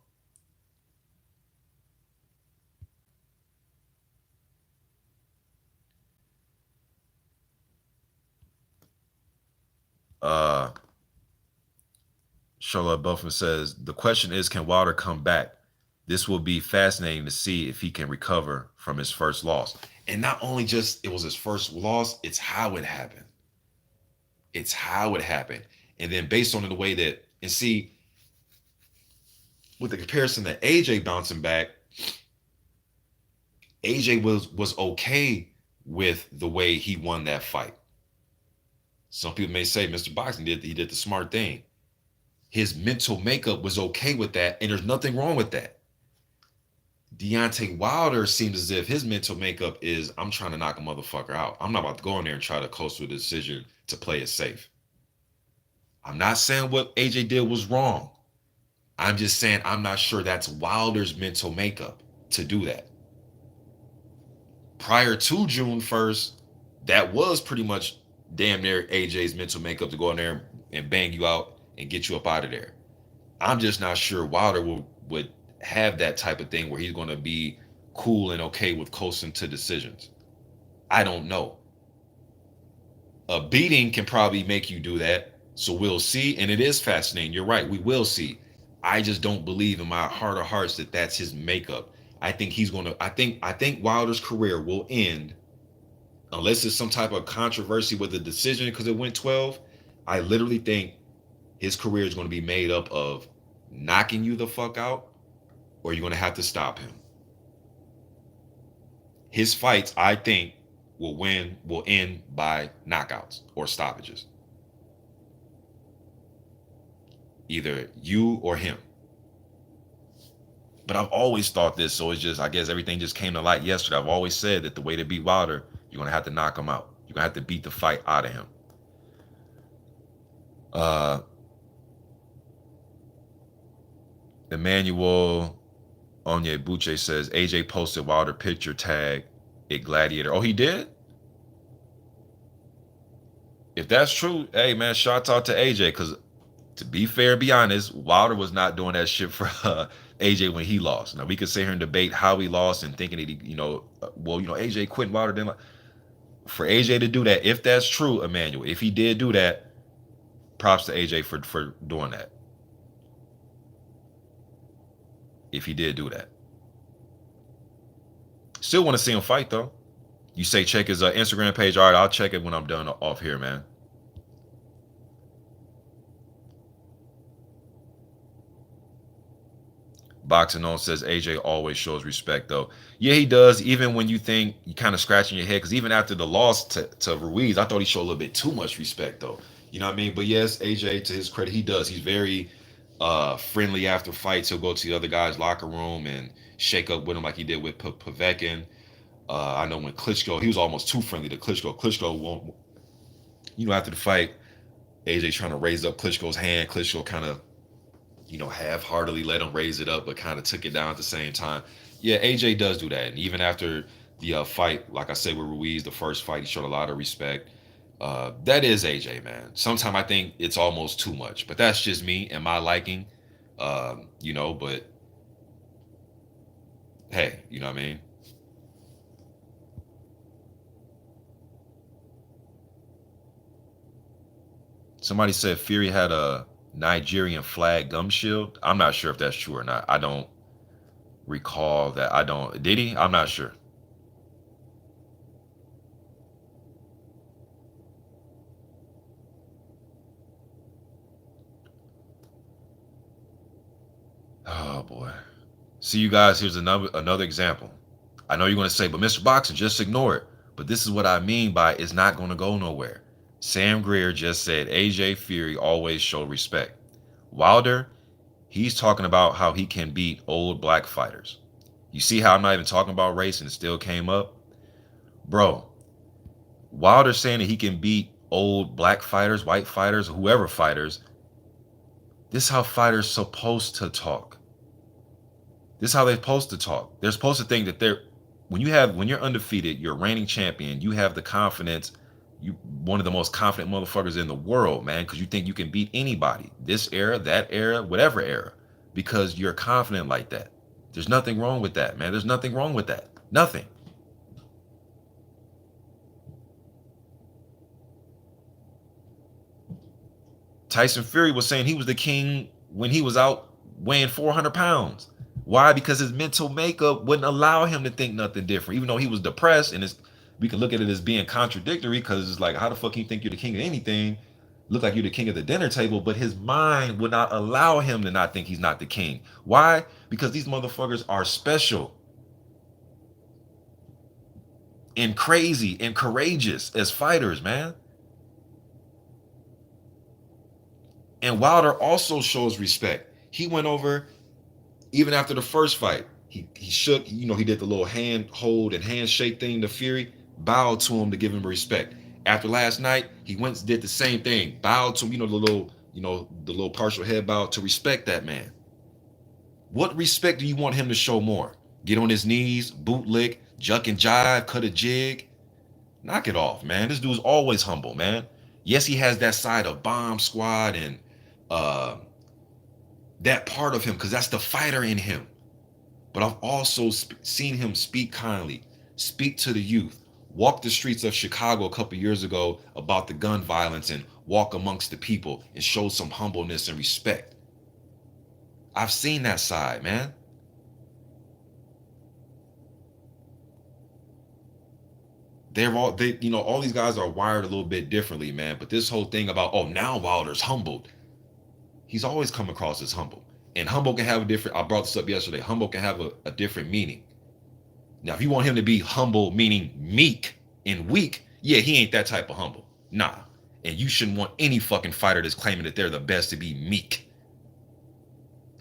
Charlotte Buffman says the question is, can Wilder come back? This will be fascinating to see if he can recover from his first loss. And not only just it was his first loss, it's how it happened. It's how it happened. And then based on the way that, and see, with the comparison to AJ bouncing back, AJ was okay with the way he won that fight. Some people may say Mr. Boxing he did the smart thing. His mental makeup was okay with that, and there's nothing wrong with that. Deontay Wilder seems as if his mental makeup is, I'm trying to knock a motherfucker out. I'm not about to go in there and try to coast with a decision to play it safe. I'm not saying what AJ did was wrong. I'm just saying I'm not sure that's Wilder's mental makeup to do that. Prior to June 1st, that was pretty much damn near AJ's mental makeup to go in there and bang you out and get you up out of there. I'm just not sure Wilder would have that type of thing where he's going to be cool and okay with coasting to decisions. I don't know. A beating can probably make you do that. So we'll see. And it is fascinating. You're right. We will see. I just don't believe in my heart of hearts that that's his makeup. I think he's going to, I think Wilder's career will end unless it's some type of controversy with the decision because it went 12. I literally think his career is going to be made up of knocking you the fuck out, or you're going to have to stop him. His fights, I think, will end by knockouts or stoppages. Either you or him. But I've always thought this, so it's just, I guess everything just came to light yesterday. I've always said that the way to beat Wilder, you're going to have to knock him out. You're going to have to beat the fight out of him. Emmanuel Onyebuche says, AJ posted Wilder picture tag it Gladiator. Oh, he did? If that's true, hey, man, shout out to AJ, because to be fair, be honest, Wilder was not doing that shit for AJ when he lost. Now, we could sit here and debate how he lost and thinking that he, AJ quit Wilder. Then for AJ to do that, if that's true, Emmanuel, if he did do that, props to AJ for doing that. If he did do that. Still want to see him fight, though. You say check his Instagram page. All right, I'll check it when I'm done off here, man. Boxing On says AJ always shows respect, though. Yeah, he does. Even when you think you kind of scratching your head, because even after the loss to Ruiz, I thought he showed a little bit too much respect, though. You know what I mean? But yes, AJ, to his credit, he does. He's very friendly after fights. He'll go to the other guy's locker room and shake up with him like he did with Povetkin. I know when Klitschko, he was almost too friendly to Klitschko. Klitschko won't, after the fight, AJ trying to raise up Klitschko's hand. Klitschko kind of, half-heartedly let him raise it up, but kind of took it down at the same time. Yeah, AJ does do that, and even after the fight, like I said with Ruiz, the first fight, he showed a lot of respect. That is AJ, man. Sometimes I think it's almost too much, but that's just me and my liking. But hey, you know what I mean? Somebody said Fury had a Nigerian flag gum shield. I'm not sure if that's true or not. I don't recall that. I don't. Did he? I'm not sure. Oh boy. See you guys. Here's another example. I know you're going to say, but Mr. Boxer, just ignore it. But this is what I mean by it's not going to go nowhere. Sam Greer just said AJ Fury always show respect. Wilder, he's talking about how he can beat old black fighters. You see how I'm not even talking about race and it still came up? Bro, Wilder saying that he can beat old black fighters, white fighters, whoever fighters. This is how fighters supposed to talk. This is how they're supposed to talk. They're supposed to think that they're when you're undefeated, you're a reigning champion, you have the confidence, you one of the most confident motherfuckers in the world, man, because you think you can beat anybody. This era, that era, whatever era. Because you're confident like that. There's nothing wrong with that, man. There's nothing wrong with that. Nothing. Tyson Fury was saying he was the king when he was out weighing 400 pounds. Why? Because his mental makeup wouldn't allow him to think nothing different. Even though he was depressed, and we can look at it as being contradictory because it's like, how the fuck can you think you're the king of anything? Look like you're the king of the dinner table, but his mind would not allow him to not think he's not the king. Why? Because these motherfuckers are special and crazy and courageous as fighters, man. And Wilder also shows respect. He went over even after the first fight. He shook, he did the little hand hold and handshake thing to Fury, bowed to him to give him respect. After last night, he went and did the same thing, bowed to him, the little partial head bow to respect that man. What respect do you want him to show more? Get on his knees, bootlick, juck and jive, cut a jig? Knock it off, man. This dude's always humble, man. Yes, he has that side of bomb squad and uh that part of him because that's the fighter in him. But I've also seen him speak kindly, speak to the youth, walk the streets of Chicago a couple years ago about the gun violence and walk amongst the people and show some humbleness and respect. I've seen that side, man. All these guys are wired a little bit differently, man. But this whole thing about, oh, now Wilder's humbled. He's always come across as humble. And humble can have a different, I brought this up yesterday, humble can have a different meaning. Now, if you want him to be humble, meaning meek and weak, yeah, he ain't that type of humble. Nah. And you shouldn't want any fucking fighter that's claiming that they're the best to be meek.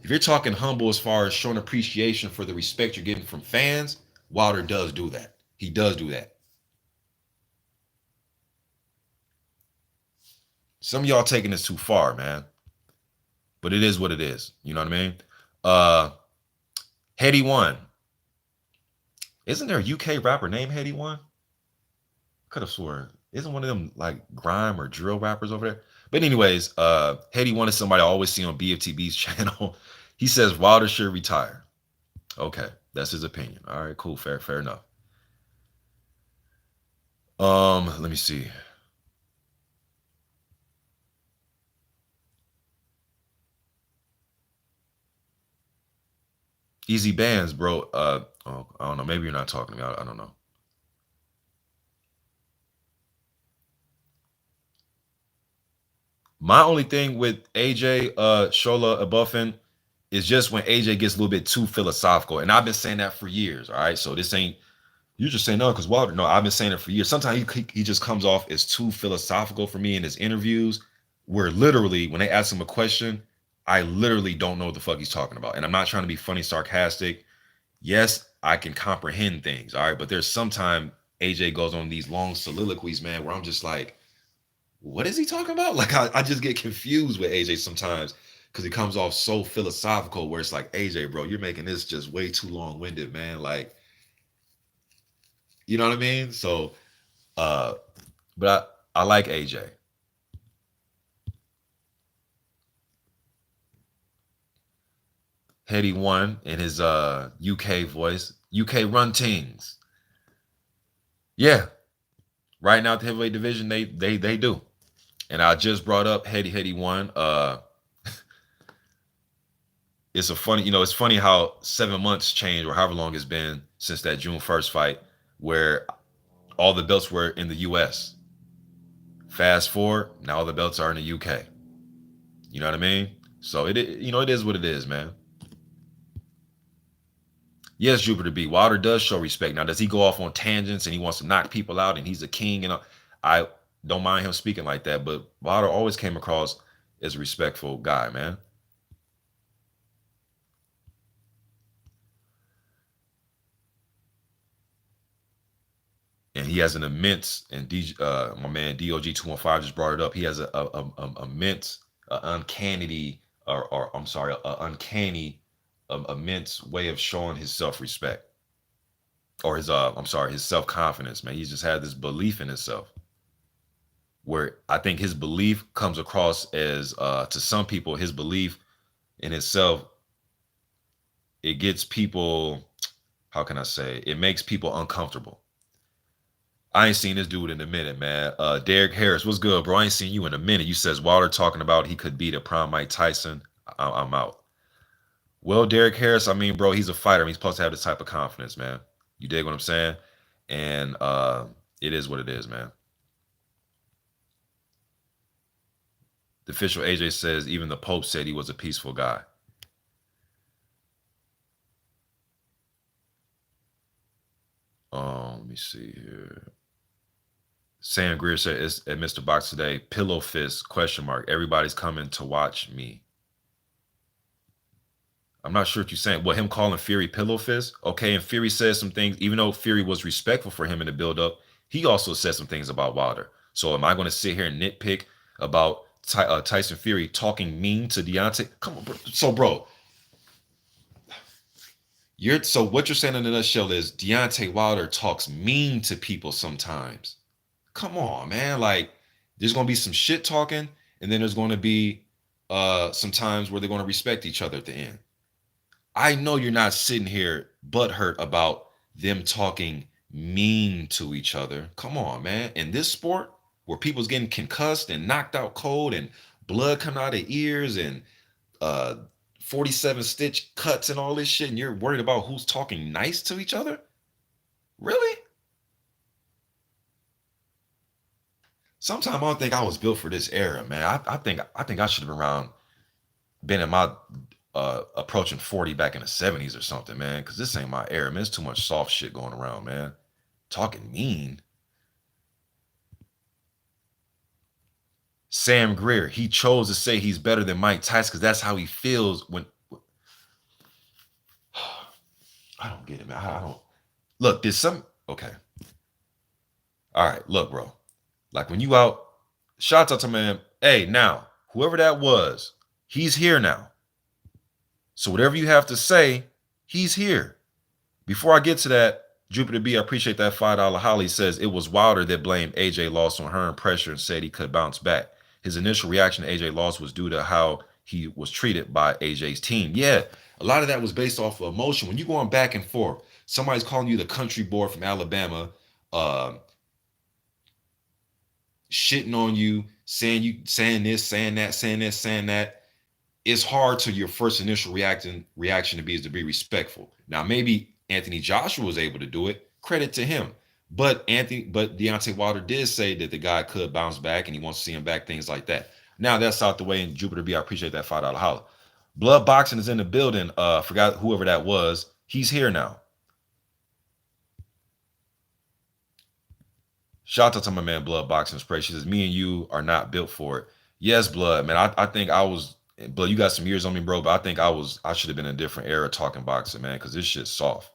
If you're talking humble as far as showing appreciation for the respect you're getting from fans, Wilder does do that. He does do that. Some of y'all taking this too far, man. But it is what it is. You know what I mean? Uh Heady One. Isn't there a UK rapper named Heady One? Could have sworn. Isn't one of them like grime or drill rappers over there? But anyways, Heady One is somebody I always see on BFTB's channel. He says Wilder should retire. Okay, that's his opinion. All right, cool, fair enough. Let me see. Easy bands, bro. Oh, I don't know. Maybe you're not talking to me. I don't know. My only thing with AJ Shola Abuffin is just when AJ gets a little bit too philosophical. And I've been saying that for years. All right. So this ain't you just saying no because Wilder. No, I've been saying it for years. Sometimes he just comes off as too philosophical for me in his interviews, where literally when they ask him a question, I literally don't know what the fuck he's talking about. And I'm not trying to be funny, sarcastic. Yes, I can comprehend things. All right. But there's sometimes AJ goes on these long soliloquies, man, where I'm just like, what is he talking about? Like I just get confused with AJ sometimes because he comes off so philosophical where it's like, AJ, bro, you're making this just way too long-winded, man. Like, you know what I mean? So, uh, but I like AJ. Heady one in his UK voice. UK run teams. Yeah. Right now, the heavyweight division, they do. And I just brought up Heady one. It's a funny, it's funny how 7 months changed or however long it's been since that June 1st fight where all the belts were in the US. Fast forward, now all the belts are in the UK. You know what I mean? So it is what it is, man. Yes, Jupiter B. Wilder does show respect. Now, does he go off on tangents and he wants to knock people out and he's a king? And I don't mind him speaking like that, but Wilder always came across as a respectful guy, man. And he has an immense, and my man DOG215 just brought it up. He has a immense, uncanny, or I'm sorry, uncanny, immense way of showing his self respect, or his I'm sorry, his self confidence. Man, he's just had this belief in himself, where I think his belief comes across as to some people, his belief in himself, it gets people. How can I say? It makes people uncomfortable. I ain't seen this dude in a minute, man. Derek Harris, what's good, bro? I ain't seen you in a minute. You says Wilder talking about he could beat a prime Mike Tyson. I'm out. Well, Derek Harris, I mean, bro, he's a fighter. I mean, he's supposed to have this type of confidence, man. You dig what I'm saying? And it is what it is, man. The official AJ says even the Pope said he was a peaceful guy. Let me see here. Sam Greer said it's at Mr. Box today. Pillow fist question mark. Everybody's coming to watch me. I'm not sure what you're saying. What, him calling Fury pillow fist? Okay, and Fury says some things, even though Fury was respectful for him in the build-up, he also said some things about Wilder. So am I going to sit here and nitpick about Tyson Fury talking mean to Deontay? Come on, bro. So, bro, so what you're saying in a nutshell is Deontay Wilder talks mean to people sometimes. Come on, man. Like, there's gonna be some shit talking, and then there's gonna be some times where they're gonna respect each other at the end. I know you're not sitting here butthurt about them talking mean to each other. Come on, man. In this sport where people's getting concussed and knocked out cold and blood coming out of ears and uh 47 stitch cuts and all this shit, and you're worried about who's talking nice to each other? Really? Sometimes I don't think I was built for this era, man. I think I should have been in my approaching 40 back in the 70s or something, man. Cause this ain't my era, man. There's too much soft shit going around, man. Talking mean. Sam Greer, he chose to say he's better than Mike Tyson because that's how he feels when I don't get it, man. I don't look, there's some okay. All right, look, bro. Like when you out, shout out to man, hey, now, whoever that was, he's here now. So whatever you have to say, he's here. Before I get to that, Jupiter B, I appreciate that $5 Holly says it was Wilder that blamed AJ loss on her and pressure and said he could bounce back. His initial reaction to AJ loss was due to how he was treated by AJ's team. Yeah, a lot of that was based off of emotion. When you're going back and forth, somebody's calling you the country boy from Alabama, shitting on you, saying this, saying that, saying this, saying that. It's hard to your first initial reaction to be respectful. Now maybe Anthony Joshua was able to do it. Credit to him. But Deontay Wilder did say that the guy could bounce back and he wants to see him back, things like that. Now that's out the way, and Jupiter B, I appreciate that $5 holla. Blood Boxing is in the building. Forgot whoever that was. He's here now. Shout out to my man Blood Boxing Spray. She says, me and you are not built for it. Yes, Blood, man. I think I was, Blood, you got some years on me, bro, but I think I should have been in a different era talking boxing, man, because this shit's soft.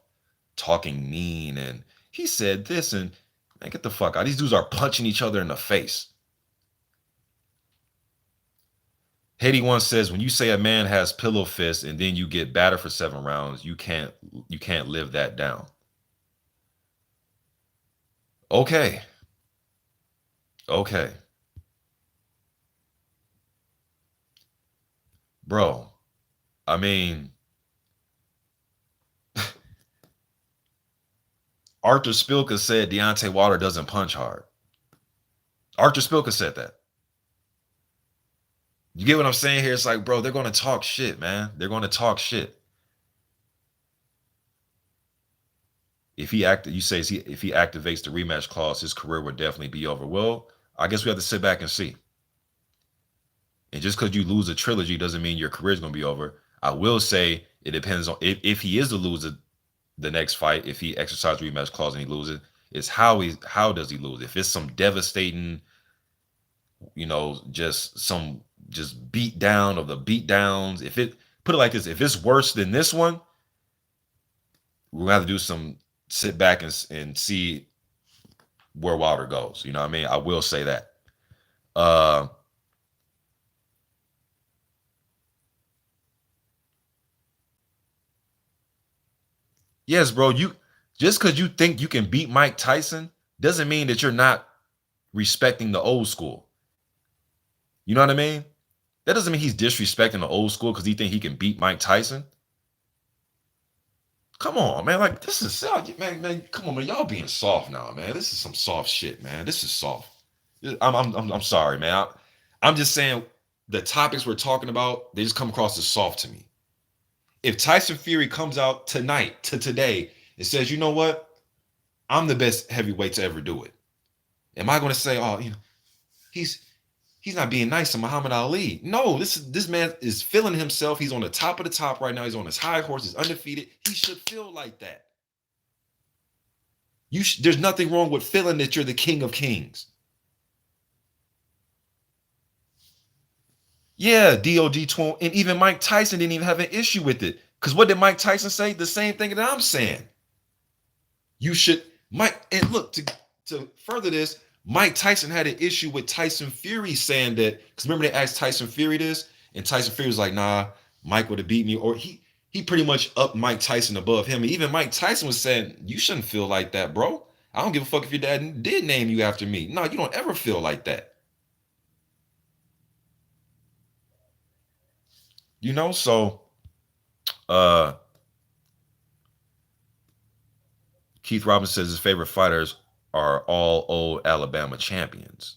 Talking mean, and he said this, and man, get the fuck out. These dudes are punching each other in the face. Haiti once says, when you say a man has pillow fists and then you get battered for 7 rounds, you can't live that down. Okay. Okay. Bro. I mean, Arthur Spilka said Deontay Wilder doesn't punch hard. Arthur Spilka said that. You get what I'm saying here? It's like, bro, they're gonna talk shit, man. They're gonna talk shit. If he act, you say if he activates the rematch clause, his career would definitely be over. Well, I guess we have to sit back and see. And just because you lose a trilogy doesn't mean your career is gonna be over. I will say it depends on if he is to lose the next fight, if he exercises rematch clause and he loses, it's how does he lose? If it's some devastating, just beat down of the beat downs. If it put it like this, if it's worse than this one, we're gonna have to do some sit back and see where Wilder goes. You know what I mean? I will say that. Uh yes, bro. You just because you think you can beat Mike Tyson doesn't mean that you're not respecting the old school. You know what I mean? That doesn't mean he's disrespecting the old school because he think he can beat Mike Tyson. Come on, man. Like this is man. Come on, man. Y'all being soft now, man. This is some soft shit, man. This is soft. I'm sorry, man. I'm just saying the topics we're talking about, they just come across as soft to me. If Tyson Fury comes out tonight to today and says, you know what, I'm the best heavyweight to ever do it, am I going to say, oh, he's he's not being nice to Muhammad Ali? No, this man is feeling himself. He's on the top of the top right now. He's on his high horse. He's undefeated. He should feel like that. There's nothing wrong with feeling that you're the king of kings. Yeah, DOG 12, and even Mike Tyson didn't even have an issue with it. Because what did Mike Tyson say? The same thing that I'm saying. You should, Mike, and look, to further this, Mike Tyson had an issue with Tyson Fury saying that, because remember they asked Tyson Fury this, and Tyson Fury was like, nah, Mike would have beat me, or he pretty much upped Mike Tyson above him. And even Mike Tyson was saying, you shouldn't feel like that, bro. I don't give a fuck if your dad did name you after me. No, you don't ever feel like that. So uh Keith Robinson says his favorite fighters are all old Alabama champions.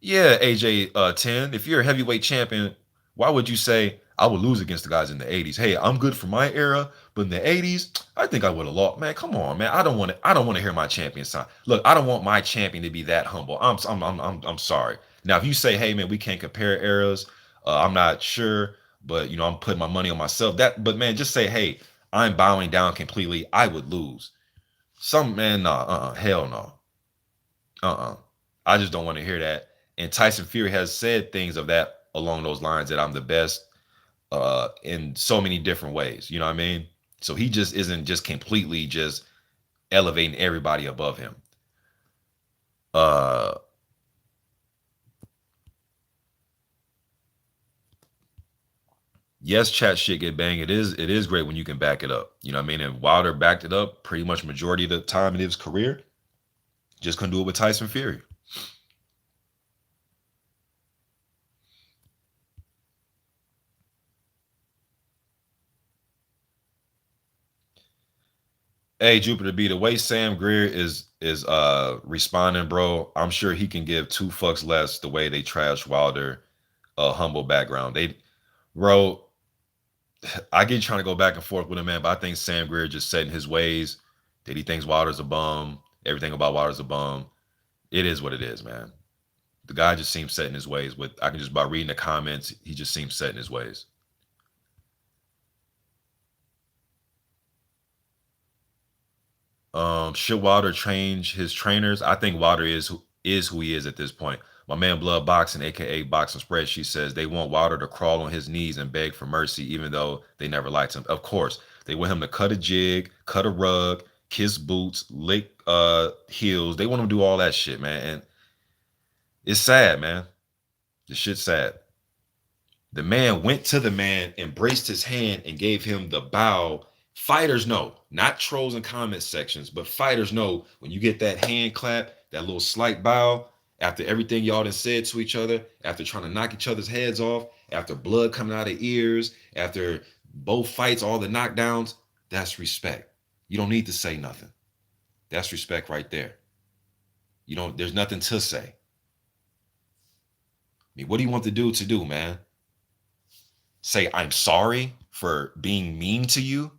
Yeah, AJ 10. If you're a heavyweight champion, why would you say I would lose against the guys in the 80s? Hey, I'm good for my era, but in the 80s, I think I would have lost. Man, come on, man. I don't want to hear my champion sign. Look, I don't want my champion to be that humble. I'm sorry. Now, if you say, hey man, we can't compare eras, I'm not sure, but I'm putting my money on myself. But man, just say, hey, I'm bowing down completely. I would lose. Some man, nah, hell no. Uh-uh. I just don't want to hear that. And Tyson Fury has said things of that along those lines that I'm the best in so many different ways. You know what I mean? So he just isn't just completely just elevating everybody above him. Uh yes, chat shit get bang. It is great when you can back it up. You know what I mean? And Wilder backed it up pretty much majority of the time in his career. Just couldn't do it with Tyson Fury. Hey, Jupiter B, the way Sam Greer is responding, bro, I'm sure he can give two fucks less the way they trash Wilder humble background. Bro, I get trying to go back and forth with him, man, but I think Sam Greer just set in his ways that he thinks Wilder's a bum. Everything about Wilder's a bum. It is what it is, man. The guy just seems set in his ways. I can just by reading the comments, he just seems set in his ways. Should Wilder change his trainers? I think Wilder is who he is at this point. My man Blood Boxing, aka Boxing Spreadsheet, says they want Wilder to crawl on his knees and beg for mercy, even though they never liked him. Of course, they want him to cut a jig, cut a rug, kiss boots, lick heels. They want him to do all that shit, man. And it's sad, man. The shit's sad. The man went to the man, embraced his hand, and gave him the bow. Fighters know, not trolls and comment sections, but fighters know when you get that hand clap, that little slight bow, after everything y'all done said to each other, after trying to knock each other's heads off, after blood coming out of ears, after both fights, all the knockdowns, that's respect. You don't need to say nothing. That's respect right there. You don't, there's nothing to say. I mean, what do you want the dude to do, man? Say, I'm sorry for being mean to you?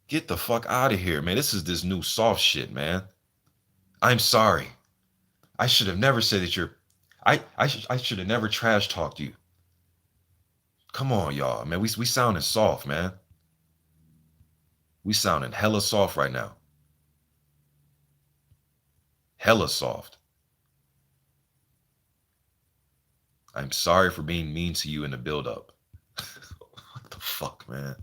Get the fuck out of here, man. This is this new soft shit, man. I'm sorry. I should have never said that you're. I should have never trash talked you. Come on, y'all, man. We sounding soft, man. We sounding hella soft right now. Hella soft. I'm sorry for being mean to you in the build up. What the fuck, man?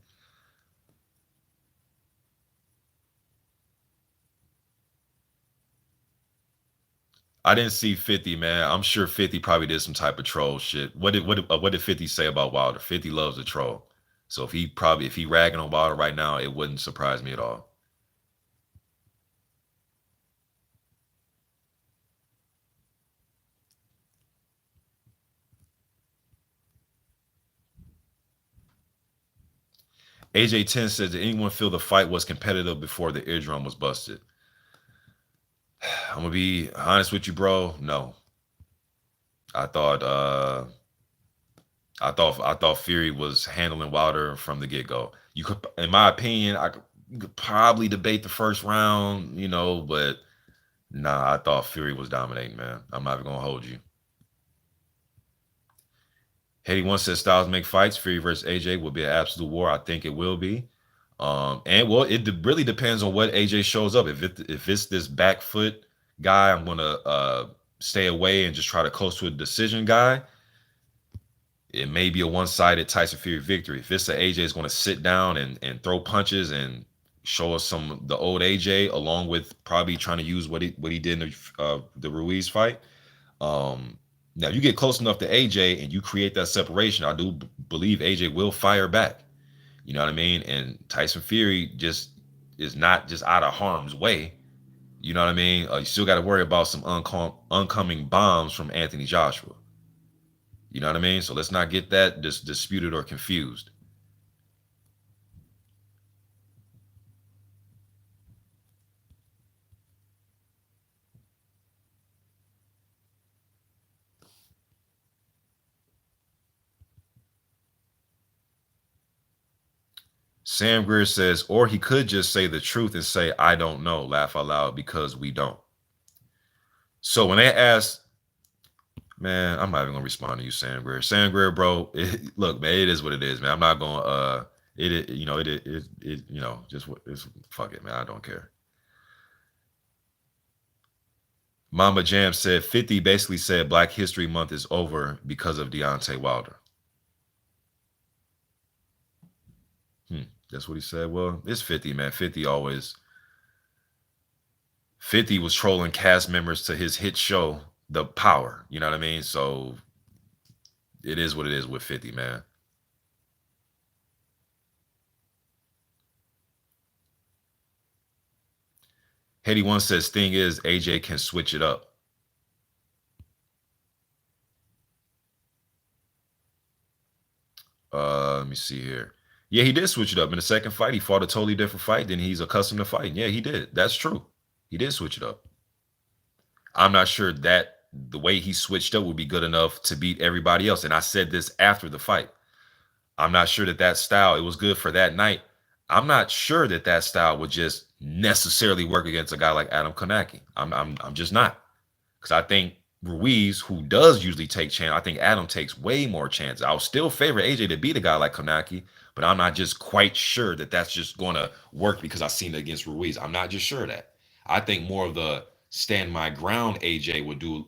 I didn't see 50, man. I'm sure 50 probably did some type of troll shit. What did 50 say about Wilder? 50 loves a troll. So if he ragging on Wilder right now, it wouldn't surprise me at all. AJ 10 says, did anyone feel the fight was competitive before the eardrum was busted? I'm gonna be honest with you, bro. No. I thought I thought Fury was handling Wilder from the get go. You could, in my opinion, you could probably debate the first round, but nah, I thought Fury was dominating, man. I'm not even gonna hold you. Haiti one says Styles make fights. Fury versus AJ will be an absolute war. I think it will be. And well, really depends on what AJ shows up. If it's this back foot guy, I'm gonna stay away and just try to close to a decision guy. It may be a one-sided Tyson Fury victory. If it's a AJ is going to sit down and throw punches and show us some the old AJ, along with probably trying to use what he did in the Ruiz fight. Now you get close enough to AJ and you create that separation. I do believe AJ will fire back. You know what I mean? And Tyson Fury just is not just out of harm's way. You know what I mean? You still got to worry about some oncoming bombs from Anthony Joshua. You know what I mean? So let's not get that disputed or confused. Sam Greer says, or he could just say the truth and say, I don't know, laugh out loud because we don't. So when they ask, man, I'm not even gonna respond to you, Sam Greer. Sam Greer, bro, look, man, it is what it is, man. I'm not gonna just it's fuck it, man. I don't care. Mama Jam said 50 basically said Black History Month is over because of Deontay Wilder. That's what he said. Well, it's 50, man. 50 was trolling cast members to his hit show, The Power. You know what I mean? So it is what it is with 50, man. Haiti One says, thing is, AJ can switch it up. Let me see here. Yeah, he did switch it up in the second fight. He fought a totally different fight than he's accustomed to fighting. Yeah, he did. That's true. He did switch it up. I'm not sure that the way he switched up would be good enough to beat everybody else. And I said this after the fight. I'm not sure that style, it was good for that night. I'm not sure that style would just necessarily work against a guy like Adam Konaki. I'm just not. Because I think Ruiz, who does usually take chance, I think Adam takes way more chances. I'll still favor AJ to beat a guy like Konaki, but I'm not just quite sure that that's just going to work because I've seen it against Ruiz. I'm not just sure of that. I think more of the stand my ground AJ would do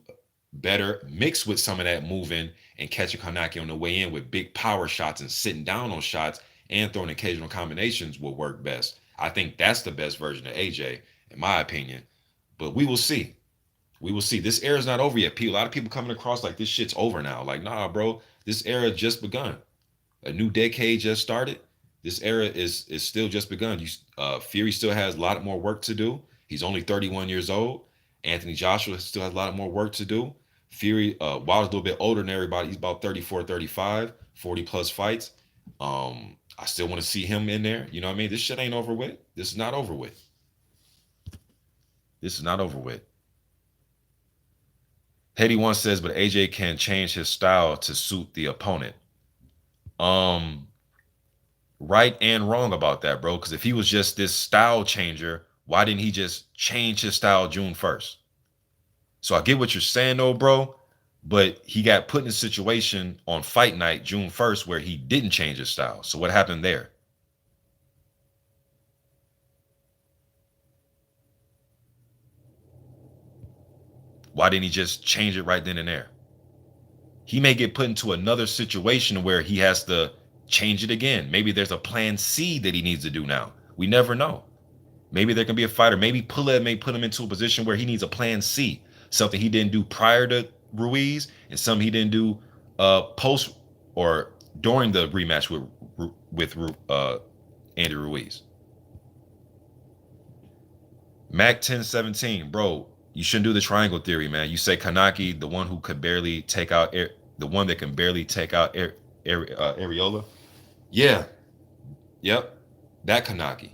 better, mixed with some of that moving and catching Konaki on the way in with big power shots and sitting down on shots and throwing occasional combinations will work best. I think that's the best version of AJ, in my opinion. But we will see. We will see. This era is not over yet. People, a lot of people coming across like this shit's over now. Like, nah, bro, this era just begun. A new decade just started. This era is still just begun. Fury still has a lot more work to do. He's only 31 years old. Anthony Joshua still has a lot more work to do. Fury, Wilder's a little bit older than everybody. He's about 34, 35, 40 plus fights. I still want to see him in there. You know what I mean? This shit ain't over with. This is not over with. This is not over with. Hetty one says, but AJ can change his style to suit the opponent. Right and wrong about that, bro. Because if he was just this style changer, why didn't he just change his style June 1st? So I get what you're saying, though, bro. But he got put in a situation on fight night, June 1st, where he didn't change his style. So what happened there? Why didn't he just change it right then and there? He may get put into another situation where he has to change it again. Maybe there's a plan C that he needs to do now. We never know. Maybe there can be a fighter. Maybe Pulev may put him into a position where he needs a plan C, something he didn't do prior to Ruiz, and something he didn't do post or during the rematch with Andy Ruiz. Mac 1017, bro, you shouldn't do the triangle theory, man. You say Kanaki, the one who could barely take out the one that can barely take out Areola. Yeah, yep, that Kanaki.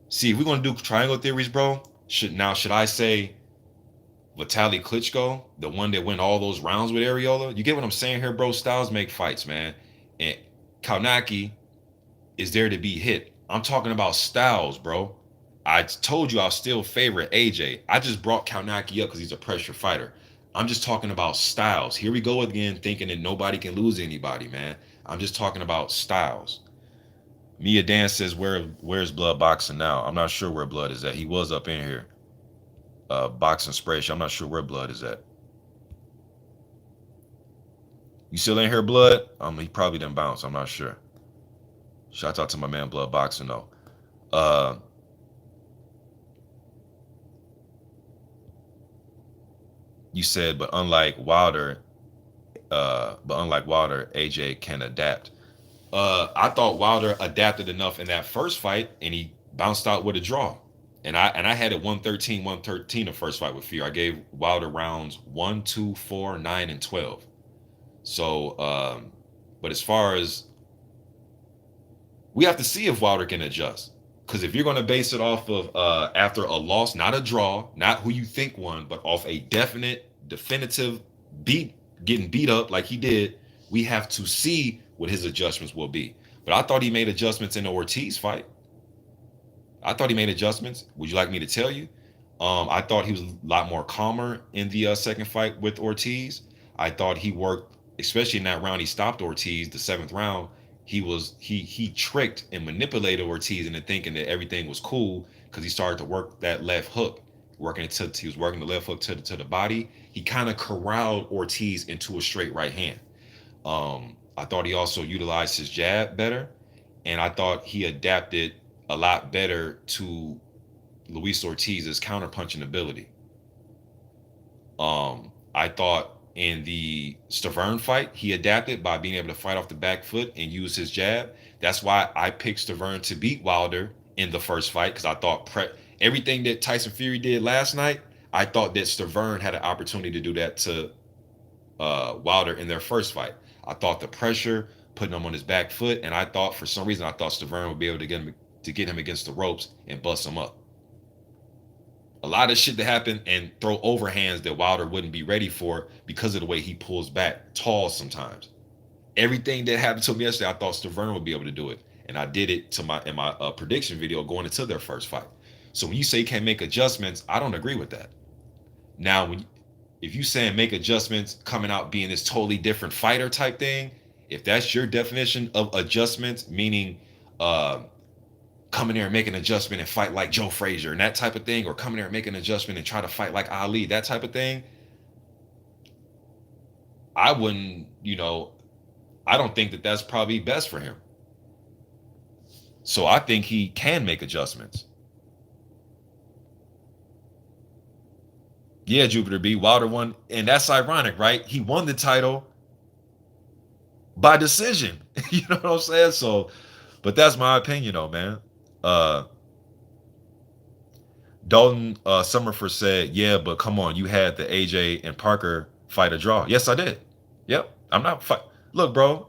See, if we're gonna do triangle theories, bro, should I say Vitaly Klitschko, the one that went all those rounds with Areola? You get what I'm saying here, bro? Styles make fights, man. And Kanaki is there to be hit. I'm talking about styles, bro. I told you I'll still favorite AJ. I just brought Kanaki up because he's a pressure fighter. I'm just talking about styles. Here we go again, thinking that nobody can lose anybody, man. I'm just talking about styles. Mia Dan says, where's Blood boxing now? I'm not sure where Blood is at. He was up in here. Boxing spray. I'm not sure where Blood is at. You still in here, Blood? He probably didn't bounce. I'm not sure. Shout out to my man Blood Boxing though. You said, but unlike Wilder, AJ can adapt. I thought Wilder adapted enough in that first fight, and he bounced out with a draw. And I had it 113 the first fight with Fury. I gave Wilder rounds 1, 2, 4, 9, and 12. So, but as far as we have to see if Wilder can adjust. Because if you're going to base it off of after a loss, not a draw, not who you think won, but off a definitive getting beat up like he did, we have to see what his adjustments will be. But I thought he made adjustments in the Ortiz fight. I thought he made adjustments. Would you like me to tell you? I thought he was a lot more calmer in the second fight with Ortiz. I thought he worked, especially in that round he stopped Ortiz, the 7th round. He tricked and manipulated Ortiz into thinking that everything was cool because he started to work that left hook, he was working the left hook to the body. He kind of corralled Ortiz into a straight right hand. I thought he also utilized his jab better, and I thought he adapted a lot better to Luis Ortiz's counterpunching ability. I thought in the Stavern fight, he adapted by being able to fight off the back foot and use his jab. That's why I picked Stavern to beat Wilder in the first fight, because I thought everything that Tyson Fury did last night, I thought that Stavern had an opportunity to do that to Wilder in their first fight. I thought the pressure, putting him on his back foot, and I thought for some reason Stavern would be able to get him against the ropes and bust him up. A lot of shit that happened and throw overhands that Wilder wouldn't be ready for because of the way he pulls back tall sometimes. Everything that happened to him yesterday, I thought Stavern would be able to do it, and I did it in my prediction video going into their first fight. So when you say you can't make adjustments, I don't agree with that. Now, if you saying make adjustments coming out being this totally different fighter type thing, if that's your definition of adjustments, meaning come in there and make an adjustment and fight like Joe Frazier and that type of thing, or come in there and make an adjustment and try to fight like Ali, that type of thing, I wouldn't, I don't think that that's probably best for him. So I think he can make adjustments. Yeah, Jupiter B. Wilder won, and that's ironic, right? He won the title by decision. You know what I'm saying? So, but that's my opinion, though, man. Uh, Dalton Summerford said, "Yeah, but come on, you had the AJ and Parker fight a draw." Yes, I did. Yep, I'm not fight. Look, bro.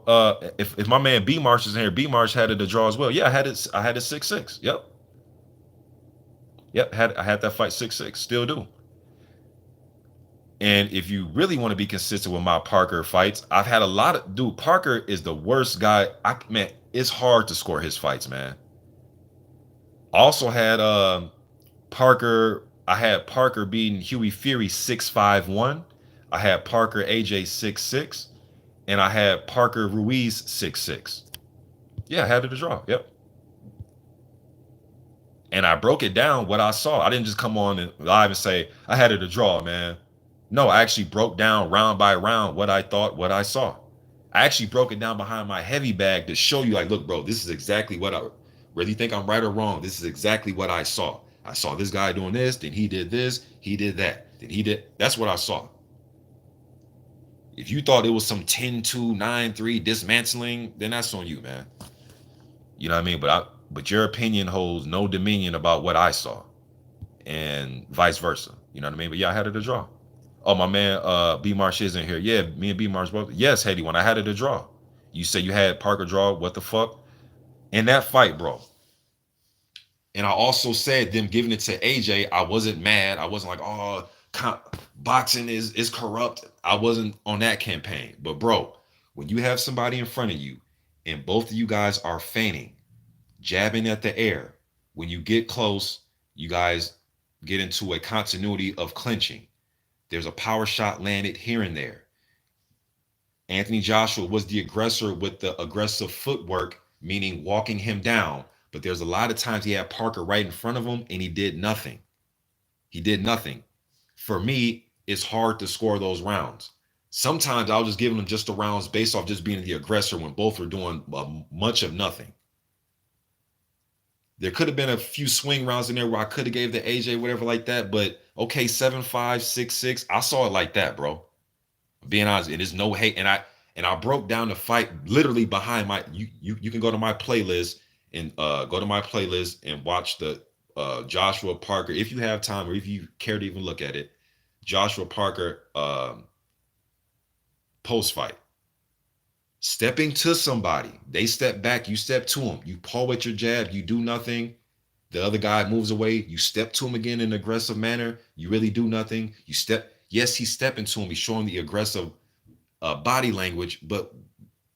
If my man B Marsh is in here, B Marsh had it a draw as well. Yeah, I had it. I had it 6-6. Yep, yep. I had that fight 6-6. Still do. And if you really want to be consistent with my Parker fights, I've had a lot of dude. Parker is the worst guy. Man, it's hard to score his fights, man. Also had Parker. I had Parker beating Huey Fury 6-5-1. I had Parker AJ 6-6, and I had Parker Ruiz 6-6. Yeah, I had it a draw. Yep. And I broke it down what I saw. I didn't just come on and live and say I had it a draw, man. No, I actually broke down round by round what I thought, what I saw. I actually broke it down behind my heavy bag to show you, like, look, bro, this is exactly what I, whether you think I'm right or wrong, this is exactly what I saw. I saw this guy doing this, then he did this, he did that, then he did. That's what I saw. If you thought it was some 10-2, 9-3 dismantling, then that's on you, man. You know what I mean? But your opinion holds no dominion about what I saw, and vice versa. You know what I mean? But yeah, I had it a draw. Oh, my man, B Marsh is in here. Yeah, me and B Marsh both. Yes, Hedy, when I had it a draw. You say you had Parker draw. What the fuck? In that fight, bro. And I also said them giving it to AJ. I wasn't mad. I wasn't like, oh, boxing is corrupt. I wasn't on that campaign. But bro, when you have somebody in front of you, and both of you guys are feigning, jabbing at the air, when you get close, you guys get into a continuity of clinching. There's a power shot landed here and there. Anthony Joshua was the aggressor with the aggressive footwork, meaning walking him down. But there's a lot of times he had Parker right in front of him and he did nothing. He did nothing. For me, it's hard to score those rounds. Sometimes I'll just give them just the rounds based off just being the aggressor when both are doing much of nothing. There could have been a few swing rounds in there where I could have gave the AJ whatever like that, but okay, 7-5, 6-6. I saw it like that, bro. Being honest, it is no hate. And I broke down the fight literally behind my you can go to my playlist and go to my playlist and watch the Joshua Parker, if you have time or if you care to even look at it, Joshua Parker post fight. Stepping to somebody, they step back, you step to them, you pull with your jab, you do nothing. The other guy moves away, you step to him again in an aggressive manner, you really do nothing. You step, yes, he's stepping to him, he's showing the aggressive body language, but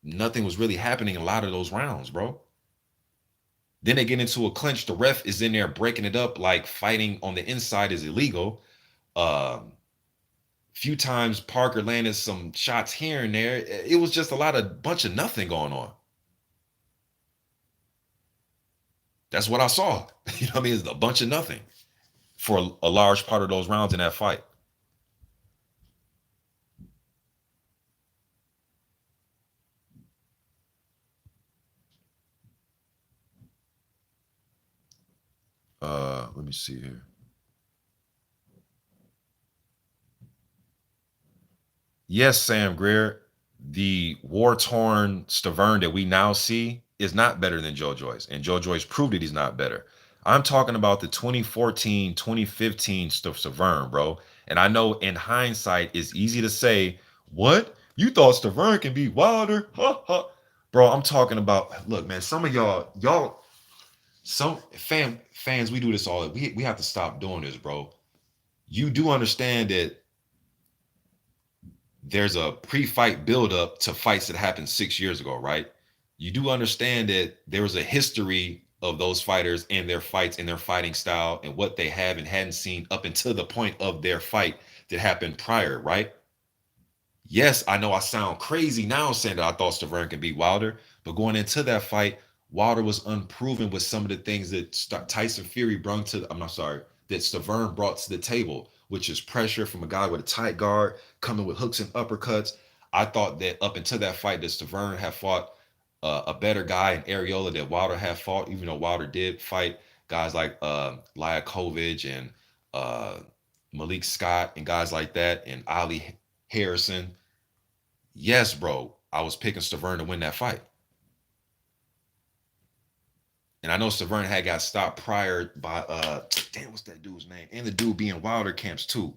nothing was really happening in a lot of those rounds, bro. Then they get into a clinch. The ref is in there breaking it up like fighting on the inside is illegal. Few times Parker landed some shots here and there. It was just a bunch of nothing going on. That's what I saw. You know what I mean? It's a bunch of nothing for a large part of those rounds in that fight. Let me see here. Yes, Sam Greer, the war-torn Stavern that we now see is not better than Joe Joyce, and Joe Joyce proved that he's not better. I'm talking about the 2014, 2015 Stavern, bro. And I know in hindsight, it's easy to say, what? You thought Stavern can be Wilder? Ha, ha. Bro, I'm talking about, look, man, some of y'all, some fans, we do this all. We have to stop doing this, bro. You do understand that there's a pre-fight buildup to fights that happened 6 years ago, right? You do understand that there was a history of those fighters and their fights and their fighting style and what they have and hadn't seen up until the point of their fight that happened prior, right? Yes, I know I sound crazy now saying that I thought Stavern could beat Wilder, but going into that fight, Wilder was unproven with some of the things that Tyson Fury brought to, I'm not sorry, that Stavern brought to the table, which is pressure from a guy with a tight guard, coming with hooks and uppercuts. I thought that up until that fight, that Stavern had fought a better guy in Areola that Wilder had fought, even though Wilder did fight guys like Liakovic and Malik Scott and guys like that, and Ali Harrison. Yes, bro, I was picking Stavern to win that fight. And I know Severn had got stopped prior by damn, what's that dude's name? And the dude being Wilder camps too.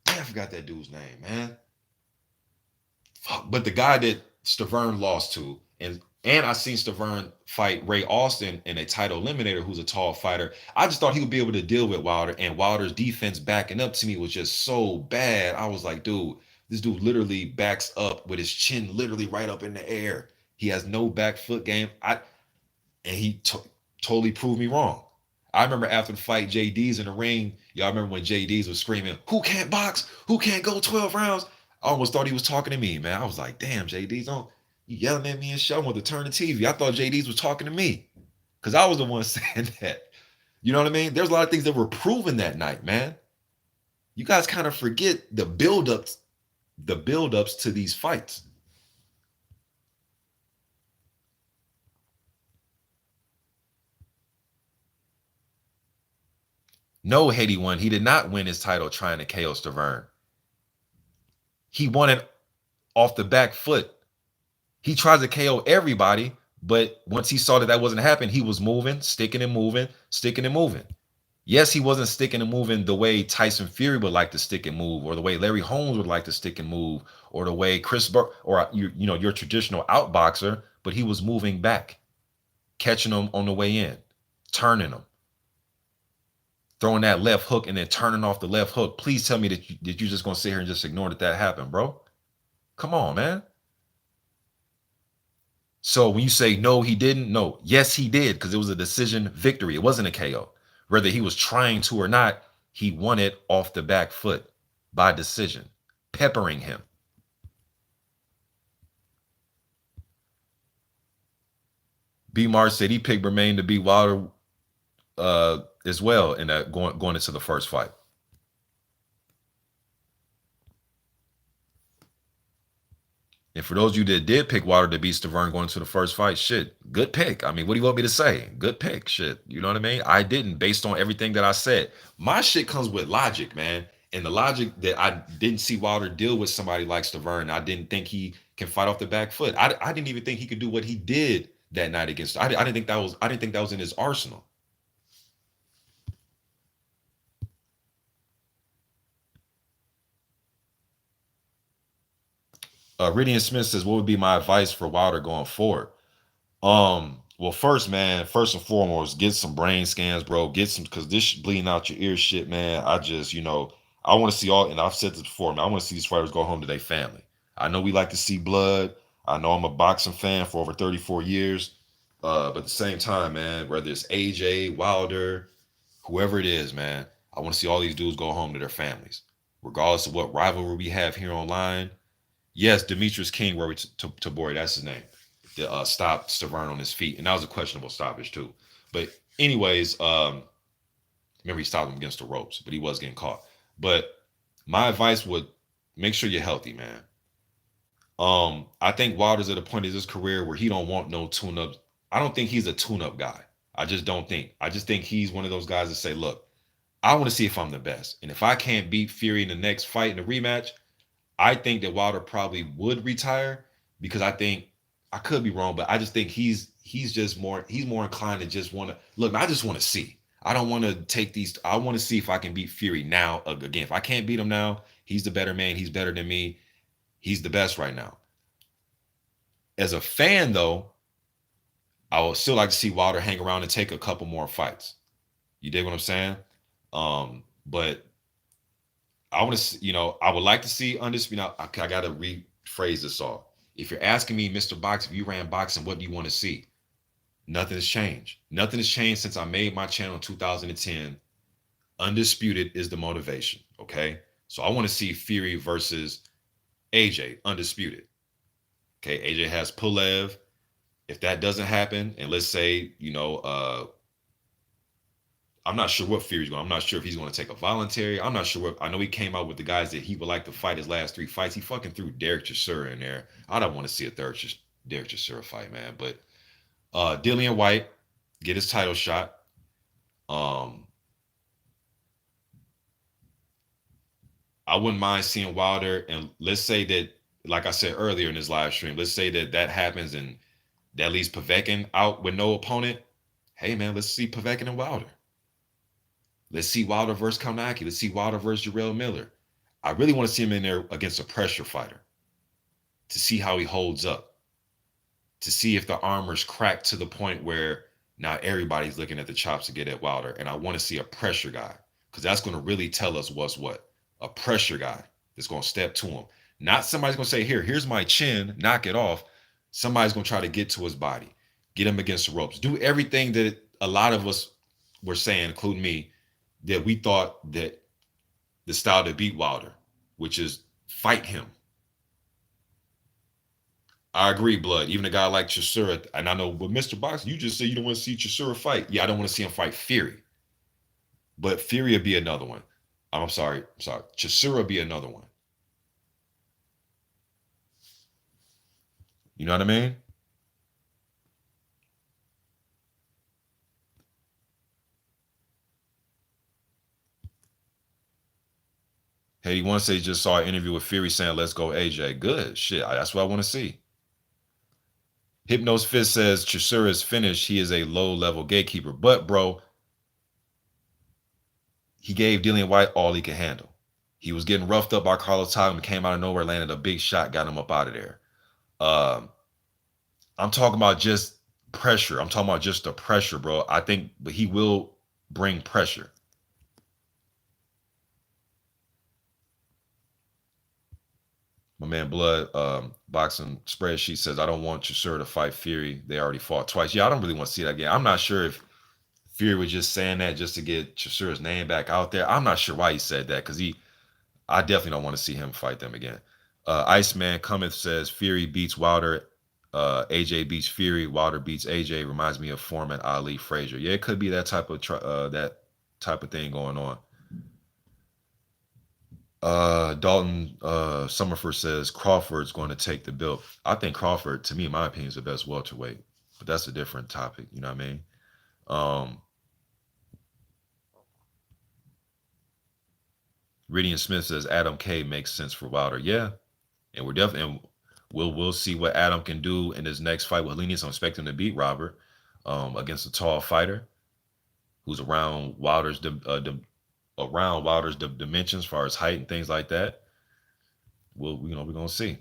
Damn, I forgot that dude's name, man. Fuck. But the guy that Stavern lost to, and I seen Stavern fight Ray Austin in a title eliminator, who's a tall fighter. I just thought he would be able to deal with Wilder, and Wilder's defense backing up to me was just so bad. I was like, dude, this dude literally backs up with his chin literally right up in the air. He has no back foot game. And he totally proved me wrong. I remember after the fight, JD's in the ring. Y'all remember when JD's was screaming, "Who can't box? Who can't go 12 rounds?" I almost thought he was talking to me, man. I was like, "Damn, JD's on, you yelling at me and shit. I want to turn the TV." I thought JD's was talking to me because I was the one saying that. You know what I mean? There's a lot of things that were proven that night, man. You guys kind of forget the buildups to these fights. No, Haiti won. He did not win his title trying to KO Stavern. He won it off the back foot. He tries to KO everybody, but once he saw that that wasn't happening, he was moving, sticking and moving, sticking and moving. Yes, he wasn't sticking and moving the way Tyson Fury would like to stick and move, or the way Larry Holmes would like to stick and move, or the way Chris Burke, or your traditional outboxer, but he was moving back, catching them on the way in, turning them, throwing that left hook and then turning off the left hook. Please tell me that you're just gonna sit here and just ignore that happened, bro. Come on, man. So when you say no, he didn't, no, yes, he did, because it was a decision victory. It wasn't a KO. Whether he was trying to or not, he won it off the back foot by decision, peppering him. B. Mars said he picked Bermain to beat Wilder as well in that going into the first fight. And for those of you that did pick Wilder to beat Stavern going into the first fight, shit, good pick. I mean, what do you want me to say? Good pick, shit. You know what I mean? I didn't, based on everything that I said. My shit comes with logic, man. And the logic that I didn't see Wilder deal with somebody like Stavern. I didn't think he can fight off the back foot. I didn't even think he could do what he did that night against. I didn't think that was. I didn't think that was in his arsenal. Ridian Smith says, "What would be my advice for Wilder going forward?" Well, first, man, first and foremost, get some brain scans, bro. Get some, because this bleeding out your ear shit, man. I just, I want to see all, and I've said this before, man. I want to see these fighters go home to their family. I know we like to see blood. I know I'm a boxing fan for over 34 years. But at the same time, man, whether it's AJ, Wilder, whoever it is, man, I want to see all these dudes go home to their families, regardless of what rivalry we have here online. Yes, Demetrius King, Rory Tabori, that's his name. The stopped Stavern on his feet, and that was a questionable stoppage too. But anyways, remember he stopped him against the ropes, but he was getting caught. But my advice would make sure you're healthy, man. I think Wilder's at a point in his career where he don't want no tune-ups. I don't think he's a tune-up guy. I just don't think. I just think he's one of those guys that say, look, I want to see if I'm the best. And if I can't beat Fury in the next fight in the rematch, I think that Wilder probably would retire, because I think, I could be wrong, but I just think he's just more inclined to just want to look. I just want to see. I don't want to take these. I want to see if I can beat Fury now again. If I can't beat him now, he's the better man. He's better than me. He's the best right now. As a fan, though, I would still like to see Wilder hang around and take a couple more fights. You dig what I'm saying? But I want to, I would like to see Undisputed. I got to rephrase this all. If you're asking me, Mr. Box, if you ran boxing, what do you want to see? Nothing has changed. Nothing has changed since I made my channel in 2010. Undisputed is the motivation. Okay. So I want to see Fury versus AJ, undisputed. Okay. AJ has Pulev. If that doesn't happen, and let's say, I'm not sure what Fury's going. I'm not sure if he's going to take a voluntary. I'm not sure what. I know he came out with the guys that he would like to fight his last 3 fights. He fucking threw Derek Chisora in there. I don't want to see a third Derek Chisora fight, man. But Dillian White get his title shot. I wouldn't mind seeing Wilder, and let's say that, like I said earlier in this live stream, let's say that that happens and that leaves Povetkin out with no opponent. Hey man, let's see Povetkin and Wilder. Let's see Wilder versus Kalnaki. Let's see Wilder versus Gerald Miller. I really want to see him in there against a pressure fighter to see how he holds up, to see if the armor's cracked to the point where now everybody's looking at the chops to get at Wilder. And I want to see a pressure guy because that's going to really tell us what's what. A pressure guy that's going to step to him. Not somebody's going to say, here's my chin, knock it off. Somebody's going to try to get to his body, get him against the ropes, do everything that a lot of us were saying, including me, that we thought that the style to beat Wilder, which is fight him. I agree, Blood. Even a guy like Chisora, and I know, but Mr. Box, you just said you don't want to see Chisora fight. Yeah, I don't want to see him fight Fury. But Fury would be another one. I'm sorry. Chisora would be another one. You know what I mean? Hey, he once say just saw an interview with Fury saying, "Let's go, AJ." Good shit. That's what I want to see. Hypnos Fist says Chisora is finished. He is a low-level gatekeeper. But, bro, he gave Dillian White all he could handle. He was getting roughed up by Carlos Takam, came out of nowhere, landed a big shot, got him up out of there. I'm talking about just pressure. I'm talking about just the pressure, bro. I think but he will bring pressure. My man Blood Boxing Spreadsheet says, I don't want Chisora to fight Fury. They already fought twice. Yeah, I don't really want to see that again. I'm not sure if Fury was just saying that just to get Chisora's name back out there. I'm not sure why he said that because I definitely don't want to see him fight them again. Iceman Cometh says Fury beats Wilder. AJ beats Fury. Wilder beats AJ. Reminds me of Foreman, Ali, Frazier. Yeah, it could be that type of thing going on. Dalton Summerford says Crawford's going to take the belt. I think Crawford, to me, in my opinion, is the best welterweight, but that's a different topic. You know what I mean? Ridian Smith says Adam K makes sense for Wilder. Yeah, and we're definitely we'll see what Adam can do in his next fight with Helenius. I'm expecting him to beat Robert against a tall fighter who's around Wilder's dimensions as far as height and things like that. We're gonna see.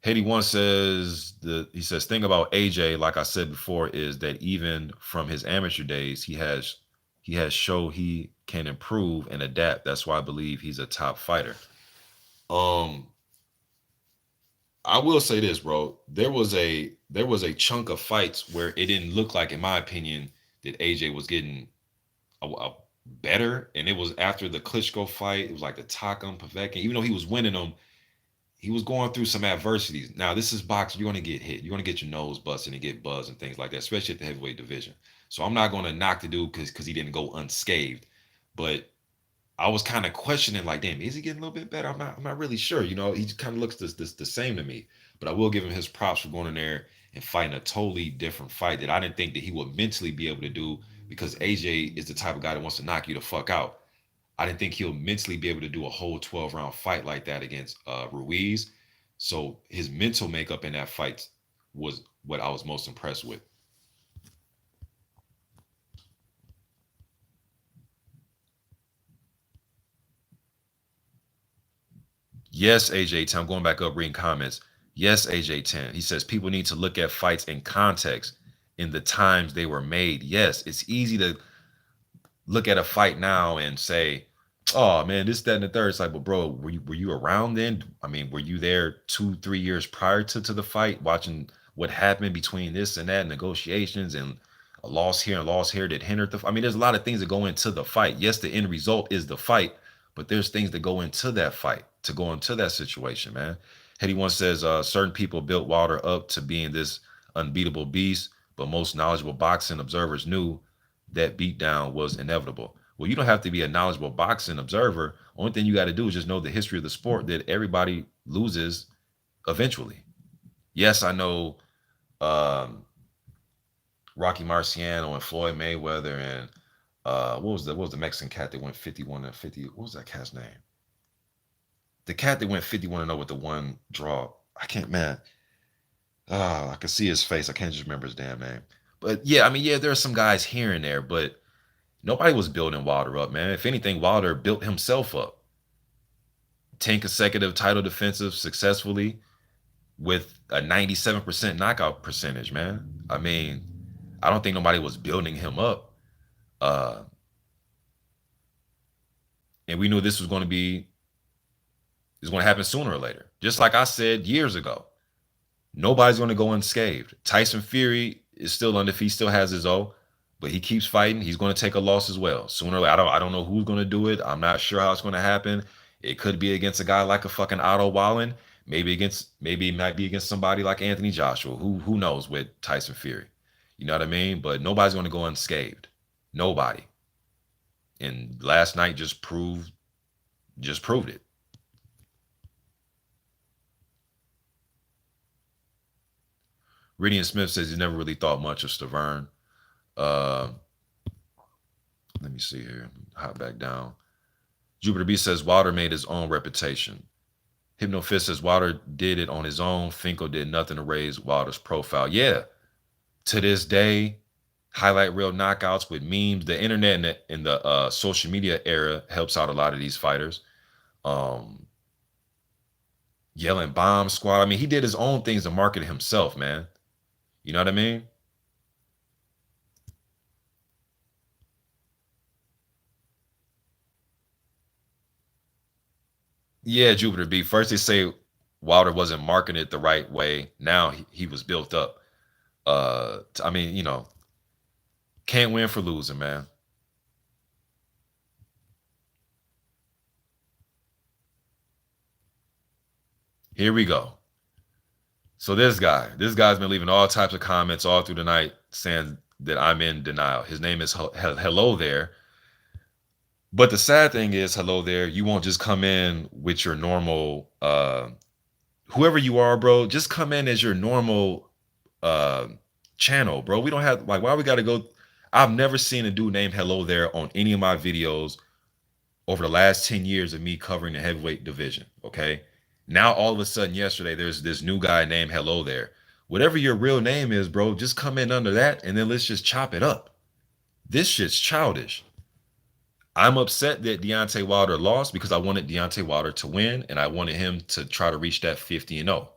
Haiti One says he says thing about AJ, like I said before, is that even from his amateur days, he has shown he can improve and adapt. That's why I believe he's a top fighter. I will say this, bro. There was a chunk of fights where it didn't look like, in my opinion, that AJ was getting a better, and it was after the Klitschko fight. It was like the Takam Povetkin. Even though he was winning them, he was going through some adversities. Now, this is boxing. You're going to get hit. You're going to get your nose busted and get buzzed and things like that, especially at the heavyweight division. So I'm not going to knock the dude because he didn't go unscathed. But I was kind of questioning, like, damn, is he getting a little bit better? I'm not really sure. You know, he kind of looks the same to me. But I will give him his props for going in there and fighting a totally different fight that I didn't think that he would mentally be able to do, because AJ is the type of guy that wants to knock you the fuck out. I didn't think he'll mentally be able to do a whole 12-round fight like that against Ruiz. So his mental makeup in that fight was what I was most impressed with. Yes, AJ10. I'm going back up reading comments. Yes, AJ10. He says people need to look at fights in context in the times they were made. Yes, it's easy to look at a fight now and say, oh man, this, that, and the third. It's like, but bro, were you around then? I mean, were you there 2-3 years prior to the fight, watching what happened between this and that, negotiations and a loss here and loss here that hindered the? I mean, there's a lot of things that go into the fight. Yes, the end result is the fight, but there's things that go into that fight to go into that situation, man. Hetty once says, certain people built Wilder up to being this unbeatable beast, but most knowledgeable boxing observers knew that beatdown was inevitable. Well, you don't have to be a knowledgeable boxing observer. Only thing you got to do is just know the history of the sport, that everybody loses eventually. Yes, I know Rocky Marciano and Floyd Mayweather and What was the Mexican cat that went 51-50? What was that cat's name? The cat that went 51-0 with the one draw. I can't, man. I can see his face. I can't just remember his damn name. But yeah, I mean, yeah, there are some guys here and there, but nobody was building Wilder up, man. If anything, Wilder built himself up. 10 consecutive title defensive successfully with a 97% knockout percentage, man. I mean, I don't think nobody was building him up. Uh, and we knew this was going to be is going to happen sooner or later. Just like I said years ago, nobody's going to go unscathed. Tyson Fury is still undefeated, still has his O, but he keeps fighting. He's going to take a loss as well. Sooner or later, I don't know who's going to do it. I'm not sure how it's going to happen. It could be against a guy like a fucking Otto Wallen. Maybe it might be against somebody like Anthony Joshua. Who knows with Tyson Fury? You know what I mean? But nobody's going to go unscathed. Nobody. And last night proved it. Ridian Smith says he never really thought much of Stavern. Uh, let me see here. Hop back down. Jupiter B says Wilder made his own reputation. HypnoFist says Wilder did it on his own. Finkel did nothing to raise Wilder's profile. Yeah, to this day, highlight reel knockouts with memes. The internet and the social media era helps out a lot of these fighters. Yelling bomb squad. I mean, he did his own things to market himself, man. You know what I mean? Yeah, Jupiter B. First they say Wilder wasn't marketed the right way. Now he was built up. I mean, can't win for losing, man. Here we go. So this guy's been leaving all types of comments all through the night saying that I'm in denial. His name is Hello There. But the sad thing is, Hello There, you won't just come in with your normal whoever you are, bro, just come in as your normal uh channel, bro. We don't have, like, why we gotta go. I've never seen a dude named Hello There on any of my videos over the last 10 years of me covering the heavyweight division. Okay. Now all of a sudden yesterday there's this new guy named Hello There. Whatever your real name is, bro, just come in under that and then let's just chop it up. This shit's childish. I'm upset that Deontay Wilder lost because I wanted Deontay Wilder to win and I wanted him to try to reach that 50-0.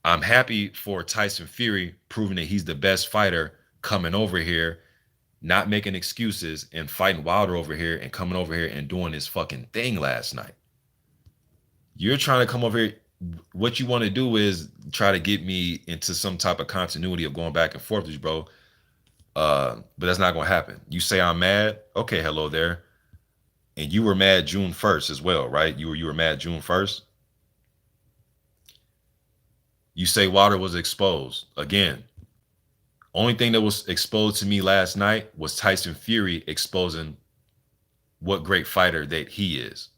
I'm happy for Tyson Fury proving that he's the best fighter coming over here, not making excuses and fighting Wilder over here and coming over here and doing his fucking thing last night. You're trying to come over here. What you want to do is try to get me into some type of continuity of going back and forth with you, bro. But that's not going to happen. You say I'm mad. Okay, Hello There. And you were mad June 1st as well, right? You were mad June 1st. You say Wilder was exposed. Again, only thing that was exposed to me last night was Tyson Fury exposing what great fighter that he is.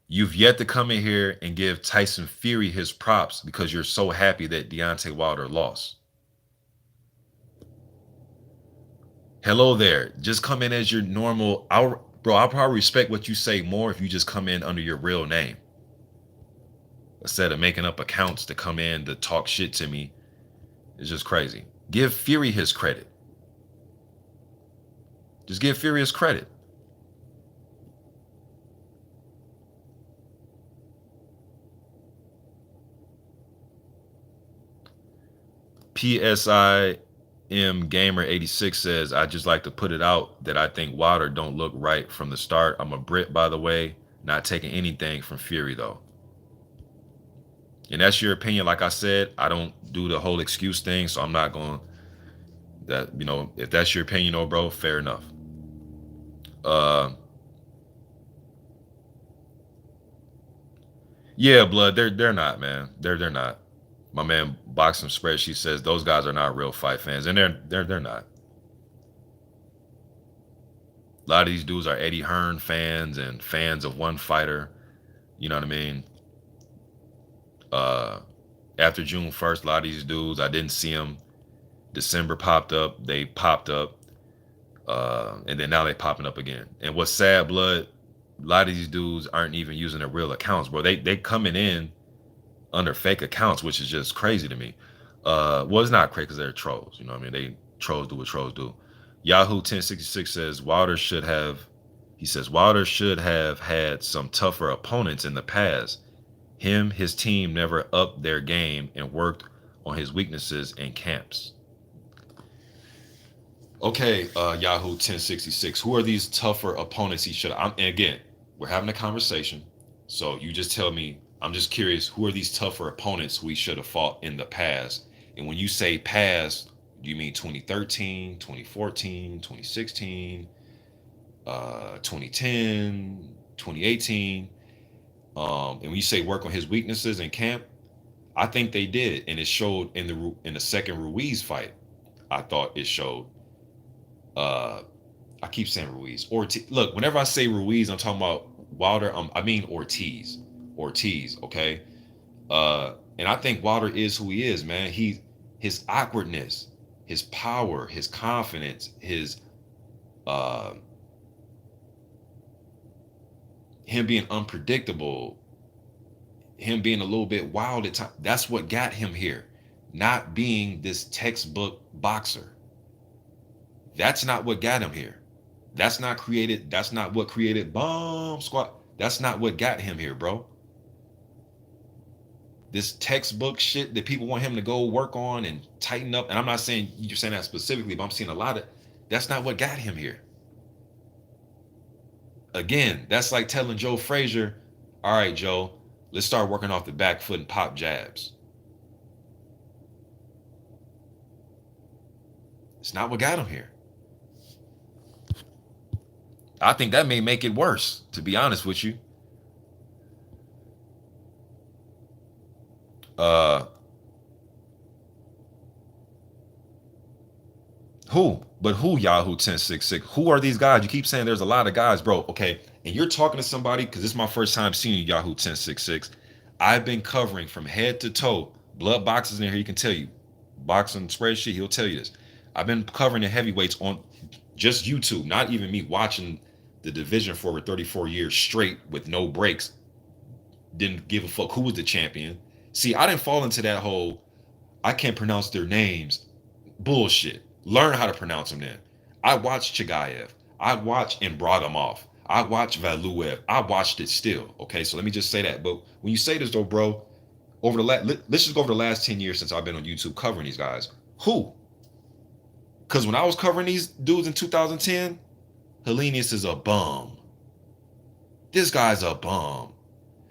You've yet to come in here and give Tyson Fury his props because you're so happy that Deontay Wilder lost. Hello There. Just come in as your normal. I'll probably respect what you say more if you just come in under your real name. Instead of making up accounts to come in to talk shit to me. It's just crazy. Give Fury his credit. Just give Fury his credit. PSIM Gamer 86 says, I just like to put it out that I think Wilder don't look right from the start. I'm a Brit, by the way, not taking anything from Fury though. And that's your opinion. Like I said, I don't do the whole excuse thing, so I'm not going that, if that's your opinion, bro, fair enough. Yeah, blood, they're not, man. They're not. My man Boxing Spreadsheet says those guys are not real fight fans, and they're not. A lot of these dudes are Eddie Hearn fans and fans of one fighter. You know what I mean? After June 1st, a lot of these dudes, I didn't see them. December popped up. They popped up. And then now they popping up again. And what's sad, blood, a lot of these dudes aren't even using their real accounts, bro. They coming in under fake accounts, which is just crazy to me. Well, it's not crazy because they're trolls. You know what I mean? They trolls do what trolls do. Yahoo 1066 says Wilder should have. He says Wilder should have had some tougher opponents in the past. His team never upped their game and worked on his weaknesses in camps. Okay, Yahoo 1066. Who are these tougher opponents he should? And again, we're having a conversation, so you just tell me. I'm just curious. Who are these tougher opponents we should have fought in the past? And when you say past, do you mean 2013, 2014, 2016, 2010, 2018? And when you say work on his weaknesses in camp, I think they did, and it showed in the second Ruiz fight. I thought it showed. Uh, I keep saying Ruiz. Ortiz. Look, whenever I say Ruiz, I'm talking about Wilder. I mean Ortiz. Ortiz. Okay. And I think Wilder is who he is, man. His awkwardness, his power, his confidence, his uh, him being unpredictable, him being a little bit wild at times. That's what got him here, not being this textbook boxer. That's not what got him here. That's not created. That's not what created Bomb Squad. That's not what got him here, bro. This textbook shit that people want him to go work on and tighten up. And I'm not saying you're saying that specifically, but I'm seeing a lot of. That's not what got him here. Again, that's like telling Joe Frazier, all right, Joe, let's start working off the back foot and pop jabs. It's not what got him here. I think that may make it worse, to be honest with you. Uh, who? But who, Yahoo 1066? Who are these guys? You keep saying there's a lot of guys, bro. Okay. And you're talking to somebody, because this is my first time seeing you, Yahoo 1066. I've been covering from head to toe. Blood boxes in here, he can tell you. Boxing spreadsheet, he'll tell you this. I've been covering the heavyweights on just YouTube, not even me watching the division for over 34 years straight with no breaks. Didn't give a fuck who was the champion. See, I didn't fall into that whole I can't pronounce their names bullshit. Learn how to pronounce them then. I watched Chigayev. I watched Imbragimov. I watched Valuev. I watched it still. Okay, so let me just say that. But when you say this though, bro, over the let's just go over the last 10 years since I've been on YouTube covering these guys. Who? Because when I was covering these dudes in 2010, Helenius is a bum. This guy's a bum.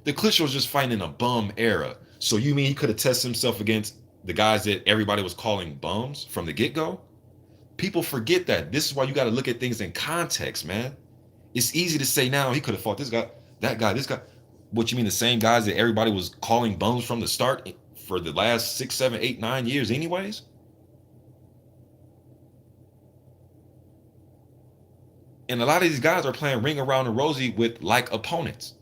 The Klitschko was just fighting in a bum era. So you mean he could have tested himself against the guys that everybody was calling bums from the get-go? People forget that. This is why you got to look at things in context, man. It's easy to say now he could have fought this guy, that guy, this guy. What you mean, the same guys that everybody was calling bums from the start for the last 6, 7, 8, 9 years anyways? And a lot of these guys are playing ring around the rosy with like opponents.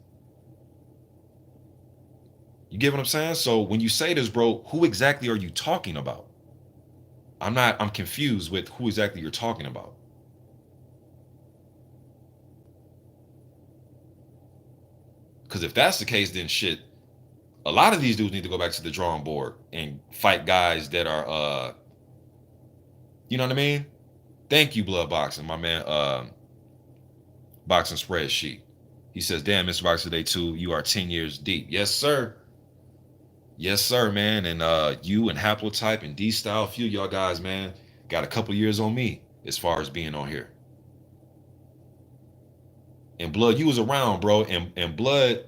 You get what I'm saying? So when you say this, bro, who exactly are you talking about? I'm confused with who exactly you're talking about. Because if that's the case, then shit, a lot of these dudes need to go back to the drawing board and fight guys that are you know what I mean? Thank you, Blood Boxing, my man, Boxing Spreadsheet. He says, damn, Mr. Boxer Day 2, you are 10 years deep. Yes, sir. Yes, sir, man. And you and Haplotype and D-Style, a few of y'all guys, man, got a couple years on me as far as being on here. And Blood, you was around, bro. And Blood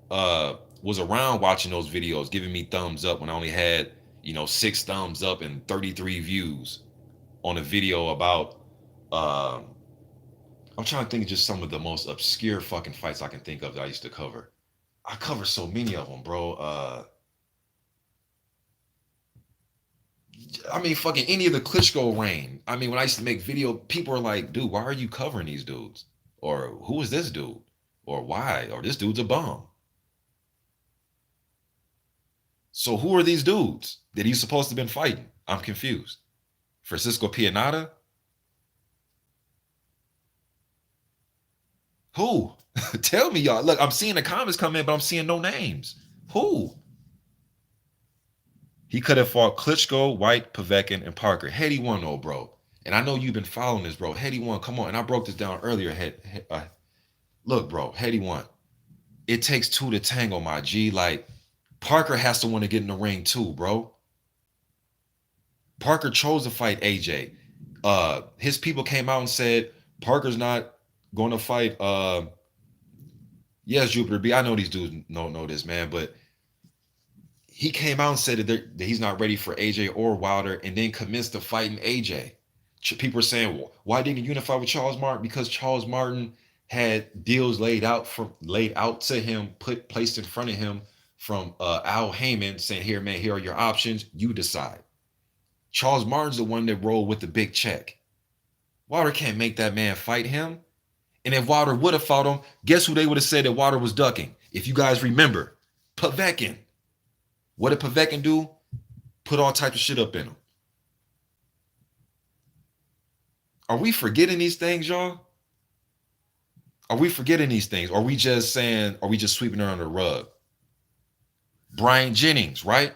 was around watching those videos, giving me thumbs up when I only had, 6 thumbs up and 33 views on a video about I'm trying to think of just some of the most obscure fucking fights I can think of that I used to cover. I cover so many of them, bro. I mean, fucking any of the Klitschko reign. I mean, when I used to make video, people are like, dude, why are you covering these dudes? Or who is this dude? Or why? Or this dude's a bum. So who are these dudes that he's supposed to have been fighting? I'm confused. Francisco Pianata? Who? Tell me, y'all. Look, I'm seeing the comments come in, but I'm seeing no names. Who? He could have fought Klitschko, White, Povetkin, and Parker. Heady won, though, bro. And I know you've been following this, bro. Heady won. Come on. And I broke this down earlier. Look, bro. Heady won. It takes two to tango, my G. Like, Parker has to want to get in the ring, too, bro. Parker chose to fight AJ. His people came out and said, Parker's not going to fight. Yes, Jupiter B. I know these dudes don't know this, man, but he came out and said that he's not ready for AJ or Wilder, and then commenced to fighting AJ. People are saying, well, why didn't he unify with Charles Martin? Because Charles Martin had deals laid out to him, placed in front of him from Al Heyman, saying, "Here, man, here are your options. You decide." Charles Martin's the one that rolled with the big check. Wilder can't make that man fight him. And if Wilder would have fought him, guess who they would have said that Wilder was ducking? If you guys remember, Povetkin. What did Povetkin do? Put all types of shit up in him. Are we forgetting these things, y'all? Are we forgetting these things? Are we just sweeping it under the rug? Brian Jennings, right?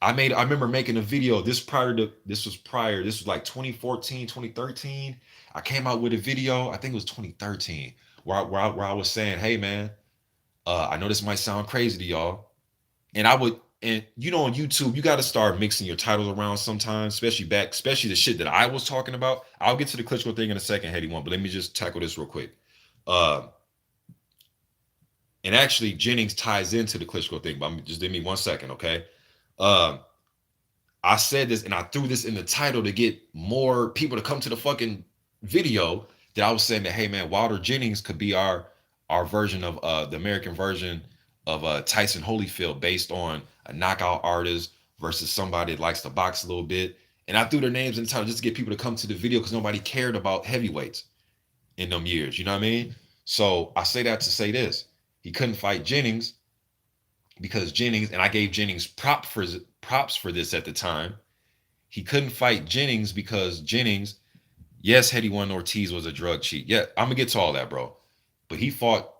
I remember making a video. This was like 2014, 2013. I came out with a video, I think it was 2013, where I was saying, hey man, I know this might sound crazy to y'all. And on YouTube, you got to start mixing your titles around sometimes, especially the shit that I was talking about. I'll get to the Klitschko thing in a second, Heady One, but let me just tackle this real quick. And actually, Jennings ties into the Klitschko thing, but just give me 1 second, okay? I said this and I threw this in the title to get more people to come to the fucking video, that I was saying that, hey man, Wilder Jennings could be our version of the American version of Tyson Holyfield, based on a knockout artist versus somebody that likes to box a little bit. And I threw their names in the title just to get people to come to the video, because nobody cared about heavyweights in them years. You know what I mean? So I say that to say this. He couldn't fight Jennings because Jennings, and I gave Jennings props for this at the time. He couldn't fight Jennings because Jennings, yes, Heady One Ortiz was a drug cheat. Yeah, I'm gonna get to all that, bro. But he fought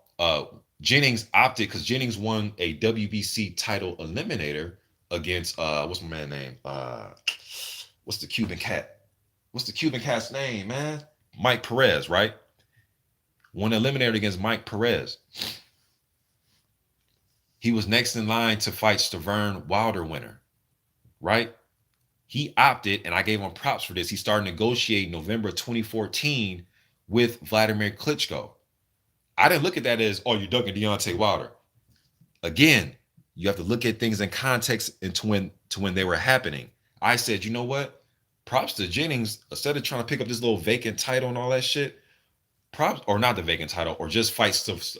Jennings opted, because Jennings won a WBC title eliminator against what's my man's name? What's the Cuban cat? What's the Cuban cat's name, man? Mike Perez, right? Won an eliminator against Mike Perez. He was next in line to fight Stavern Wilder winner, right? He opted, and I gave him props for this. He started negotiating November 2014 with Vladimir Klitschko. I didn't look at that as, oh, you're ducking Deontay Wilder. Again, you have to look at things in context and to when they were happening. I said, you know what? Props to Jennings. Instead of trying to pick up this little vacant title and all that shit, props, or not the vacant title, or just fight stuff.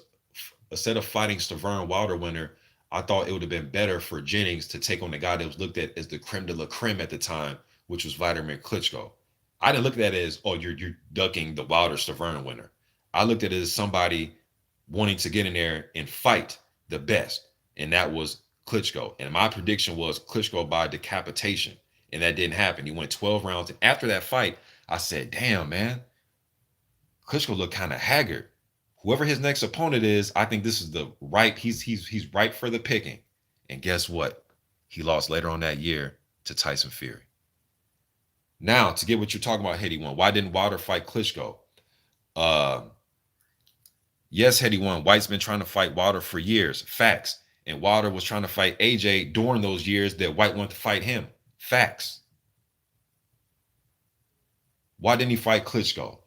Instead of fighting Stavern Wilder winner, I thought it would have been better for Jennings to take on the guy that was looked at as the creme de la creme at the time, which was Vladimir Klitschko. I didn't look at that as, oh, you're ducking the Wilder Stavern winner. I looked at it as somebody wanting to get in there and fight the best, and that was Klitschko. And my prediction was Klitschko by decapitation, and that didn't happen. He went 12 rounds, and after that fight, I said, damn, man, Klitschko looked kind of haggard. Whoever his next opponent is, I think this is the right, he's ripe for the picking. And guess what? He lost later on that year to Tyson Fury. Now, to get what you're talking about, Heady One, why didn't Wilder fight Klitschko? Yes, Heady One, White's been trying to fight Wilder for years. Facts. And Wilder was trying to fight AJ during those years that White wanted to fight him. Facts. Why didn't he fight Klitschko?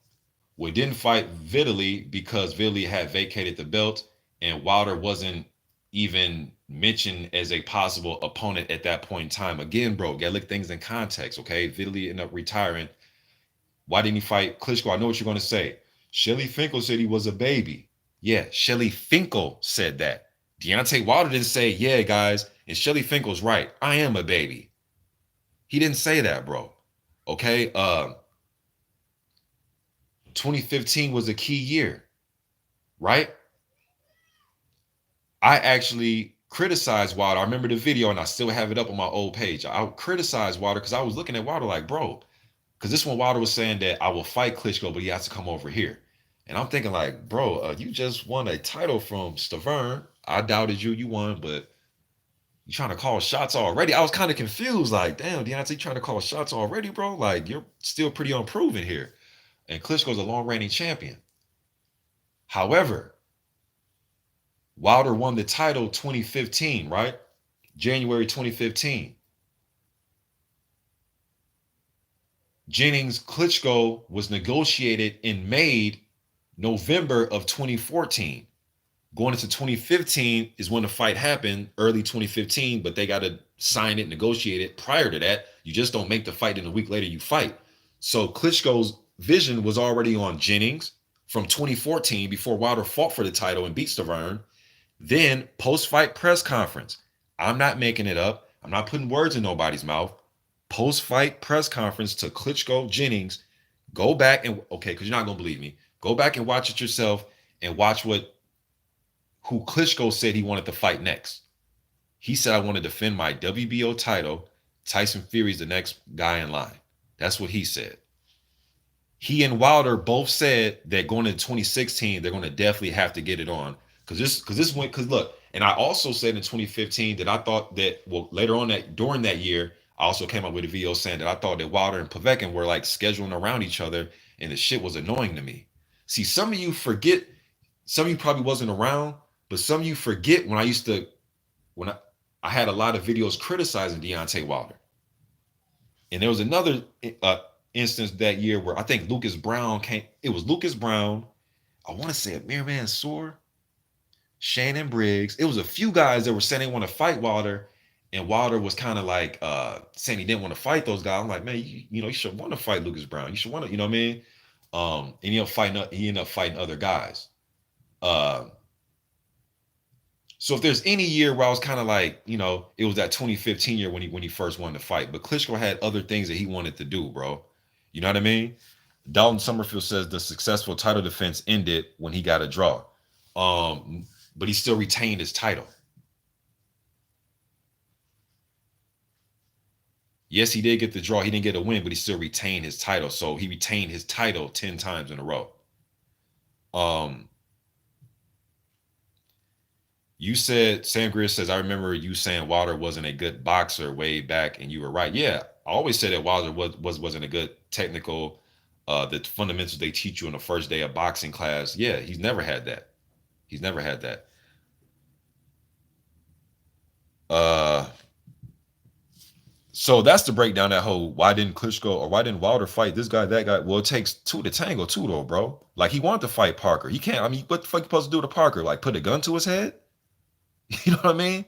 Well, he didn't fight Vitaly because Vitaly had vacated the belt, and Wilder wasn't even mentioned as a possible opponent at that point in time. Again, bro, gotta look things in context, okay? Vitaly ended up retiring. Why didn't he fight Klitschko? I know what you're going to say. Shelly Finkel said he was a baby. Yeah, Shelly Finkel said that. Deontay Wilder didn't say, yeah, guys, and Shelly Finkel's right. I am a baby. He didn't say that, bro. Okay? 2015 was a key year, right? I actually criticized Wilder. I remember the video, and I still have it up on my old page. I criticized Wilder because I was looking at Wilder like, bro, because this one Wilder was saying that I will fight Klitschko, but he has to come over here. And I'm thinking like, bro, you just won a title from Stavern. I doubted you. You won, but you trying to call shots already? I was kind of confused. Like, damn, Deontay, you trying to call shots already, bro? Like, you're still pretty unproven here. And Klitschko's a long reigning champion. However, Wilder won the title 2015, right? January 2015. Jennings Klitschko was negotiated and made November of 2014. Going into 2015 is when the fight happened, early 2015, but they got to sign it, negotiate it. Prior to that, you just don't make the fight, and a week later you fight. So Klitschko's vision was already on Jennings from 2014 before Wilder fought for the title and beat Stavern. Then post-fight press conference. I'm not making it up. I'm not putting words in nobody's mouth. Post-fight press conference to Klitschko Jennings. Go back and, okay, because you're not going to believe me. Go back and watch it yourself and watch who Klitschko said he wanted to fight next. He said, I want to defend my WBO title. Tyson Fury's the next guy in line. That's what he said. He and Wilder both said that going into 2016, they're going to definitely have to get it on. Because look, and I also said in 2015 that I thought that, well, later on during that year, I also came up with a video saying that I thought that Wilder and Povetkin were like scheduling around each other, and the shit was annoying to me. See, some of you forget, some of you probably wasn't around, but some of you forget when I had a lot of videos criticizing Deontay Wilder. And there was another instance that year where I think Lucas Brown came. It was Lucas Brown. I want to say Amir Mansour, Shannon Briggs. It was a few guys that were saying they want to fight Wilder, and Wilder was kind of like saying he didn't want to fight those guys. I'm like, man, you should want to fight Lucas Brown. You should want to, you know what I mean? And he ended up fighting other guys. So if there's any year where I was kind of like, it was that 2015 year when he first wanted to fight. But Klitschko had other things that he wanted to do, bro. You know what I mean? Dalton Summerfield says the successful title defense ended when he got a draw. But he still retained his title. Yes, he did get the draw. He didn't get a win, but he still retained his title. So he retained his title 10 times in a row. You said, Sam Greer says, I remember you saying Wilder wasn't a good boxer way back, and you were right. Yeah, I always said that Wilder wasn't a good technical, the fundamentals they teach you in the first day of boxing class. Yeah, he's never had that. He's never had that. So that's the breakdown, that whole why didn't Klitschko or why didn't Wilder fight this guy, that guy? Well, it takes two to tango too, though, bro. Like, he wanted to fight Parker. He can't. I mean, what the fuck you supposed to do to Parker? Like, put a gun to his head? You know what I mean?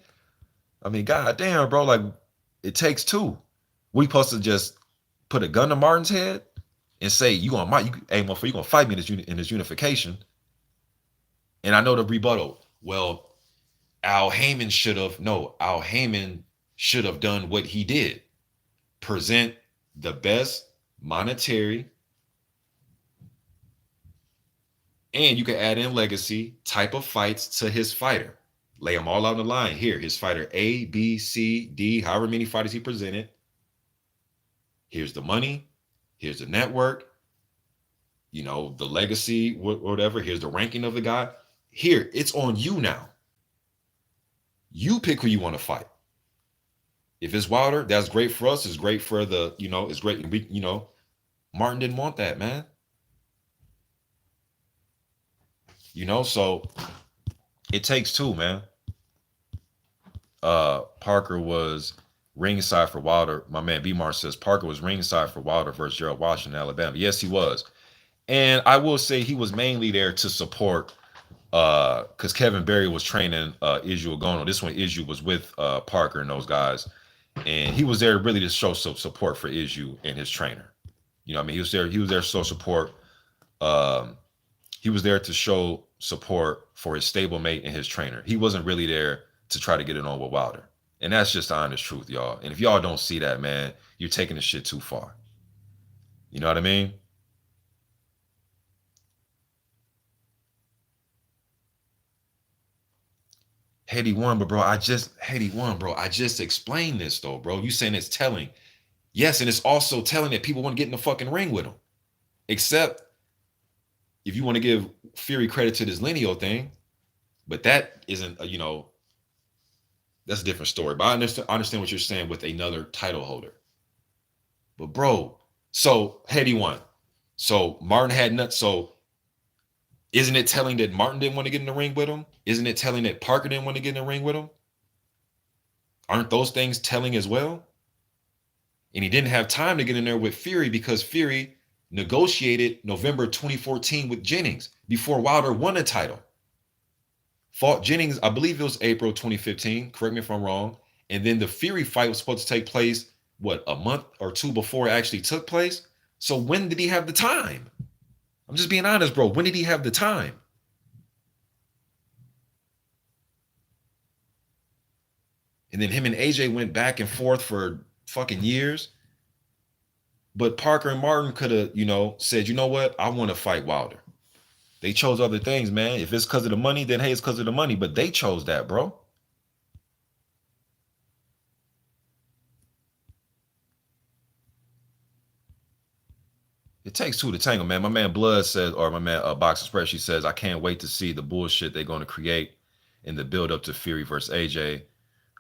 I mean, god damn, bro. Like, it takes two. We supposed to just put a gun to Martin's head and say, hey, motherfucker, you gonna fight me in this unification? And I know the rebuttal. Well, Al Heyman should have done what he did. Present the best monetary, and you can add in legacy type of fights to his fighter. Lay them all out on the line. Here, his fighter A, B, C, D, however many fighters he presented. Here's the money. Here's the network. The legacy, whatever. Here's the ranking of the guy. Here, it's on you now. You pick who you want to fight. If it's Wilder, that's great for us. It's great for the, it's great. Martin didn't want that, man. So it takes two, man. Parker was ringside for Wilder. My man B-Mar says Parker was ringside for Wilder versus Gerald Washington, Alabama. Yes, he was. And I will say he was mainly there to support, because Kevin Berry was training Izzy Ogono. This one, Izzy was with Parker and those guys. And he was there really to show some support for Izzy and his trainer. He was there to show support. He was there to show support for his stablemate and his trainer. He wasn't really there to try to get it on with Wilder. And that's just the honest truth, y'all. And if y'all don't see that, man, you're taking the shit too far. You know what I mean? Haiti won, but Haiti won, bro. I just explained this, though, bro. You saying it's telling. Yes, and it's also telling that people want to get in the fucking ring with him. Except if you want to give Fury credit to this lineal thing, but that isn't that's a different story. But I understand what you're saying with another title holder. But bro, so Hetty won. So Martin had nuts. So isn't it telling that Martin didn't want to get in the ring with him? Isn't it telling that Parker didn't want to get in the ring with him? Aren't those things telling as well? And he didn't have time to get in there with Fury because Fury negotiated November 2014 with Jennings before Wilder won the title. Fought Jennings, I believe it was April 2015. Correct me if I'm wrong. And then the Fury fight was supposed to take place, what, a month or two before it actually took place? So when did he have the time? I'm just being honest, bro. When did he have the time? And then him and AJ went back and forth for fucking years. But Parker and Martin could have, said, you know what? I want to fight Wilder. They chose other things, man. If it's because of the money, then hey, it's because of the money. But they chose that, bro. It takes two to tango, man. My man Blood says, or my man Box Express, she says, I can't wait to see the bullshit they're going to create in the build up to Fury versus AJ.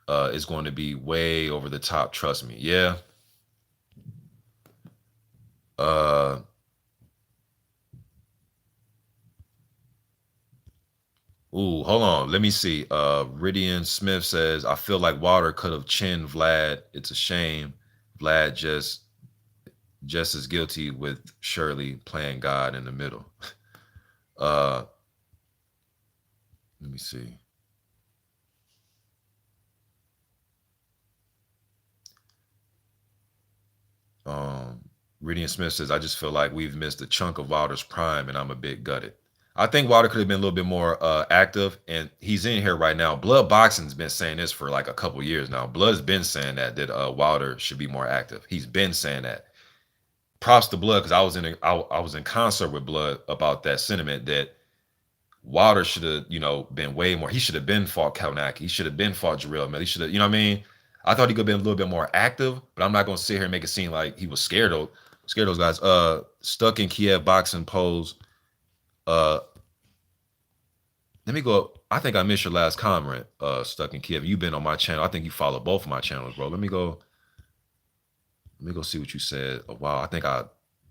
Is going to be way over the top. Trust me. Yeah. Ooh, hold on. Let me see. Ridian Smith says, I feel like Wilder could have chinned Vlad. It's a shame. Vlad just as guilty with Shirley playing God in the middle. Let me see. Ridian Smith says, I just feel like we've missed a chunk of Wilder's prime and I'm a bit gutted. I think Wilder could have been a little bit more active, and he's in here right now. Blood Boxing's been saying this for like a couple years now. Blood's been saying that Wilder should be more active. He's been saying that. Props to Blood because I was in concert with Blood about that sentiment that Wilder should have been way more. He should have been fought Kalnaki. He should have been fought Gerald. Man, he should have. You know what I mean? I thought he could have been a little bit more active, but I'm not gonna sit here and make it seem like he was scared of those guys. Stuck in Kiev boxing pose. Let me go. I think I missed your last comment. Stuck in Kiev. You've been on my channel. I think you follow both of my channels, bro. Let me go see what you said a while. I think I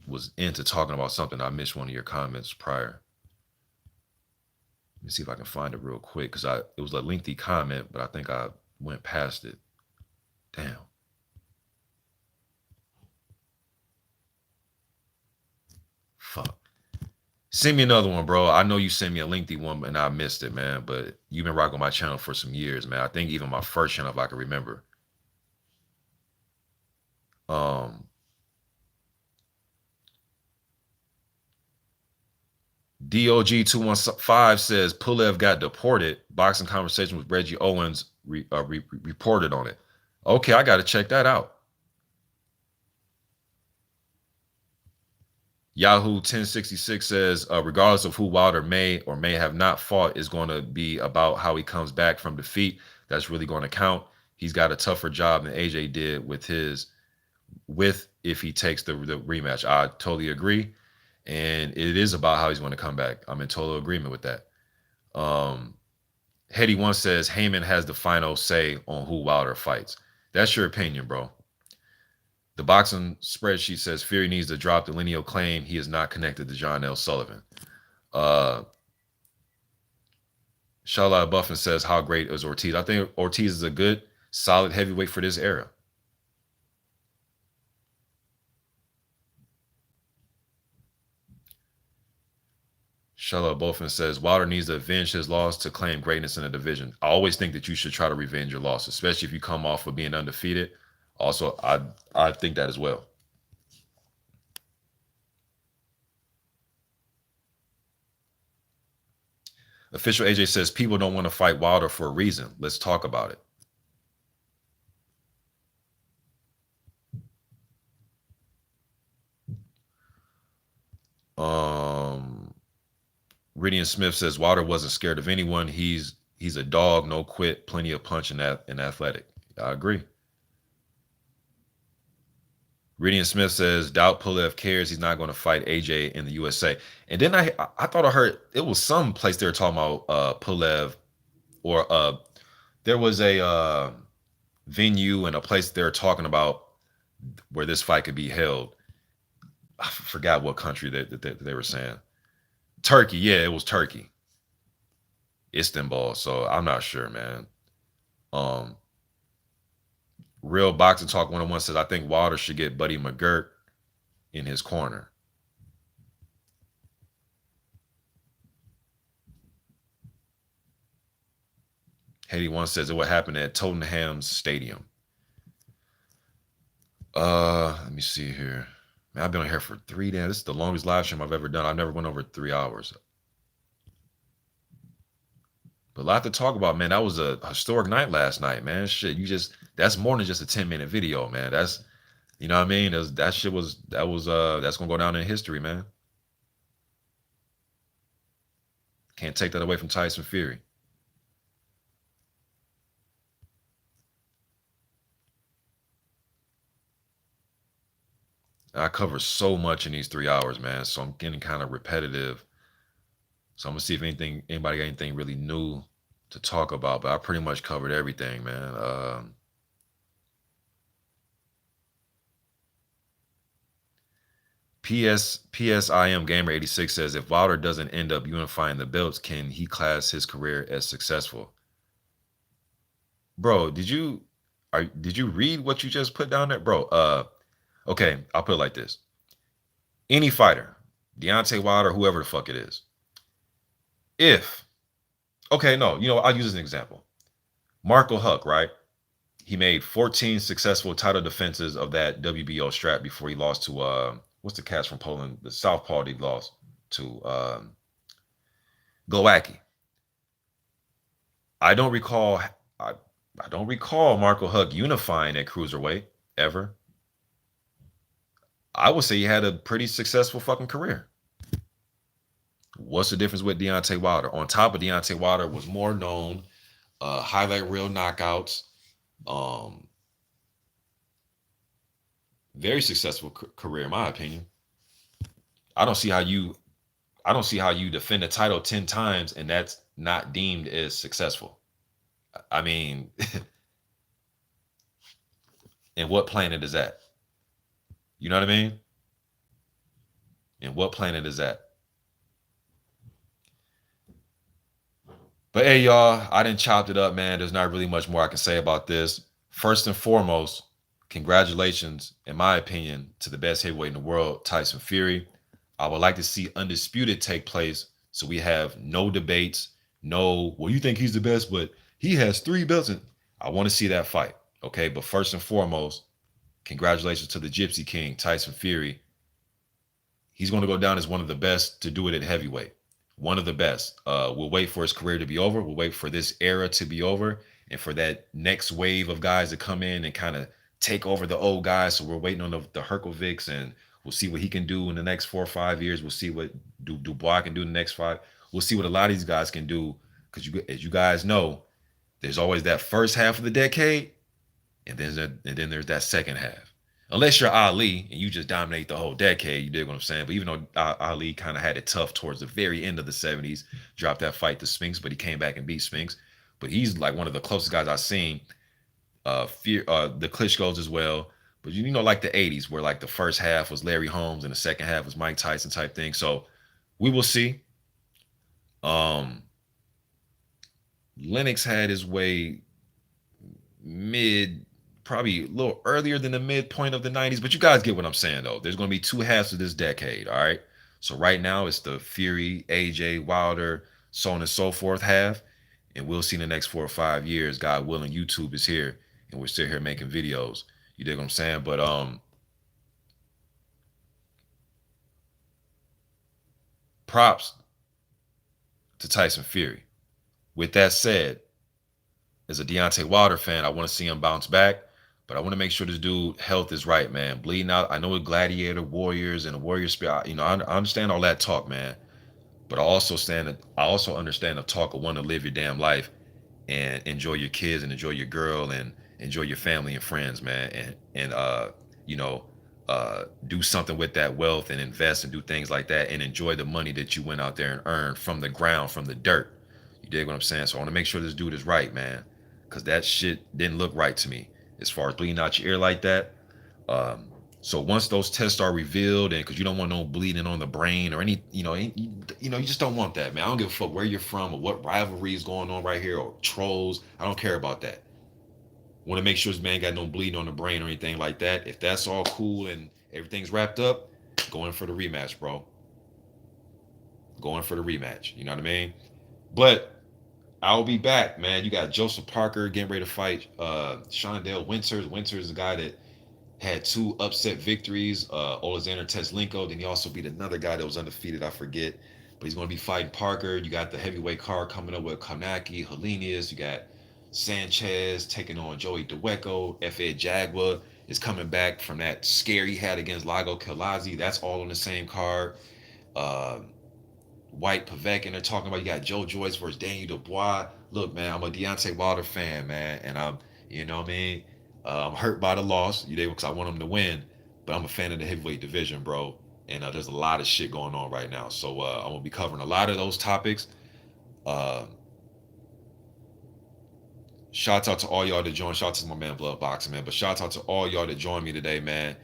was into talking about something. I missed one of your comments prior. Let me see if I can find it real quick because it was a lengthy comment, but I think I went past it. Damn. Fuck. Send me another one, bro. I know you sent me a lengthy one and I missed it, man. But you've been rocking my channel for some years, man. I think even my first channel, if I can remember. DOG215 says Pulev got deported. Boxing conversation with Reggie Owens reported on it. Okay, I got to check that out. Yahoo 1066 says, regardless of who Wilder may or may have not fought, is going to be about how he comes back from defeat. That's really going to count. He's got a tougher job than AJ did with if he takes the rematch. I totally agree. And it is about how he's going to come back. I'm in total agreement with that. Hetty once says Heyman has the final say on who Wilder fights. That's your opinion, bro. The boxing spreadsheet says Fury needs to drop the lineal claim. He is not connected to John L. Sullivan. Shala Buffin says, how great is Ortiz? I think Ortiz is a good, solid heavyweight for this era. Shala Buffin says, Wilder needs to avenge his loss to claim greatness in the division. I always think that you should try to revenge your loss, especially if you come off of being undefeated. Also, I think that as well. Official AJ says people don't want to fight Wilder for a reason. Let's talk about it. Ridian Smith says Wilder wasn't scared of anyone. He's a dog, no quit, plenty of punch and athletic. I agree. Radiant Smith says doubt Pulev cares. He's not going to fight AJ in the USA. And then I thought I heard it was some place they were talking about Pulev or there was a venue and a place they were talking about where this fight could be held. I forgot what country that they were saying. Turkey, yeah, it was Turkey, Istanbul. So I'm not sure, man. Um, Real Boxing Talk 101 says I think Wilder should get Buddy McGirt in his corner. Haiti One says it would happen at Tottenham's Stadium. Let me see here. Man, I've been on here for 3 days. This is the longest live stream I've ever done. I've never went over 3 hours. But a lot to talk about, man. That was a historic night last night, man. Shit, that's more than just a 10-minute video, man. That's you know what I mean? That's gonna go down in history, man. Can't take that away from Tyson Fury. I covered so much in these 3 hours, man. So I'm getting kind of repetitive. So I'm gonna see if anybody got anything really new to talk about. But I pretty much covered everything, man. PSIM Gamer 86 says if Wilder doesn't end up unifying the belts, can he class his career as successful? Bro, did you read what you just put down there, bro? Okay, I'll put it like this: any fighter, Deontay Wilder, whoever the fuck it is, if okay, no, I'll use as an example. Marco Huck, right? He made 14 successful title defenses of that WBO strap before he lost to what's the cast from Poland, the southpaw he lost to Glowacki. I don't recall I don't recall Marco Huck unifying at cruiserweight ever. I would say he had a pretty successful fucking career. What's the difference with Deontay Wilder? On top of Deontay Wilder was more known, highlight reel knockouts, um, very successful career in my opinion. I don't see how you I don't see how you defend a title 10 times and that's not deemed as successful. I mean, and what planet is that? You know what I mean? And what planet is that? But hey, y'all, I didn't chopped it up, man. There's not really much more I can say about this. First and foremost, congratulations, in my opinion, to the best heavyweight in the world, Tyson Fury. I would like to see Undisputed take place so we have no debates, no, well, you think he's the best, but he has 3 belts. And I want to see that fight. Okay. But first and foremost, congratulations to the Gypsy King, Tyson Fury. He's going to go down as one of the best to do it at heavyweight. One of the best. We'll wait for his career to be over. We'll wait for this era to be over and for that next wave of guys to come in and kind of take over the old guys. So we're waiting on the Herkovics, and we'll see what he can do in the next 4 or 5 years. We'll see what Dubois can do in the next 5. We'll see what a lot of these guys can do because as you guys know, there's always that first half of the decade, and then there's that second half. Unless you're Ali and you just dominate the whole decade, you dig what I'm saying? But even though Ali kind of had it tough towards the very end of the 70s, dropped that fight to Spinks, but he came back and beat Spinks. But he's like one of the closest guys I've seen. The Klitschko's as well. But like the 80s, where like the first half was Larry Holmes and the second half was Mike Tyson type thing. So we will see. Lennox had his way probably a little earlier than the midpoint of the 90s, but you guys get what I'm saying though. There's going to be 2 halves of this decade, all right? So right now it's the Fury, AJ, Wilder, so on and so forth half, and we'll see in the next 4 or 5 years, God willing, YouTube is here, and we're still here making videos. You dig what I'm saying? But props to Tyson Fury. With that said, as a Deontay Wilder fan, I want to see him bounce back, but I want to make sure this dude health is right, man. Bleeding out. I know with Gladiator Warriors and the Warrior Spirit, I understand all that talk, man. But I also understand the talk of wanting to live your damn life and enjoy your kids and enjoy your girl and enjoy your family and friends, man. And do something with that wealth and invest and do things like that and enjoy the money that you went out there and earned from the ground, from the dirt. You dig what I'm saying? So I want to make sure this dude is right, man, because that shit didn't look right to me as far as bleeding out your ear like that. Um, so once those tests are revealed, and because you don't want no bleeding on the brain or any, you just don't want that, man. I don't give a fuck where you're from or what rivalry is going on right here or trolls. I don't care about that. Want to make sure this man got no bleeding on the brain or anything like that. If that's all cool and everything's wrapped up, going for the rematch, bro. Going for the rematch. You know what I mean? But I'll be back, man. You got Joseph Parker getting ready to fight Shondell Winters. Winters is a guy that had 2 upset victories. Alexander Teslenko. Then he also beat another guy that was undefeated. I forget. But he's going to be fighting Parker. You got the heavyweight card coming up with Kanaki, Helenius. You got Sanchez taking on Joey Deweko. F.A. Jagua is coming back from that scare he had against Lago Kilazi. That's all on the same card. White Pavek, and they're talking about you got Joe Joyce versus Daniel Dubois. Look, man, I'm a Deontay Wilder fan, man, and I'm, you know what I mean? I'm hurt by the loss, because I want him to win, but I'm a fan of the heavyweight division, bro. And there's a lot of shit going on right now, so I'm gonna be covering a lot of those topics. Shout out to all y'all that joined. Shout out to my man Blood Boxing, man. But shout out to all y'all that joined me today, man.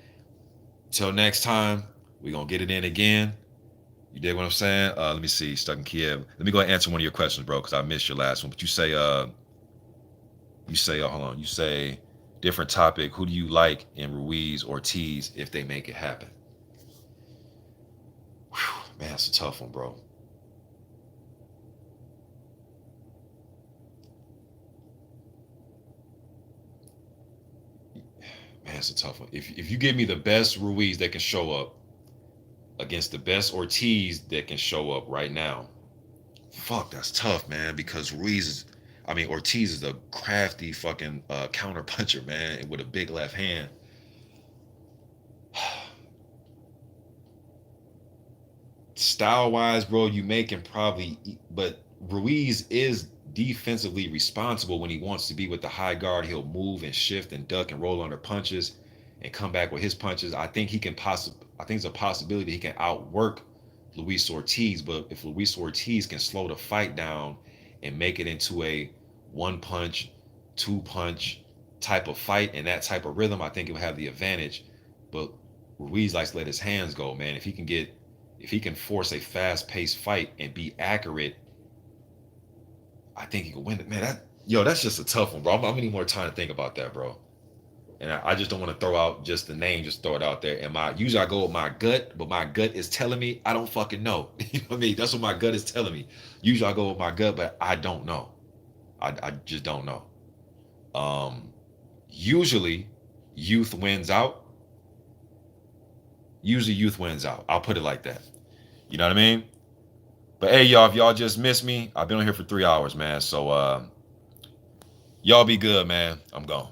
Till next time, we gonna get it in again. You dig what I'm saying? Let me see. Stuck in Kiev. Let me go ahead and answer one of your questions, bro, because I missed your last one. But you say, hold on. You say, different topic. Who do you like in Ruiz or Ortiz if they make it happen? Whew, man, that's a tough one, bro. Man, it's a tough one. If you give me the best Ruiz that can show up against the best Ortiz that can show up right now, fuck, that's tough, man. Because Ortiz is a crafty fucking counter puncher, man, with a big left hand. Style wise, bro, you make him probably, but Ruiz is defensively responsible when he wants to be with the high guard. He'll move and shift and duck and roll under punches and come back with his punches. I think it's a possibility he can outwork Luis Ortiz, but if Luis Ortiz can slow the fight down and make it into a 1-punch, 2-punch type of fight and that type of rhythm, I think he'll have the advantage. But Ruiz likes to let his hands go, man. If he can force a fast-paced fight and be accurate, I think he can win it. Man, that's just a tough one, bro. I'm gonna need more time to think about that, bro. And I just don't want to throw out just the name, just throw it out there. And usually I go with my gut, but my gut is telling me I don't fucking know. You know what I mean? That's what my gut is telling me. Usually I go with my gut, but I don't know. I just don't know. Usually youth wins out. Usually youth wins out. I'll put it like that. You know what I mean? But hey, y'all, if y'all just missed me, I've been on here for 3 hours, man. So y'all be good, man. I'm gone.